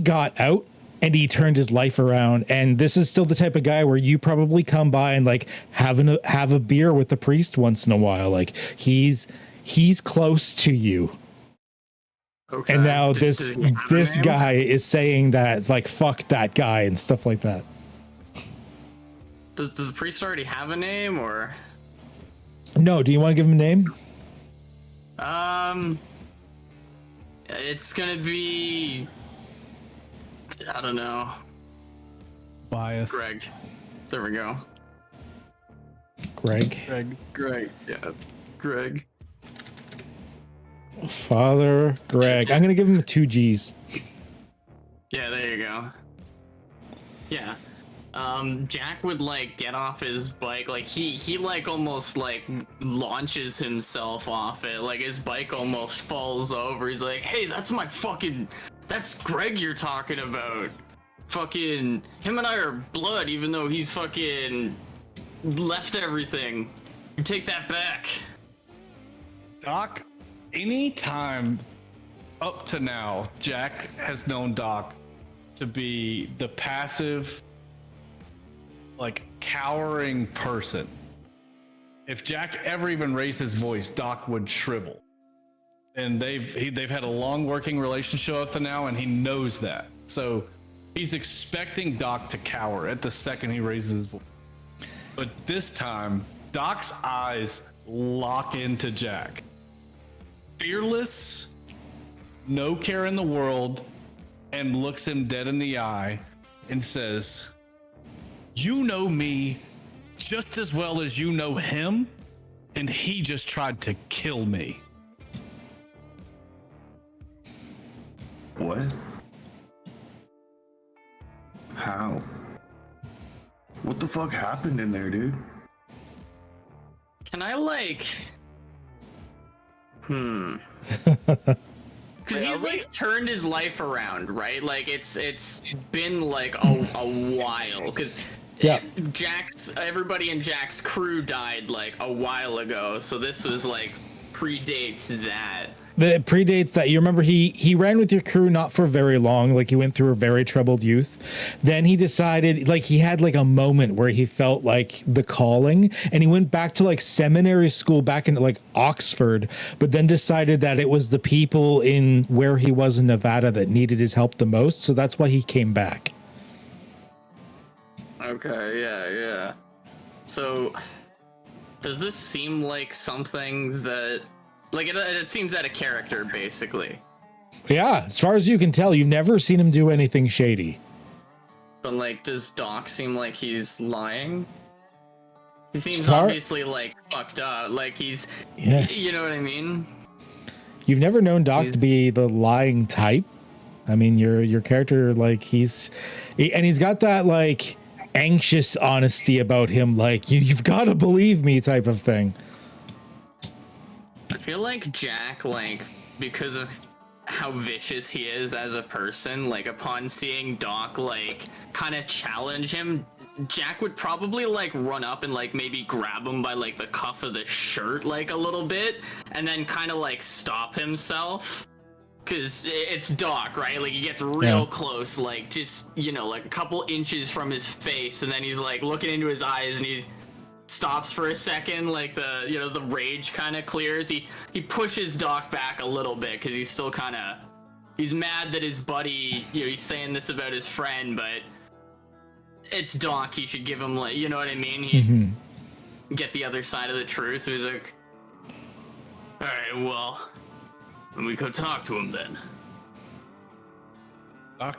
got out and he turned his life around, and this is still the type of guy where you probably come by and like have a beer with the priest once in a while. Like, he's close to you. Okay. And now this guy is saying that, like, fuck that guy and stuff like that. Does the priest already have a name, or? No, do you want to give him a name? It's gonna be, I don't know. Bias. Greg. There we go. Greg. Yeah. Greg. Father Greg. I'm gonna give him 2 G's. Yeah, there you go. Yeah. Jack would like get off his bike, like he like almost like launches himself off it, like his bike almost falls over. He's like, hey, that's Greg you're talking about. Fucking him and I are blood, even though he's fucking left everything. You take that back. Doc, any time up to now, Jack has known Doc to be the passive, like, cowering person. If Jack ever even raised his voice, Doc would shrivel. And they've had a long working relationship up to now, and he knows that. So he's expecting Doc to cower at the second he raises his voice. But this time, Doc's eyes lock into Jack. Fearless, no care in the world, and looks him dead in the eye and says, you know me just as well as you know him, and he just tried to kill me. What? How? What the fuck happened in there, dude? Can I like... Because he's like turned his life around, right? Like it's been like a while. Because Yeah. Everybody in Jack's crew died like a while ago, so this was like predates that. The predates that. You remember he ran with your crew not for very long, like he went through a very troubled youth. Then he decided, like he had like a moment where he felt like the calling, and he went back to like seminary school back in like Oxford, but then decided that it was the people in where he was in Nevada that needed his help the most, so that's why he came back. Okay, yeah. So does this seem like something that like it seems out of character, basically? Yeah, as far as you can tell, you've never seen him do anything shady. But like, does Doc seem like he's lying? He seems obviously like fucked up. Like he's, you know what I mean? You've never known Doc to be the lying type. I mean, your character, like he's got that like anxious honesty about him, like you've got to believe me type of thing. I feel like Jack, like, because of how vicious he is as a person, like, upon seeing Doc, like, kind of challenge him, Jack would probably, like, run up and, like, maybe grab him by, like, the cuff of the shirt, like, a little bit, and then kind of, like, stop himself. Because it's Doc, right? Like, he gets real close, like, just, you know, like, a couple inches from his face, and then he's, like, looking into his eyes, and he stops for a second, like, the, you know, the rage kind of clears. He pushes Doc back a little bit, because he's still kind of, he's mad that his buddy, you know, he's saying this about his friend, but it's Doc, he should give him, like, you know what I mean? He get the other side of the truth. So he's like, alright, well, let me go talk to him then.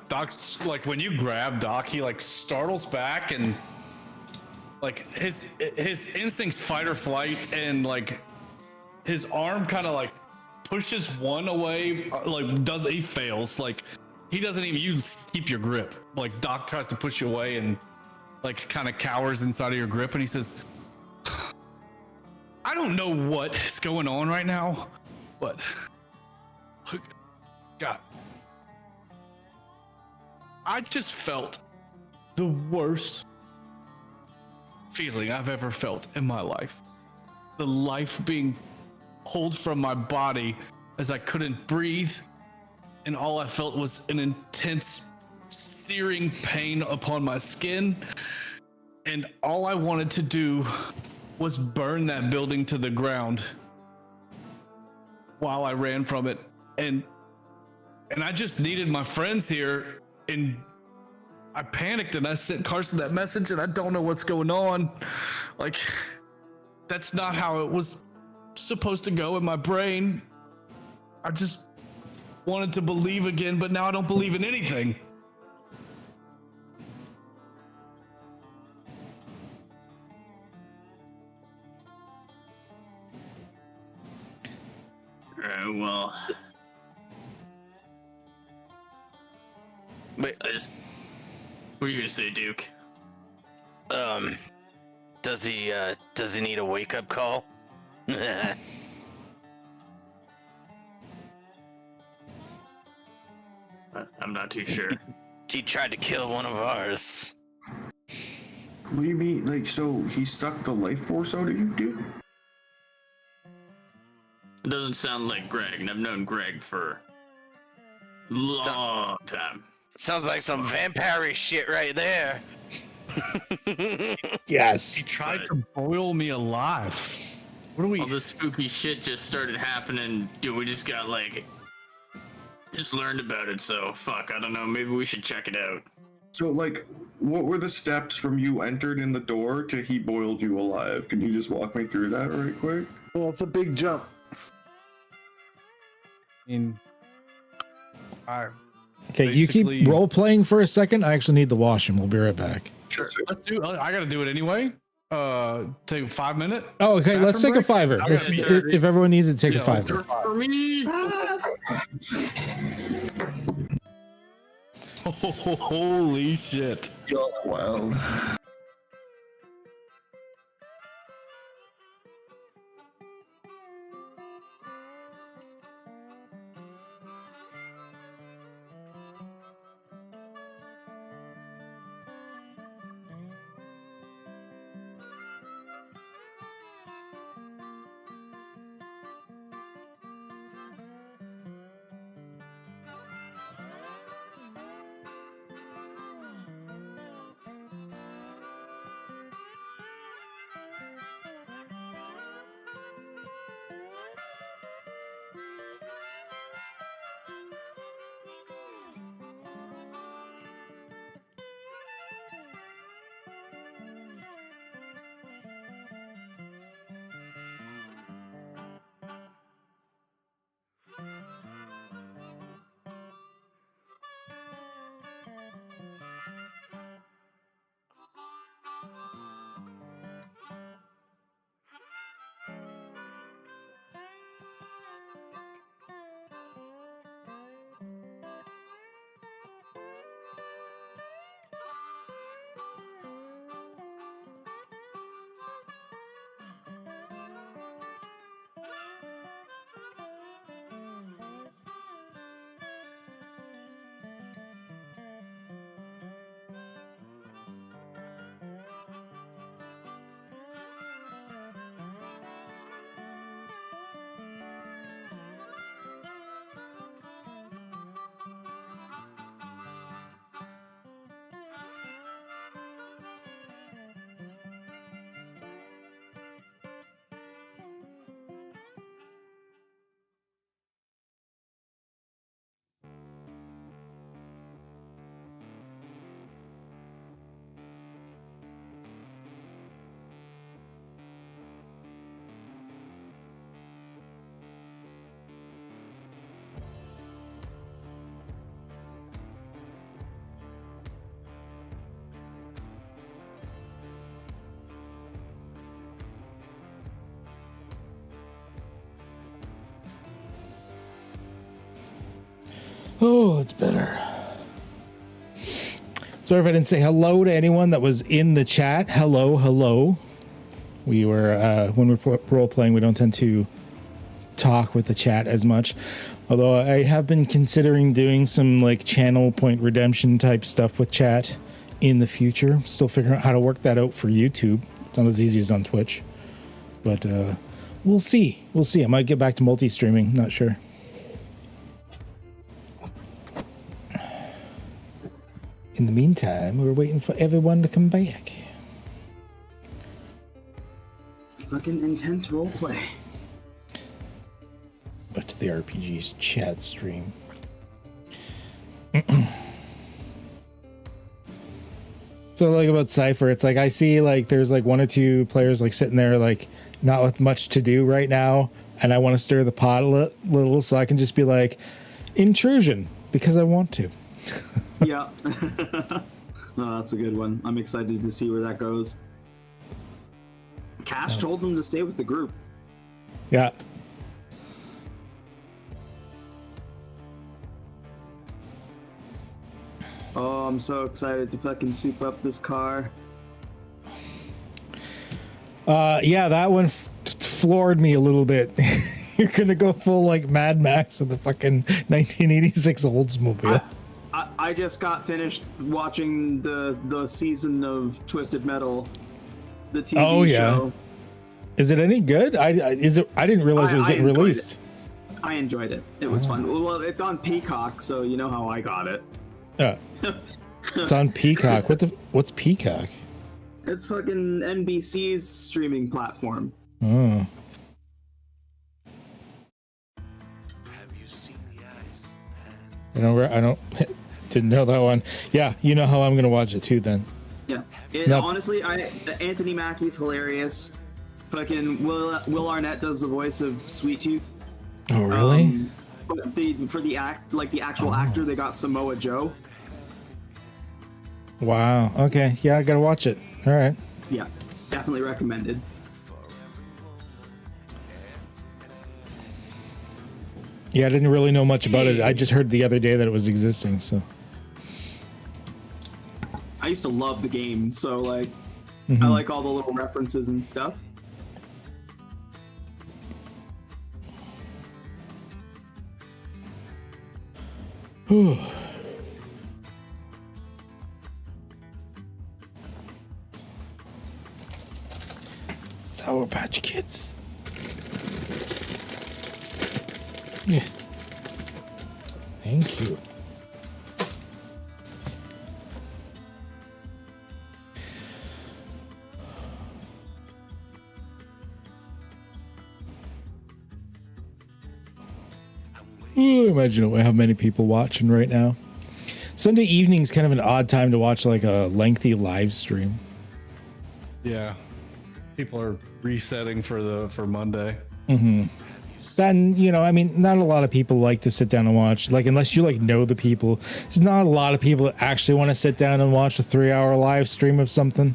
Doc's like, when you grab Doc, he like startles back, and like his instincts fight or flight, and like his arm kind of like pushes one away, like he fails, like he doesn't even keep your grip. Like Doc tries to push you away and like kind of cowers inside of your grip, and he says, I don't know what is going on right now, but look, God, I just felt the worst feeling I've ever felt in my life. The life being pulled from my body as I couldn't breathe, and all I felt was an intense, searing pain upon my skin, and all I wanted to do was burn that building to the ground while I ran from it, and I just needed my friends here, and I panicked and I sent Carson that message, and I don't know what's going on. Like, that's not how it was supposed to go in my brain. I just wanted to believe again, but now I don't believe in anything. Well, Wait, what are you gonna say, Duke? does he need a wake-up call? I'm not too sure. He tried to kill one of ours. What do you mean? Like, so he sucked the life force out of you, dude? It doesn't sound like Greg, and I've known Greg for a long time. Sounds like some vampire shit right there. Yes. He tried to boil me alive. What are we? All this spooky shit just started happening. Dude, we just got just learned about it, so fuck, I don't know, maybe we should check it out. So, like, what were the steps from you entered in the door to he boiled you alive? Can you just walk me through that right quick? Well, it's a big jump. Okay, you keep role playing for a second. I actually need the washroom. We'll be right back. Sure. Let's do. I gotta do it anyway. Take a 5 minute. Oh, okay. Let's take a fiver. If everyone needs it, take a fiver. Works for me. Holy shit! You're wild. Oh, it's better. Sorry if I didn't say hello to anyone that was in the chat. Hello. We were, when we're role playing, we don't tend to talk with the chat as much. Although I have been considering doing some like channel point redemption type stuff with chat in the future. Still figuring out how to work that out for YouTube. It's not as easy as on Twitch. But we'll see. I might get back to multi-streaming. Not sure. In the meantime, we're waiting for everyone to come back. Fucking intense roleplay. Back to the RPG's chat stream. So like about Cypher, it's like I see like there's like one or two players like sitting there like not with much to do right now, and I want to stir the pot a little so I can just be like intrusion because I want to. Yeah. No, that's a good one. I'm excited to see where that goes. Cash told him to stay with the group. Yeah. Oh, I'm so excited to fucking soup up this car. Yeah, that one floored me a little bit. You're gonna go full like Mad Max in the fucking 1986 Oldsmobile. I just got finished watching the season of Twisted Metal, the TV show. Is it any good? I didn't realize it was getting released. I enjoyed it. It was fun. Well, it's on Peacock, so you know how I got it. Yeah. It's on Peacock. What's Peacock? It's fucking NBC's streaming platform. Oh. I don't didn't know that one. Yeah, you know how I'm gonna watch it too then. Yeah. Honestly, Anthony Mackie's hilarious. Fucking Will Arnett does the voice of Sweet Tooth. Oh really? But the actual actor, they got Samoa Joe. Wow. Okay. Yeah, I gotta watch it. All right. Yeah, definitely recommended. Yeah, I didn't really know much about it. I just heard the other day that it was existing. So I used to love the game, so like I like all the little references and stuff. Sour Patch Kids. Yeah. Thank you. Ooh, imagine how many people watching right now. Sunday evening is kind of an odd time to watch like a lengthy live stream. Yeah, people are resetting for Monday. Mm-hmm. Then I mean, not a lot of people like to sit down and watch. Like, unless you like know the people, there's not a lot of people that actually want to sit down and watch a 3-hour live stream of something.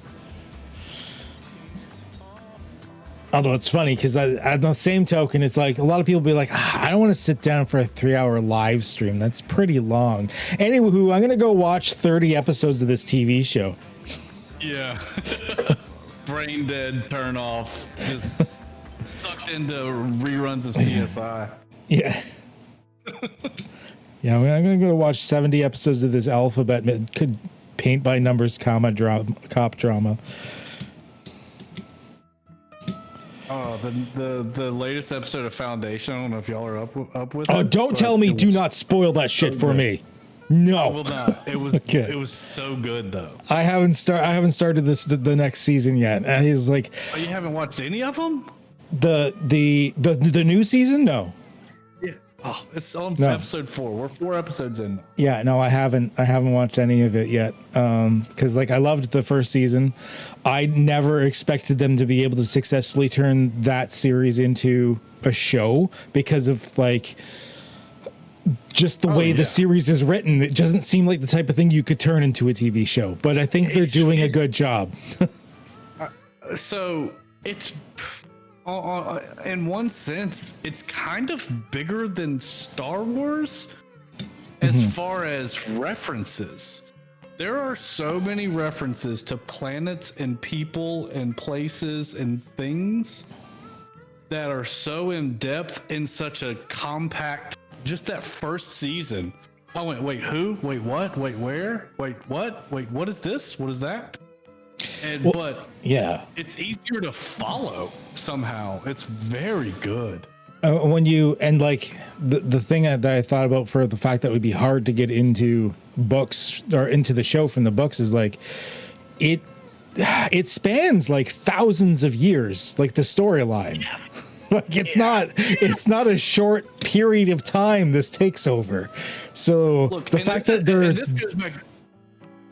Although it's funny because at the same token, it's like a lot of people be like, I don't want to sit down for a 3-hour live stream. That's pretty long. Anywho, I'm going to go watch 30 episodes of this TV show. Yeah. Brain dead, turn off. Just sucked into reruns of CSI. Yeah. Yeah, I'm going to go watch 70 episodes of this alphabet paint by numbers, cop drama. Oh, the latest episode of Foundation. I don't know if y'all are up with it. Oh, don't tell me! Do not spoil that shit for me. No, I will not. It was okay. It was so good though. I haven't started the next season yet. And he's like, oh, you haven't watched any of them? The new season? No. Yeah. Oh, it's on episode 4. We're 4 episodes in. Yeah, no, I haven't watched any of it yet. Because like I loved the first season. I never expected them to be able to successfully turn that series into a show because of like just the way the series is written. It doesn't seem like the type of thing you could turn into a TV show. But I think they're doing a good job. So it's in one sense, it's kind of bigger than Star Wars, As far as references, there are so many references to planets and people and places and things that are so in depth in such a compact, just that first season. I went, wait, who? Wait, what? Wait, where? Wait, what? Wait, what is this? What is that? And but yeah, it's easier to follow somehow. It's very good. When you and like the thing that I thought about for the fact that it would be hard to get into books or into the show from the books is like it spans like thousands of years, like the storyline. Yes. Like it's not a short period of time this takes over. So Look, the fact that they're this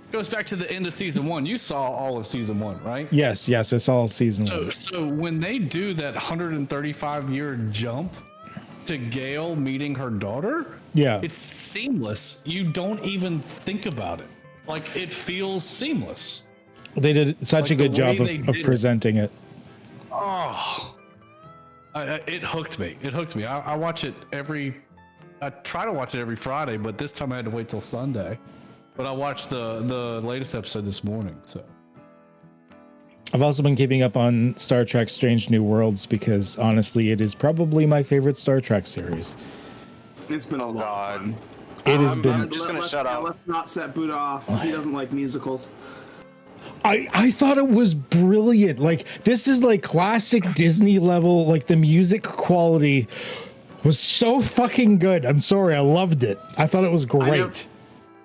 goes back to the end of season 1. You saw all of season 1, right? yes, it's all season 1. So when they do that 135-year jump to Gale meeting her daughter, Yeah, it's seamless. You don't even think about it. Like it feels seamless. they did such Like a good the job way of they did presenting it. Oh, it hooked me. It hooked me. I watch it I try to watch it every Friday, but this time I had to wait till Sunday. But I watched the latest episode this morning. So I've also been keeping up on Star Trek Strange New Worlds because honestly, it is probably my favorite Star Trek series. It's been a lot of fun. It has been. I'm just gonna shut up. Let's not set Buddha off. He doesn't like musicals. I thought it was brilliant. Like this is like classic Disney level. Like the music quality was so fucking good. I'm sorry, I loved it. I thought it was great.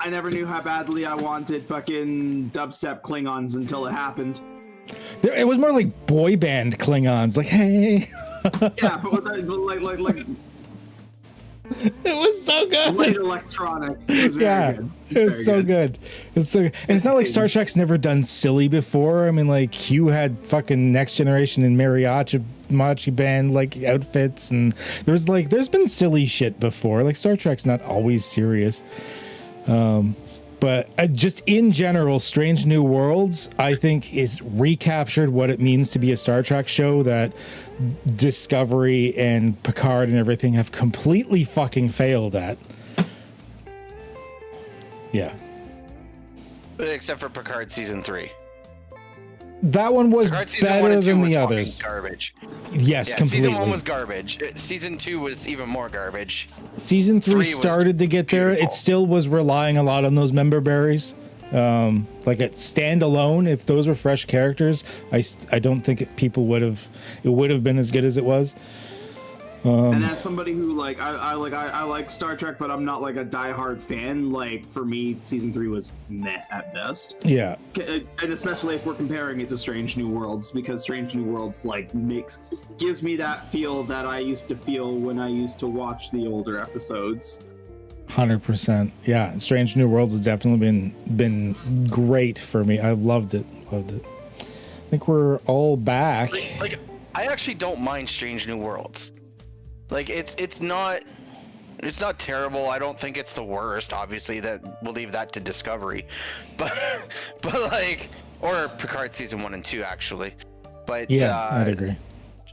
I never knew how badly I wanted fucking dubstep Klingons until it happened. It was more like boy band Klingons. Like hey. Yeah, but like It was so good. Late electronic. It was very good. It was so good. It's so good. And it's not like Star Trek's never done silly before. I mean, like Hugh had fucking Next Generation and mariachi band like outfits, and there's been silly shit before. Like Star Trek's not always serious. But just in general, Strange New Worlds, I think, is recaptured what it means to be a Star Trek show that Discovery and Picard and everything have completely fucking failed at. Yeah. Except for Picard season 3. That one was Picard season 1 better and 2 than was the fucking others. garbage. Yes, Yeah, completely. season 1 was garbage. Season 2 was even more garbage. Season 3 was started to get there. beautiful. It still was relying a lot on those member berries. Like at standalone, if those were fresh characters, I don't think it would have been as good as it was. And as somebody who I like Star Trek, but I'm not like a diehard fan. Like for me, season 3 was meh at best. Yeah. And especially if we're comparing it to Strange New Worlds, because Strange New Worlds gives me that feel that I used to feel when I used to watch the older episodes. 100%. Yeah, Strange New Worlds has definitely been great for me. I loved it. I think we're all back. Like I actually don't mind Strange New Worlds. Like it's not terrible. I don't think it's the worst. Obviously, that we'll leave that to Discovery, but like, or Picard season 1 and 2 actually. But Yeah, I'd agree.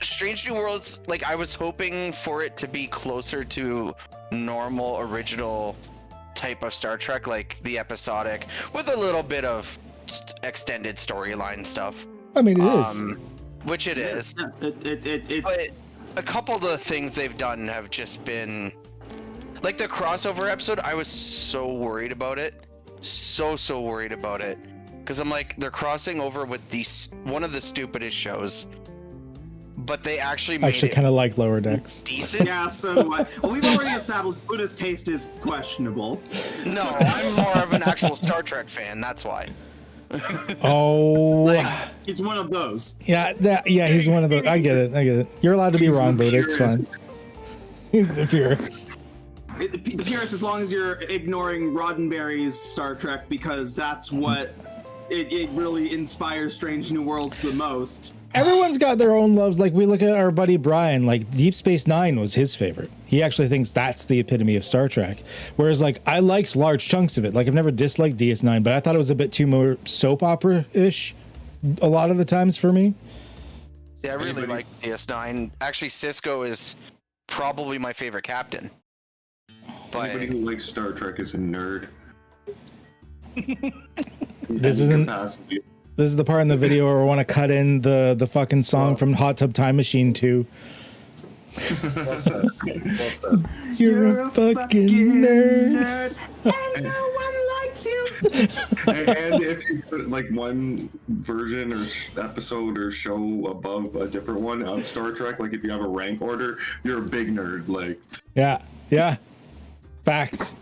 Strange New Worlds, like I was hoping for it to be closer to normal original type of Star Trek, like the episodic with a little bit of extended storyline stuff. I mean, it is. Which it is. It's. But a couple of the things they've done have just been like the crossover episode. I was so worried about it, so worried about it, because I'm like, they're crossing over with one of the stupidest shows, but they actually made it kind of like Lower Decks. decent. Yeah, so do I. Well, we've already established Buddha's taste is questionable. No, I'm more of an actual Star Trek fan. That's why. Oh, He's one of those. yeah, he's one of those. I get it. You're allowed to be wrong, but it's fine. He's the purist. The purist, as long as you're ignoring Roddenberry's Star Trek, because that's what it really inspires Strange New Worlds the most. Everyone's got their own loves. Like we look at our buddy Brian, like Deep Space Nine was his favorite. He actually thinks that's the epitome of Star Trek. Whereas like I liked large chunks of it. Like I've never disliked DS9, but I thought it was a bit too more soap opera-ish a lot of the times for me. See, I really like DS9. Actually, Cisco is probably my favorite captain. But Anybody who likes Star Trek is a nerd. This is the part in the video where I want to cut in the fucking song from Hot Tub Time Machine 2. What's that? You're a fucking nerd. And no one likes you. And if you put like one version or episode or show above a different one of Star Trek, like if you have a rank order, you're a big nerd. Like, yeah, facts.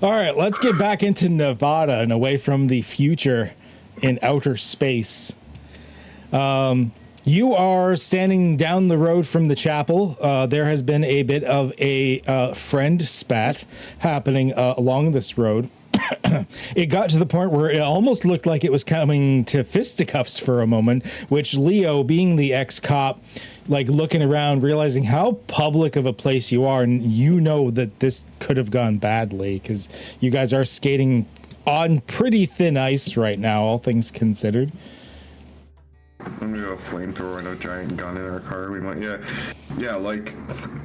All right, let's get back into Nevada and away from the future in outer space. You are standing down the road from the chapel. There has been a bit of a friend spat happening along this road. It got to the point where it almost looked like it was coming to fisticuffs for a moment, which Leo, being the ex-cop, like looking around, realizing how public of a place you are, and you know that this could have gone badly because you guys are skating on pretty thin ice right now, all things considered. I'm gonna go flamethrower and a giant gun in our car. We might, yeah. Like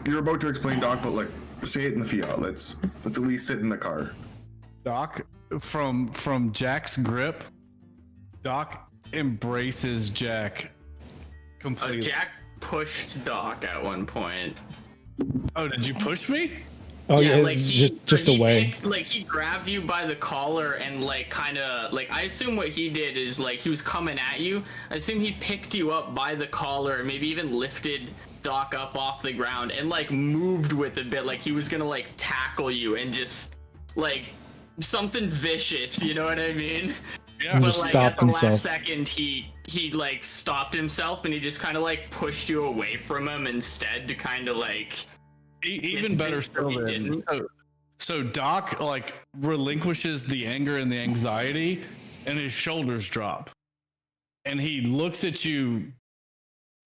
you're about to explain, Doc, but like say it in the Fiat. Let's at least sit in the car. Doc, from Jack's grip, Doc embraces Jack completely. Jack pushed Doc at one point. Oh, did you push me? Oh yeah, like just away. He grabbed you by the collar and like kind of like, I assume what he did is like he was coming at you. I assume he picked you up by the collar and maybe even lifted Doc up off the ground and like moved with a bit, like he was gonna like tackle you and just like something vicious, you know what I mean? Yeah. But like at the last second he like stopped himself and he just kind of like pushed you away from him instead to kind of like even better still then. So Doc like relinquishes the anger and the anxiety and his shoulders drop and he looks at you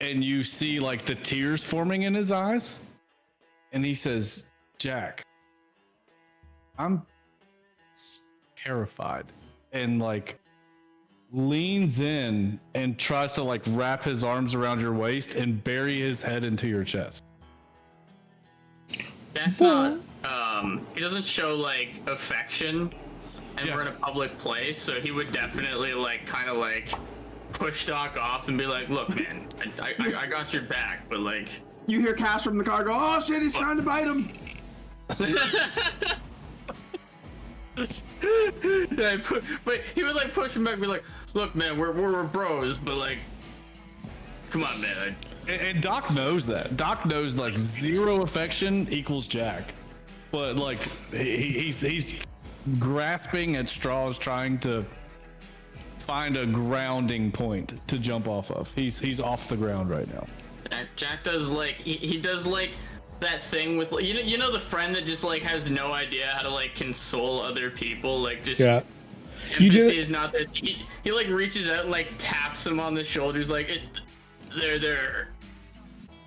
and you see like the tears forming in his eyes and he says, Jack, I'm terrified, and like leans in and tries to like wrap his arms around your waist and bury his head into your chest. That's not he doesn't show like affection and we're in a public place, so he would definitely like kind of like push Doc off and be like, look man, I got your back, but like You hear Cash from the car go, oh shit, he's trying to bite him. Yeah, but he would like push him back and be like, look man, we're bros, but like come on man. And Doc knows that. Doc knows like zero affection equals Jack, but like he's grasping at straws, trying to find a grounding point to jump off of. He's off the ground right now. Jack does like he does like that thing with you know the friend that just like has no idea how to like console other people, like just You do is not that he like reaches out and like taps him on the shoulders like there.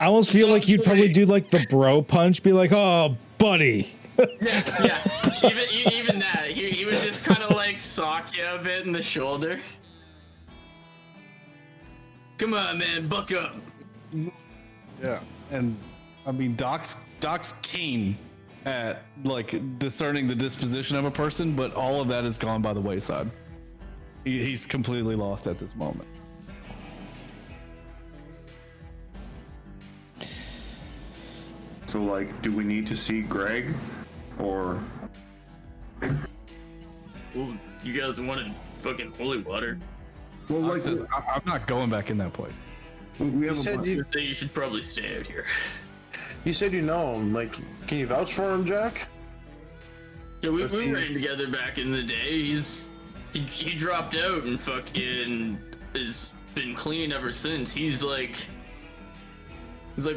I almost feel like you'd probably do like the bro punch, be like, oh buddy. yeah. Even that he would just kind of like sock you a bit in the shoulder. Come on man, buck up. Yeah, and I mean Doc's keen at like discerning the disposition of a person, but all of that is gone by the wayside. He's completely lost at this moment. So like, do we need to see Greg, or? Well, you guys wanted fucking holy water. Well, like, I'm not going back in that place. we have So you should probably stay out here. You said you know him. Like, can you vouch for him, Jack? Yeah, we ran together back in the day. He dropped out and fucking has been clean ever since. He's like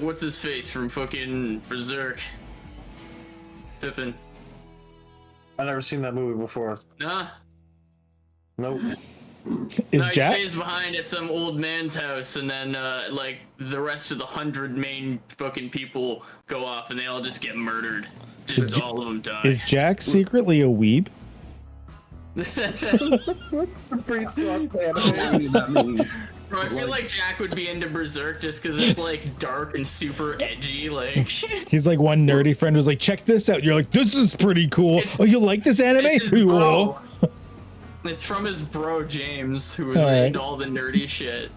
what's his face from fucking Berserk? Pippin. I've never seen that movie before. Nah. Nope. Is He Jack? stays behind at some old man's house, and then like the rest of the 100 main fucking people go off, and they all just get murdered. Just all of them die. Is Jack secretly a weeb? Pre-stock anime. That means. Bro, I feel like Jack would be into Berserk just because it's like dark and super edgy. Like He's like one nerdy friend who's like, check this out. You're like, this is pretty cool. Oh, you like this anime? it's his Cool. bro. It's from his bro James, who was All right. into all the nerdy shit.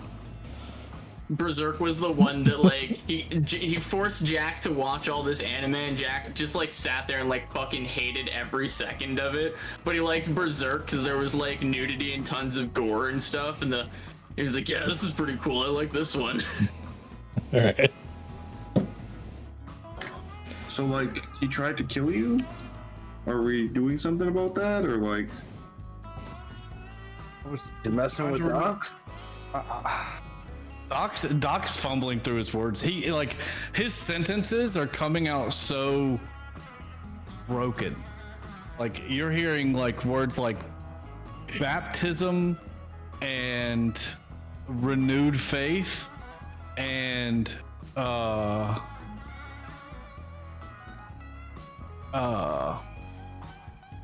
Berserk was the one that like he forced Jack to watch all this anime, and Jack just like sat there and like fucking hated every second of it. But he liked Berserk because there was like nudity and tons of gore and stuff, and he was like, yeah, this is pretty cool. I like this one. All right. So, like, he tried to kill you? Are we doing something about that, or like? You're messing with Doc? Doc's fumbling through his words. He like his sentences are coming out so broken. Like you're hearing like words like baptism and renewed faith and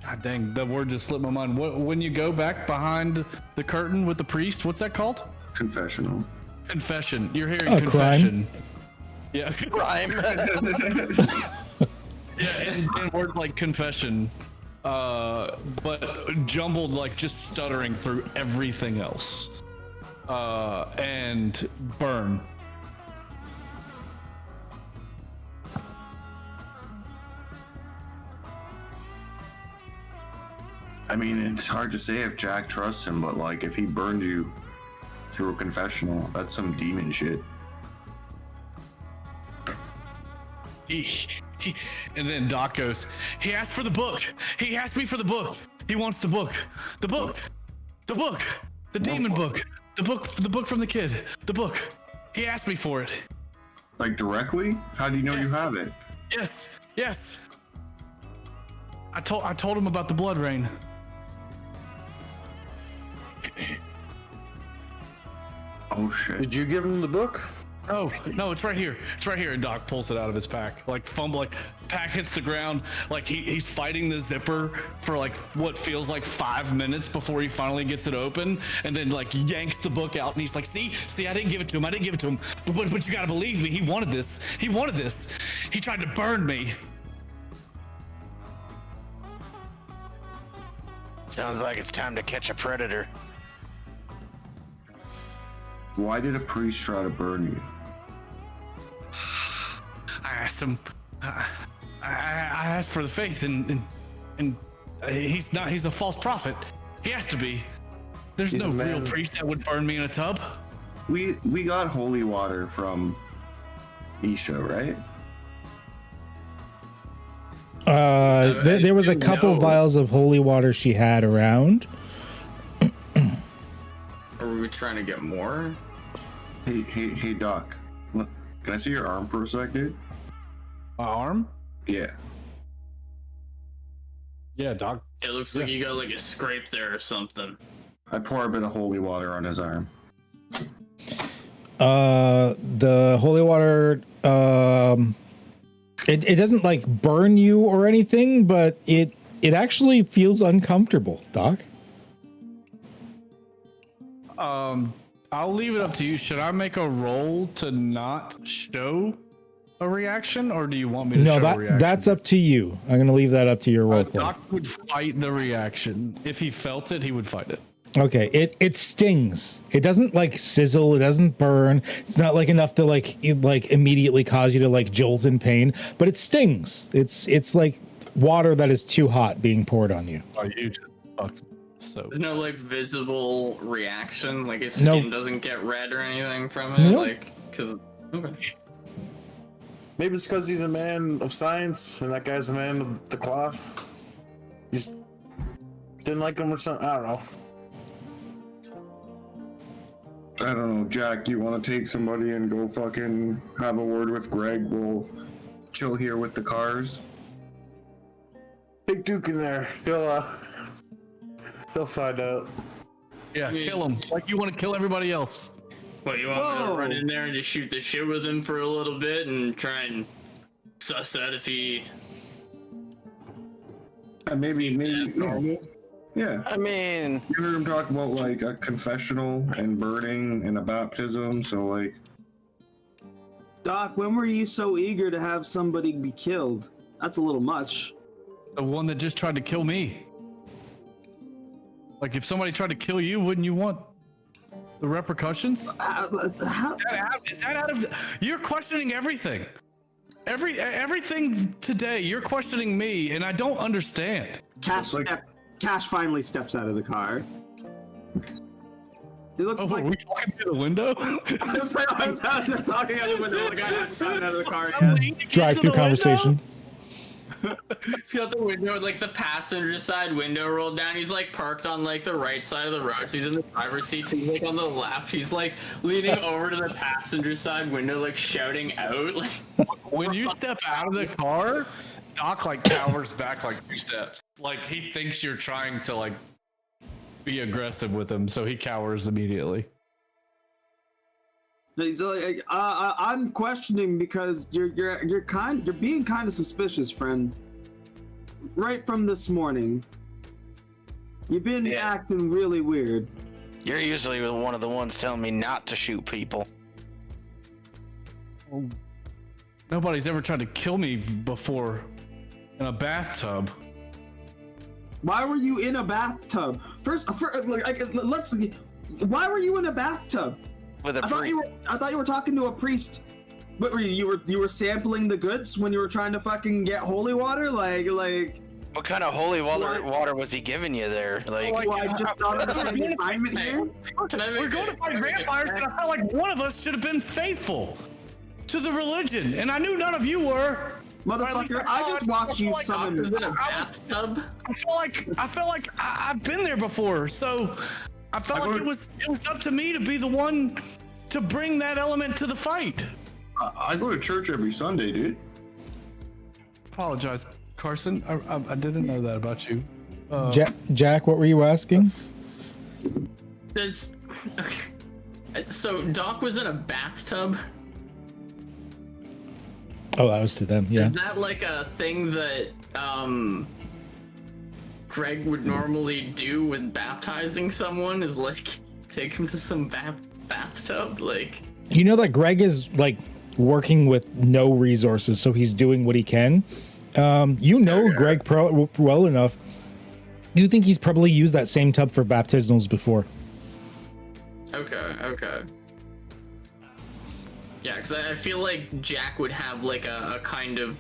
God dang, the word just slipped my mind. When you go back behind the curtain with the priest, what's that called? Confessional. Confession. You're hearing A confession. crime. Yeah. Rhyme. Yeah, and words like confession, but jumbled like just stuttering through everything else. And burn. I mean, it's hard to say if Jack trusts him, but like, if he burned you through a confessional, that's some demon shit. And then Doc goes, he asked for the book. He asked me for the book. He wants the book. The book. The book. The demon book. The book from the kid. The book. He asked me for it. Like directly? How do you know Yes. you have it? Yes. I told him about the blood rain. Oh shit. Did you give him the book? No, it's right here. It's right here. And Doc pulls it out of his pack. Like fumble, like pack hits the ground. Like he's fighting the zipper for like what feels like 5 minutes before he finally gets it open, and then like yanks the book out, and he's like, see, I didn't give it to him. But you gotta believe me. He wanted this. He tried to burn me. Sounds like it's time to catch a predator. Why did a priest try to burn you? I asked him. I asked for the faith, and he's not. He's a false prophet. He has to be. There's He's no a real man. priest that would burn me in a tub. We got holy water from Isha, right? There was a couple No. vials of holy water she had around. Or were we trying to get more? Hey, Doc. Look, can I see your arm for a sec, dude? My arm? Yeah. Yeah, Doc. It looks like you got like a scrape there or something. I pour a bit of holy water on his arm. The holy water, it doesn't like burn you or anything, but it actually feels uncomfortable, Doc. I'll leave it up to you. Should I make a roll to not show a reaction, or do you want me to No, show a reaction? that's up to you. I'm gonna leave that up to your role play. Doc would fight the reaction. If he felt it, he would fight it. Okay, it stings. It doesn't like sizzle. It doesn't burn. It's not like enough to like immediately cause you to like jolt in pain, but it stings. It's like water that is too hot being poured on you. Oh, you just fucked. So There's no like visible reaction, like his No. skin doesn't get red or anything from it, No. like because okay. Maybe it's because he's a man of science and that guy's a man of the cloth. He's didn't like him or something. I don't know. I don't know, Jack, you want to take somebody and go fucking have a word with Greg? We'll chill here with the cars. Big Duke in there. He'll find out. yeah, kill him like you want to kill everybody else. What, you want me to run in there and just shoot the shit with him for a little bit and try and suss out if he Maybe abnormal? Yeah. I mean, You heard him talk about like a confessional and burning and a baptism, so like. Doc, when were you so eager to have somebody be killed? That's a little much. The one that just tried to kill me. Like, if somebody tried to kill you, wouldn't you want the repercussions? Is that out of? You're questioning everything. Everything today. You're questioning me, and I don't understand. Cash finally steps out of the car. It looks like. Are we talking through the window? I was talking out the window. The guy hadn't gotten out of the car yet. Drive-through conversation. He's got the window, like the passenger side window rolled down. He's like parked on like the right side of the road. So he's in the driver's seat. So he's like on the left. He's like leaning over to the passenger side window, like shouting out. Like, when you step out of the car, Doc like cowers back like 2 steps. Like he thinks you're trying to like be aggressive with him, so he cowers immediately. He's like, I'm questioning because you're being kind of suspicious, friend. Right from this morning, you've been acting really weird. you're usually one of the ones telling me not to shoot people. Nobody's ever tried to kill me before in a bathtub. Why were you in a bathtub? Let's. Why were you in a bathtub? With a I thought you were talking to a priest. What were you? You were sampling the goods when you were trying to fucking get holy water? Like. What kind of holy water was he giving you there? Like, I just thought I had an assignment here. We're going to fight vampires, and I felt like one of us should have been faithful to the religion, and I knew none of you were. Motherfucker, I just watched you summon. in a bathtub. I felt like I've been there before, so I felt like it was up to me to be the one to bring that element to the fight. I go to church every Sunday, dude. Apologize, Carson. I didn't know that about you. Jack, what were you asking? So Doc was in a bathtub. Oh, that was to them, yeah. Is that like a thing that Greg would normally do with baptizing someone? Is like take him to some bathtub? Like, you know that Greg is like working with no resources, so he's doing what he can. Greg well enough. You think he's probably used that same tub for baptismals before? Okay. Yeah, because I feel like Jack would have like a kind of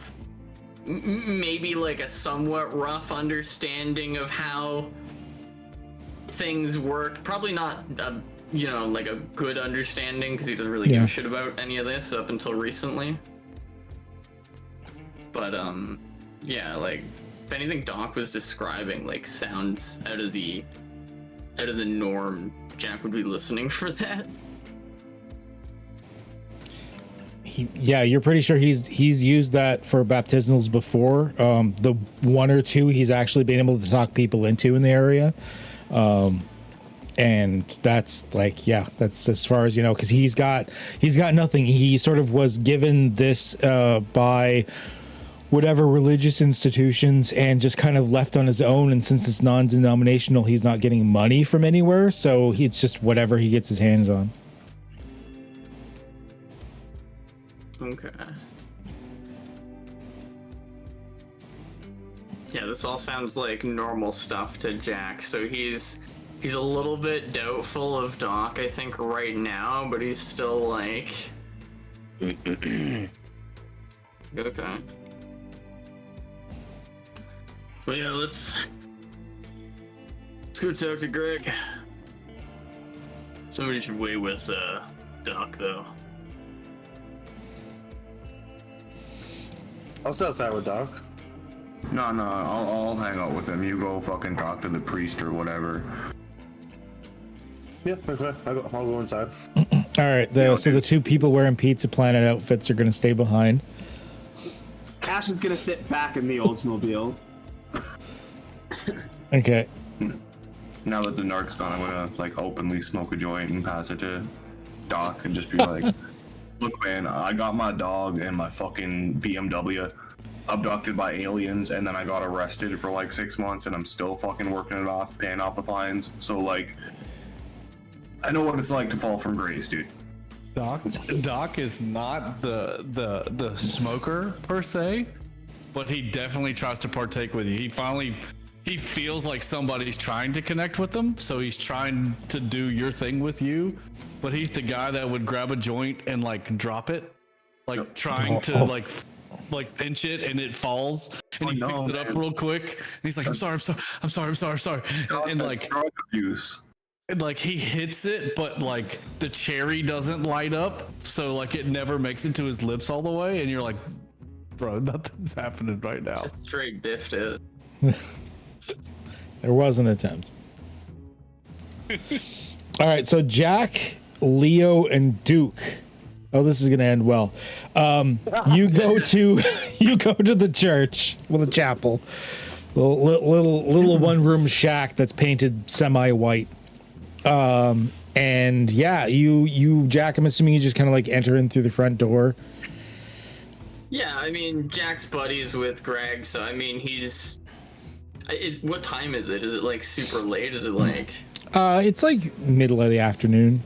maybe like a somewhat rough understanding of how things work. Probably not like a good understanding, because he doesn't really give a shit about any of this up until recently. But yeah, like if anything Doc was describing like sounds out of the norm, Jack would be listening for that. You're pretty sure he's used that for baptismals before. The one or two he's actually been able to talk people into in the area. And that's like, that's as far as you know, because he's got nothing. He sort of was given this by whatever religious institutions and just kind of left on his own. And since it's non-denominational, he's not getting money from anywhere, so it's just whatever he gets his hands on. Okay. Yeah, this all sounds like normal stuff to Jack. So he's a little bit doubtful of Doc, I think, right now, but he's still like, okay. But yeah, let's go talk to Greg. Somebody should wait with Doc, though. I'll stay outside with Doc. No, I'll hang out with him. You go fucking talk to the priest or whatever. Yeah, okay. I'll go inside. All right, so the two people wearing Pizza Planet outfits are going to stay behind. Cash is going to sit back in the Oldsmobile. Okay. Now that the narc's gone, I'm gonna like openly smoke a joint and pass it to Doc and just be like, "Look, man, I got my dog and my fucking BMW. abducted by aliens, and then I got arrested for like 6 months, and I'm still fucking working it off, paying off the fines. So like, I know what it's like to fall from grace, dude. Doc is not the smoker per se, but he definitely tries to partake with you. He feels like somebody's trying to connect with him, so he's trying to do your thing with you, but he's the guy that would grab a joint and like drop it, like trying to like pinch it and it falls, and he picks it up real quick and he's like, I'm sorry, and like drug abuse. and like he hits it, but like the cherry doesn't light up, so like it never makes it to his lips all the way, and you're like, bro, nothing's happening right now. Just straight biffed it. There was an attempt. All right, so Jack, Leo, and Duke. Oh, this is gonna end well. You go to the church, well, the chapel, little one room shack that's painted semi-white. And yeah, you Jack, I'm assuming you just kind of like enter in through the front door. Yeah, I mean, Jack's buddies with Greg, so I mean, what time is it? Is it like super late? Is it like? It's like middle of the afternoon.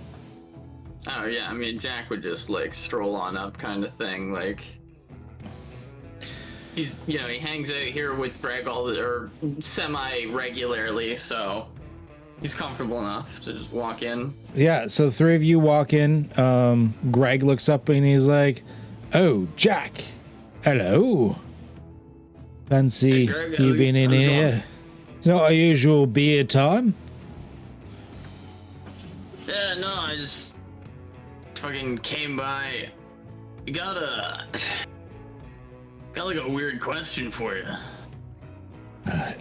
Oh yeah, I mean, Jack would just like stroll on up, kind of thing. Like, he hangs out here with Greg or semi regularly, so he's comfortable enough to just walk in. Yeah, so the three of you walk in. Greg looks up and he's like, "Oh, Jack, hello. Fancy Greg, you been in here? It's not our usual beer time." Yeah, no, I just fucking came by. You got like a weird question for you.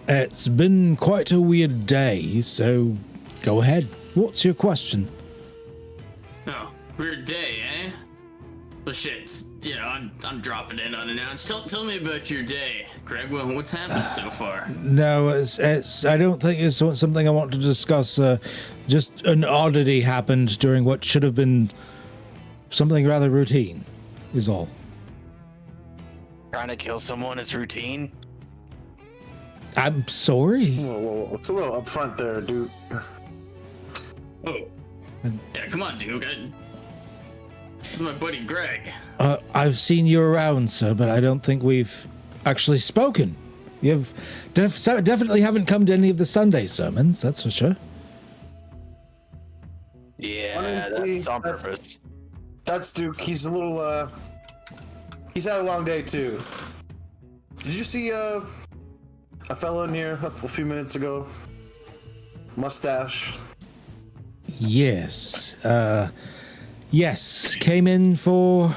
It's been quite a weird day, so go ahead. What's your question? Oh, weird day, eh? Well, shit, I'm dropping in unannounced. Tell me about your day, Greg. Well, what's happened so far? No, it's. I don't think it's something I want to discuss. Just an oddity happened during what should have been something rather routine, is all. Trying to kill someone is routine. I'm sorry. Whoa. It's a little upfront there, dude. Oh. Yeah, come on, Duke. This is my buddy Greg. I've seen you around, sir, but I don't think we've actually spoken. You've definitely haven't come to any of the Sunday sermons, that's for sure. Yeah, that's on purpose. That's Duke. He's a little, he's had a long day, too. Did you see, a fellow in here a few minutes ago? Mustache. Yes. Yes. Came in for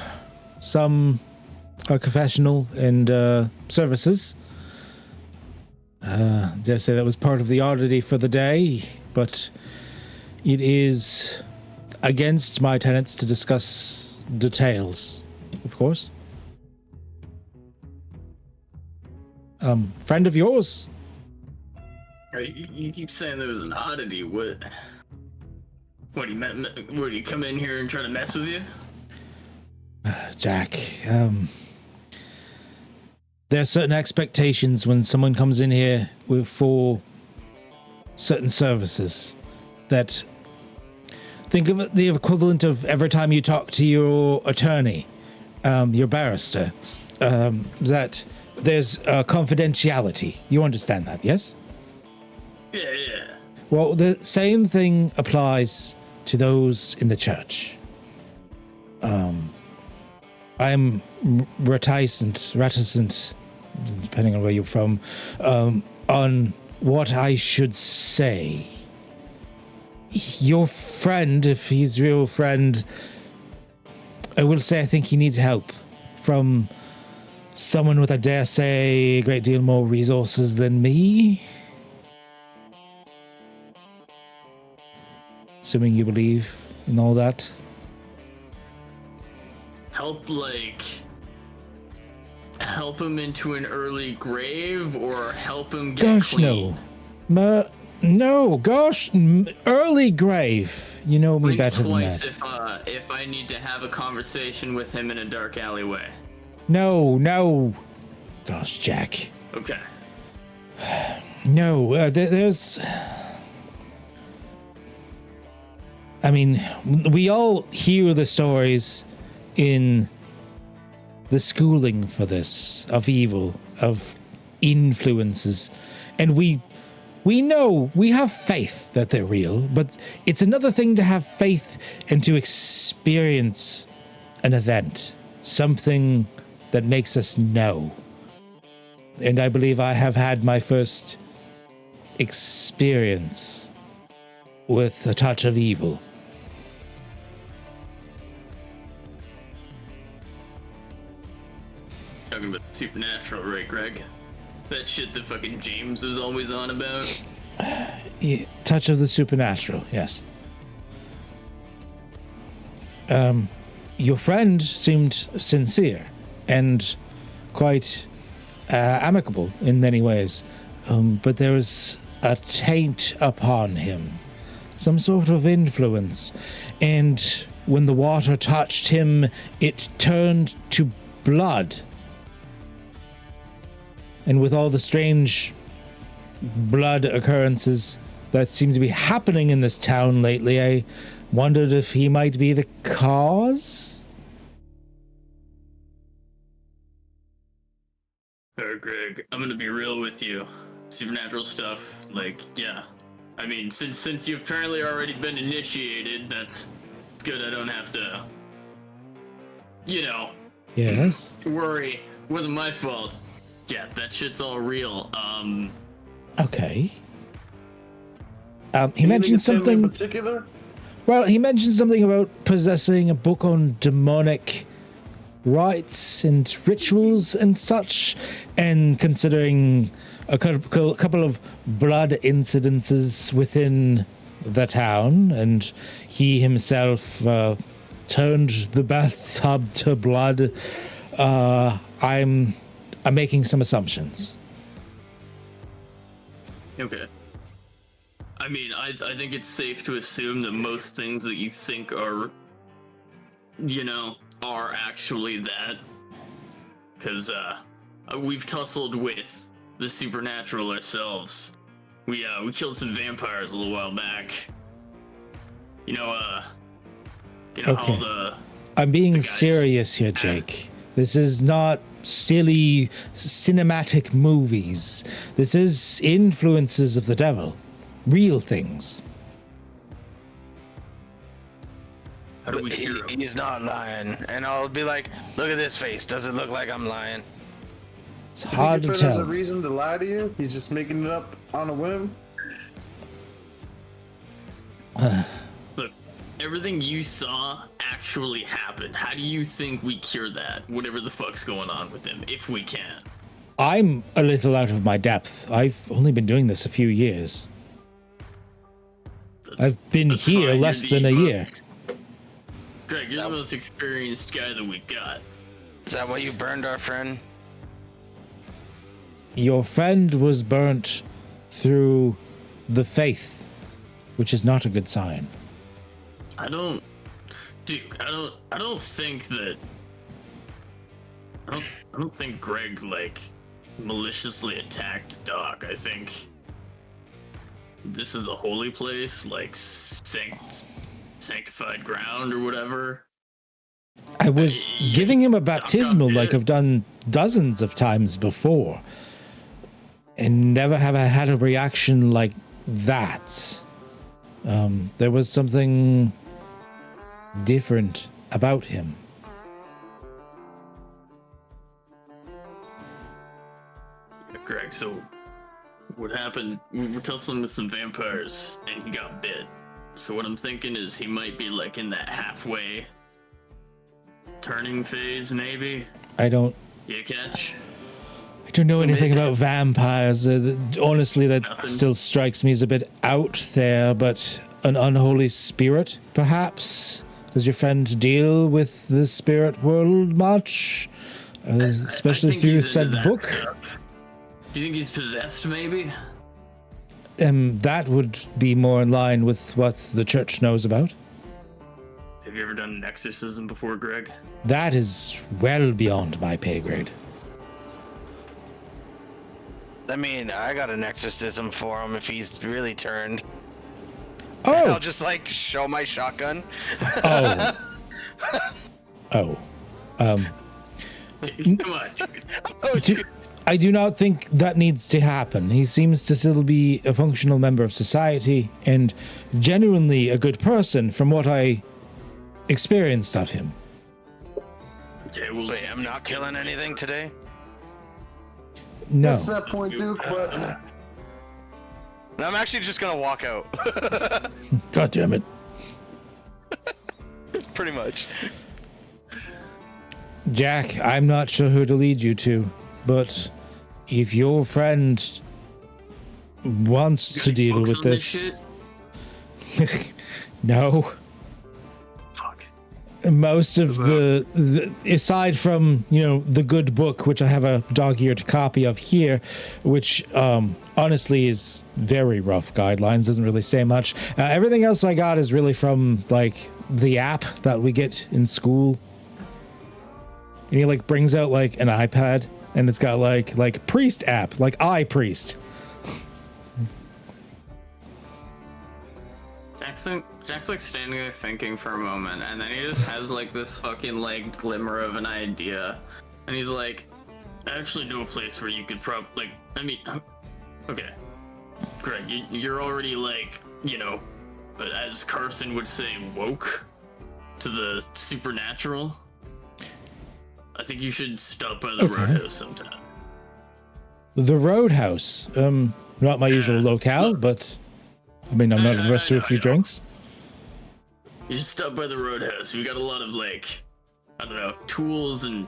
some confessional and services. Dare say that was part of the oddity for the day, but it is against my tenets to discuss details, of course. Friend of yours? You keep saying there was an oddity. What? What, he come in here and try to mess with you? Jack, there are certain expectations when someone comes in here for certain services that think of it the equivalent of every time you talk to your attorney, your barrister, that there's confidentiality. You understand that, yes? Yeah. Well, the same thing applies to those in the church. I'm reticent, depending on where you're from, on what I should say. Your friend, if he's your friend, I will say I think he needs help from someone with, I dare say, a great deal more resources than me. Assuming you believe in all that. Help him into an early grave, or help him get Gosh, clean? no, gosh, early grave. You know me Blink better than twice that. if I need to have a conversation with him in a dark alleyway. No. gosh, Jack. Okay. No, there's... I mean, we all hear the stories in the schooling for this, of evil, of influences, and we know, we have faith that they're real, but it's another thing to have faith and to experience an event, something that makes us know. And I believe I have had my first experience with a touch of evil. Talking about supernatural, right, Greg? That shit that fucking James was always on about. Yeah, touch of the supernatural, yes. Your friend seemed sincere and quite amicable in many ways, but there was a taint upon him, some sort of influence, and when the water touched him, it turned to blood. And with all the strange blood occurrences that seem to be happening in this town lately, I wondered if he might be the cause? Greg, I'm gonna be real with you. Supernatural stuff, like, yeah. I mean, since you've apparently already been initiated, that's good. I don't have to, Yes. worry. Wasn't my fault. Yeah, that shit's all real. Okay. He mentioned something in particular. Well, he mentioned something about possessing a book on demonic rites and rituals and such, and considering a couple of blood incidences within the town, and he himself turned the bathtub to blood. I'm making some assumptions. Okay. I mean, I think it's safe to assume that most things that you think are, are actually that. Because we've tussled with the supernatural ourselves. We killed some vampires a little while back. How the... I'm being the guys serious here, Jake. This is not silly cinematic movies. This is influences of the devil. Real things. How do we hear him? He's not lying. And I'll be like, look at this face. Does it look like I'm lying? It's hard to There's tell. a reason to lie to you. He's just making it up on a whim. Look, everything you saw actually happened. How do you think we cure that? Whatever the fuck's going on with him, if we can. I'm a little out of my depth. I've only been doing this a few years. I've been That's here fine, less you're than a the year. Greg, you're the most experienced guy that we got. Is that why you burned our friend? Your friend was burnt through the faith, which is not a good sign. I don't think that. I don't think Greg maliciously attacked Doc. I think this is a holy place, sanctified ground or whatever. I was giving him a baptismal like I've done dozens of times before, and never have I had a reaction like that. There was something different about him. Greg, so what happened? We were tussling with some vampires and he got bit. So what I'm thinking is he might be in that halfway turning phase, maybe. You catch? I don't know anything about vampires. Honestly, that Nothing. still strikes me as a bit out there, but an unholy spirit, perhaps? Does your friend deal with the spirit world much? Especially I think through he's said into that book? stuff. Do you think he's possessed, maybe? That would be more in line with what the church knows about. Have you ever done an exorcism before, Greg? That is well beyond my pay grade. I mean, I got an exorcism for him if he's really turned. Oh. I'll just like show my shotgun. Oh. Oh. Come on, dude. I do not think that needs to happen. He seems to still be a functional member of society and genuinely a good person from what I experienced of him. Okay, well, Wait, I'm not killing anything today? No. That's that point, Duke, but No, I'm actually just gonna walk out. God damn it. Pretty much. Jack, I'm not sure who to lead you to, but if your friend wants to deal Books with on this, shit? no. Fuck. Most of the aside from, you know, the good book, which I have a dog-eared copy of here, which honestly is very rough guidelines, doesn't really say much. Everything else I got is really from like the app that we get in school. And he like brings out like an iPad and it's got like priest app, like iPriest. Jack's like standing there thinking for a moment, and then he just has like this fucking like glimmer of an idea, and he's like, I actually know a place where you could okay, Greg, you're already like, you know, as Carson would say, woke to the supernatural. I think you should stop by the Roadhouse sometime. The Roadhouse, not my usual locale, but I mean, I'm not averse to a few drinks. You should stop by the Roadhouse. We got a lot of like, I don't know, tools and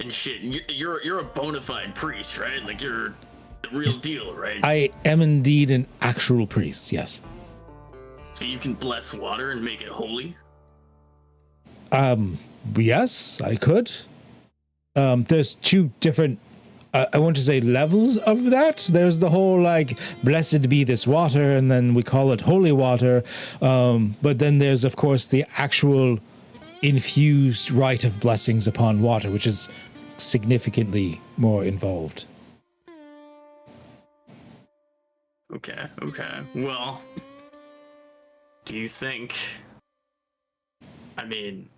shit. You're a bona fide priest, right? Like you're the real deal, right? I am indeed an actual priest, yes. So you can bless water and make it holy? Yes, I could. There's two different, I want to say, levels of that. There's the whole like, blessed be this water, and then we call it holy water. But then there's, of course, the actual infused rite of blessings upon water, which is significantly more involved. Okay. Well, do you think, I mean,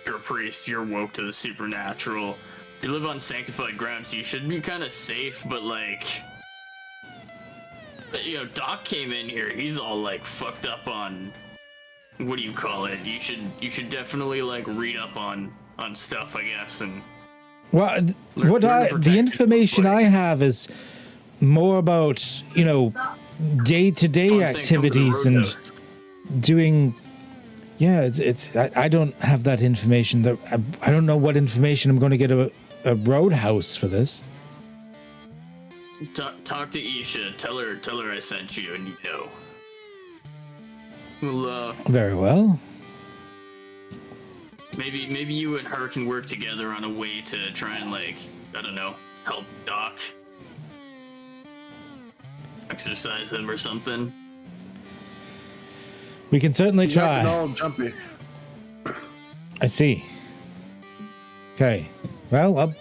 you're a priest, you're woke to the supernatural, you live on sanctified ground, so you should be kind of safe, but like, you know, Doc came in here, he's all like fucked up on, what do you call it? You should definitely like read up on stuff, I guess, and well, the information I have is more about, you know, day-to-day activities and doing. Yeah, it's. I don't have that information. That I don't know what information I'm going to get a Roadhouse for this. Talk to Isha. Tell her I sent you, and you know. Well, very well. Maybe you and her can work together on a way to try and like, I don't know, help Doc. Exercise him or something. We can certainly try. All jumpy. I see. Okay. Well,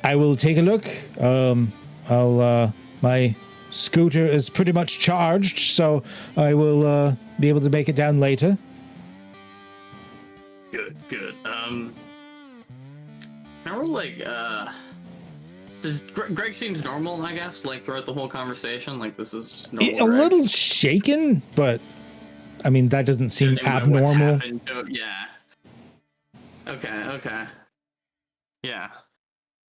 I will take a look. My scooter is pretty much charged, so I will be able to make it down later. Good. Now we're like, does Greg seems normal, I guess, like throughout the whole conversation? Like this is just normal. A little shaken, but I mean that doesn't seem abnormal. Yeah. Okay. Yeah,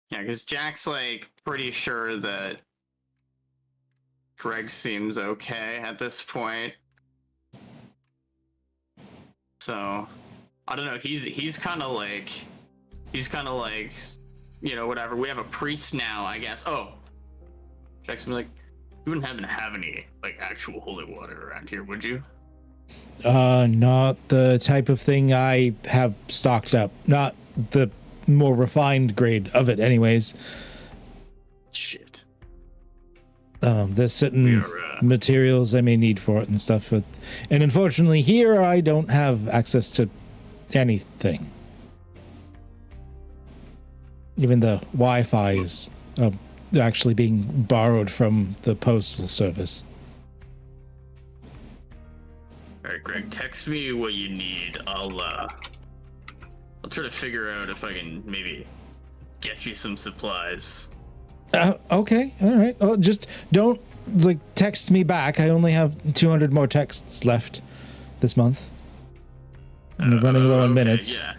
because Jack's like pretty sure that Greg seems okay at this point. So I don't know. He's kind of like, you know, whatever. We have a priest now, I guess. Oh, Jack's gonna be like, you wouldn't happen to have any like actual holy water around here, would you? Not the type of thing I have stocked up. Not the more refined grade of it, anyways. Shit. There's certain materials I may need for it and stuff. And unfortunately here I don't have access to anything. Even the Wi-Fi is actually being borrowed from the postal service. All right, Greg, text me what you need. I'll try to figure out if I can maybe get you some supplies. Okay, all right. Well, just don't like text me back. I only have 200 more texts left this month. I'm running low on minutes. Yeah.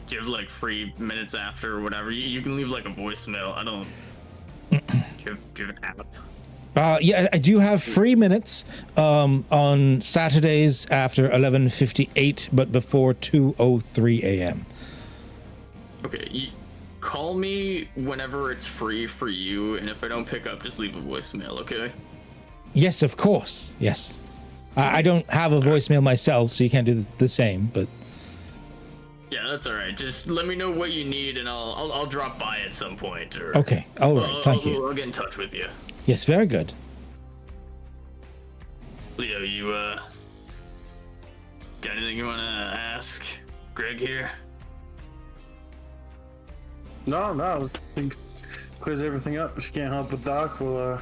Do you have like free minutes after or whatever? You can leave like a voicemail. I don't. do you have an app? Yeah, I do have free minutes on Saturdays after 11:58, but before 2:03 a.m. Okay, call me whenever it's free for you, and if I don't pick up, just leave a voicemail, okay? Yes, of course. Yes. I don't have a voicemail myself, so you can't do the same, but... Yeah, that's all right. Just let me know what you need, and I'll drop by at some point. Or Okay, all right, thank you. I'll get in touch with you. Yes, very good. Leo, you got anything you want to ask Greg here? No, I think clears everything up. If you can't help with Doc, we'll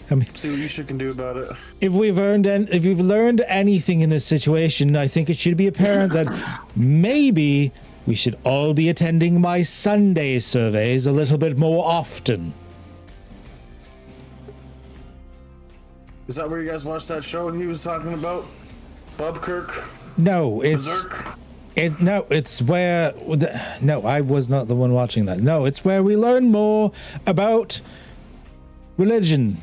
I mean, see what you can do about it. if we've learned anything in this situation, I think it should be apparent that maybe we should all be attending my Sunday surveys a little bit more often. Is that where you guys watched that show he was talking about? Bob Kirk? No, it's Berserk? it's where no, I was not the one watching that. No, it's where we learn more about religion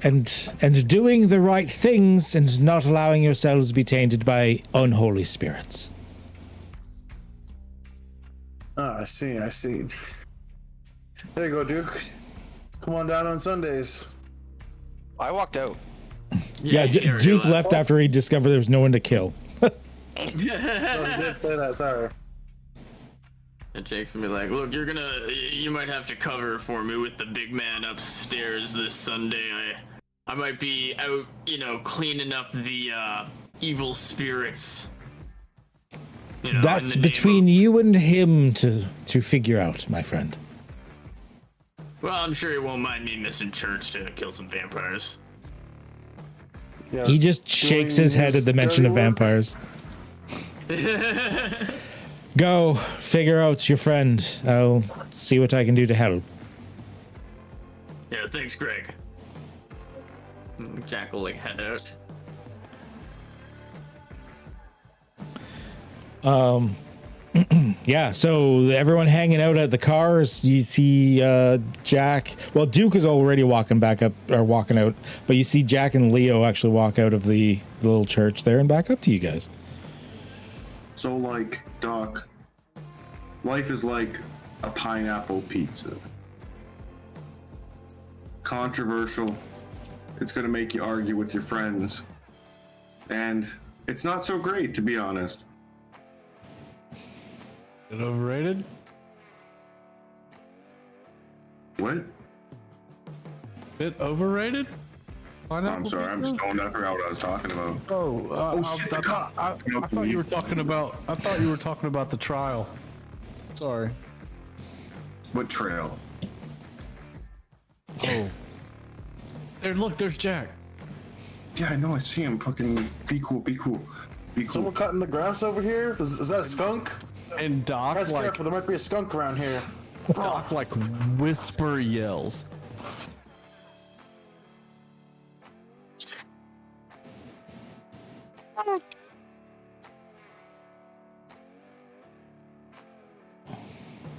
and doing the right things and not allowing yourselves to be tainted by unholy spirits. Ah, I see. There you go, Duke. Come on down on Sundays. I walked out. Yeah, Duke left after he discovered there was no one to kill. Oh, you did say that, sorry. And Jake's gonna be like, look, you might have to cover for me with the big man upstairs this Sunday. I might be out, cleaning up the evil spirits. That's between you and him to figure out, my friend. Well, I'm sure he won't mind me missing church to kill some vampires. Yeah. He just shakes his head at the mention of dirty work. vampires. Go figure out your friend. I'll see what I can do to help. Yeah, thanks, Greg. Jack will head out. Yeah, so everyone hanging out at the cars. You see Jack. Well, Duke is already walking out, but you see Jack and Leo actually walk out of the little church there and back up to you guys. So, Doc, life is like a pineapple pizza. Controversial. It's going to make you argue with your friends. And it's not so great, to be honest. Is it overrated? What? Bit overrated? I'm sorry, I'm stoned. I forgot what I was talking about. I thought you were talking about. I thought you were talking about the trial. Sorry. What trail? Oh. There, look, there's Jack. Yeah, I know, I see him. Fucking be cool. Someone cutting the grass over here? Is that a skunk? And Doc, Guys, careful, there might be a skunk around here. Doc, whisper yells. I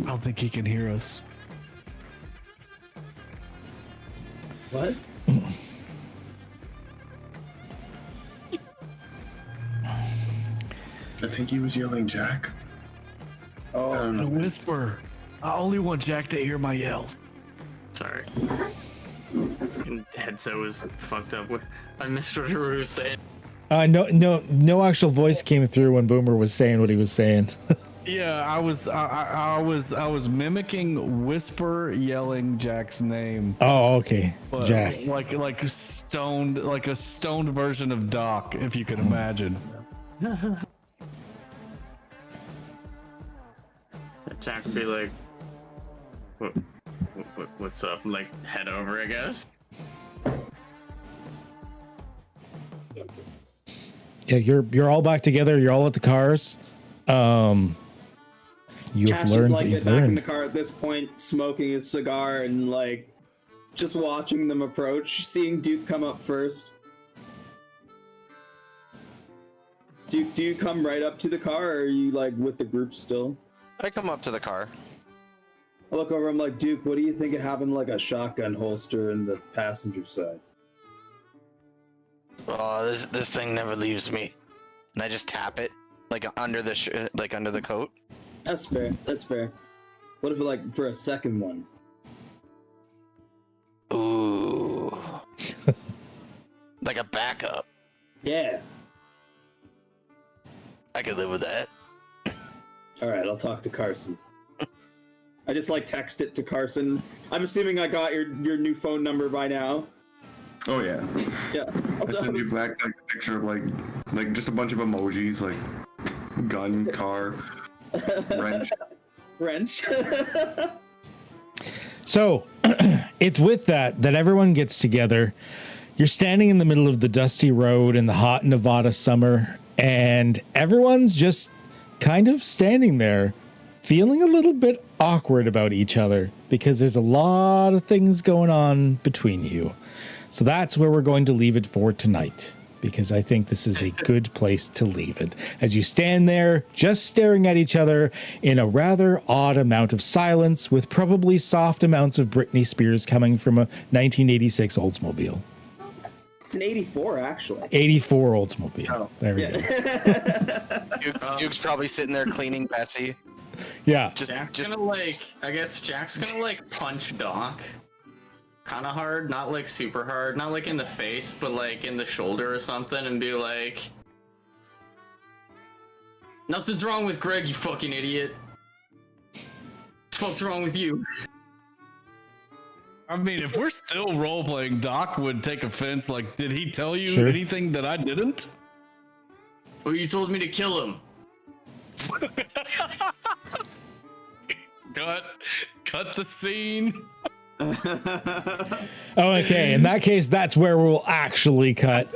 don't think he can hear us. What? I think he was yelling Jack. Oh, I don't In a know. whisper. I only want Jack to hear my yells. Sorry. Headset was fucked up with. I missed what you were saying. No actual voice came through when Boomer was saying what he was saying. Yeah, I was mimicking whisper yelling Jack's name. Oh, okay. But Jack. like a stoned version of Doc, if you can imagine. Jack would be like, What's up? Like, head over, I guess. Yeah, you're all back together. You're all at the cars. You've Cash is learned. like You've back in learned. the car at this point, smoking his cigar and like just watching them approach, seeing Duke come up first. Duke, do you come right up to the car, or are you like with the group still? I come up to the car. I look over, I'm like, Duke, what do you think of having like a shotgun holster in the passenger side? Oh, this thing never leaves me. And I just tap it like under the under the coat. That's fair. That's fair. What if like for a second one? Ooh. Like a backup. Yeah. I could live with that. All right, I'll talk to Carson. I just like text it to Carson. I'm assuming I got your new phone number by now. Oh yeah. Yeah. I send you back like a picture of like just a bunch of emojis, like gun, car, wrench. Wrench. So it's with that everyone gets together. You're standing in the middle of the dusty road in the hot Nevada summer, and everyone's just kind of standing there feeling a little bit awkward about each other because there's a lot of things going on between you. So that's where we're going to leave it for tonight, because I think this is a good place to leave it. As you stand there just staring at each other in a rather odd amount of silence, with probably soft amounts of Britney Spears coming from a 1986 Oldsmobile. It's an 84, actually. 84 Oldsmobile. Oh, there we go. Duke's probably sitting there cleaning Bessie. Yeah. Jack's gonna like, I guess Jack's gonna like punch Doc. Kind of hard, not like super hard, not like in the face, but like in the shoulder or something, and be like, nothing's wrong with Greg, you fucking idiot. What's wrong with you? I mean, if we're still role-playing, Doc would take offense. Like, did he tell you Sure. anything that I didn't? Well, you told me to kill him. Cut the scene. Oh, okay. In that case, that's where we'll actually cut.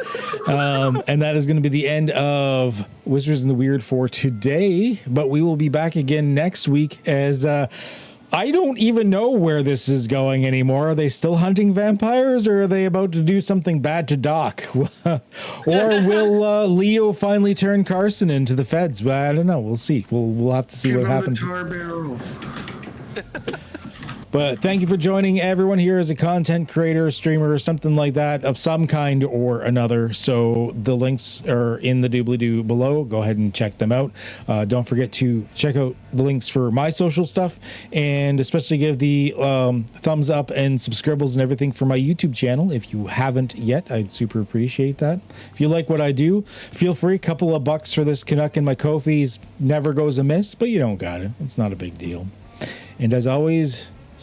And that is going to be the end of Whispers in the Weird for today. But we will be back again next week, as I don't even know where this is going anymore. Are they still hunting vampires, or are they about to do something bad to Doc? Or will Leo finally turn Carson into the feds? I don't know. We'll see. We'll have to see what happens. The tar barrel. But thank you for joining everyone here as a content creator, streamer, or something like that of some kind or another. So the links are in the doobly-doo below. Go ahead and check them out. Don't forget to check out the links for my social stuff, and especially give the thumbs up and subscribbles and everything for my YouTube channel. If you haven't yet, I'd super appreciate that. If you like what I do, feel free. A couple of bucks for this Canuck and my Ko-Fi's never goes amiss, but you don't got it. It's not a big deal. And as always,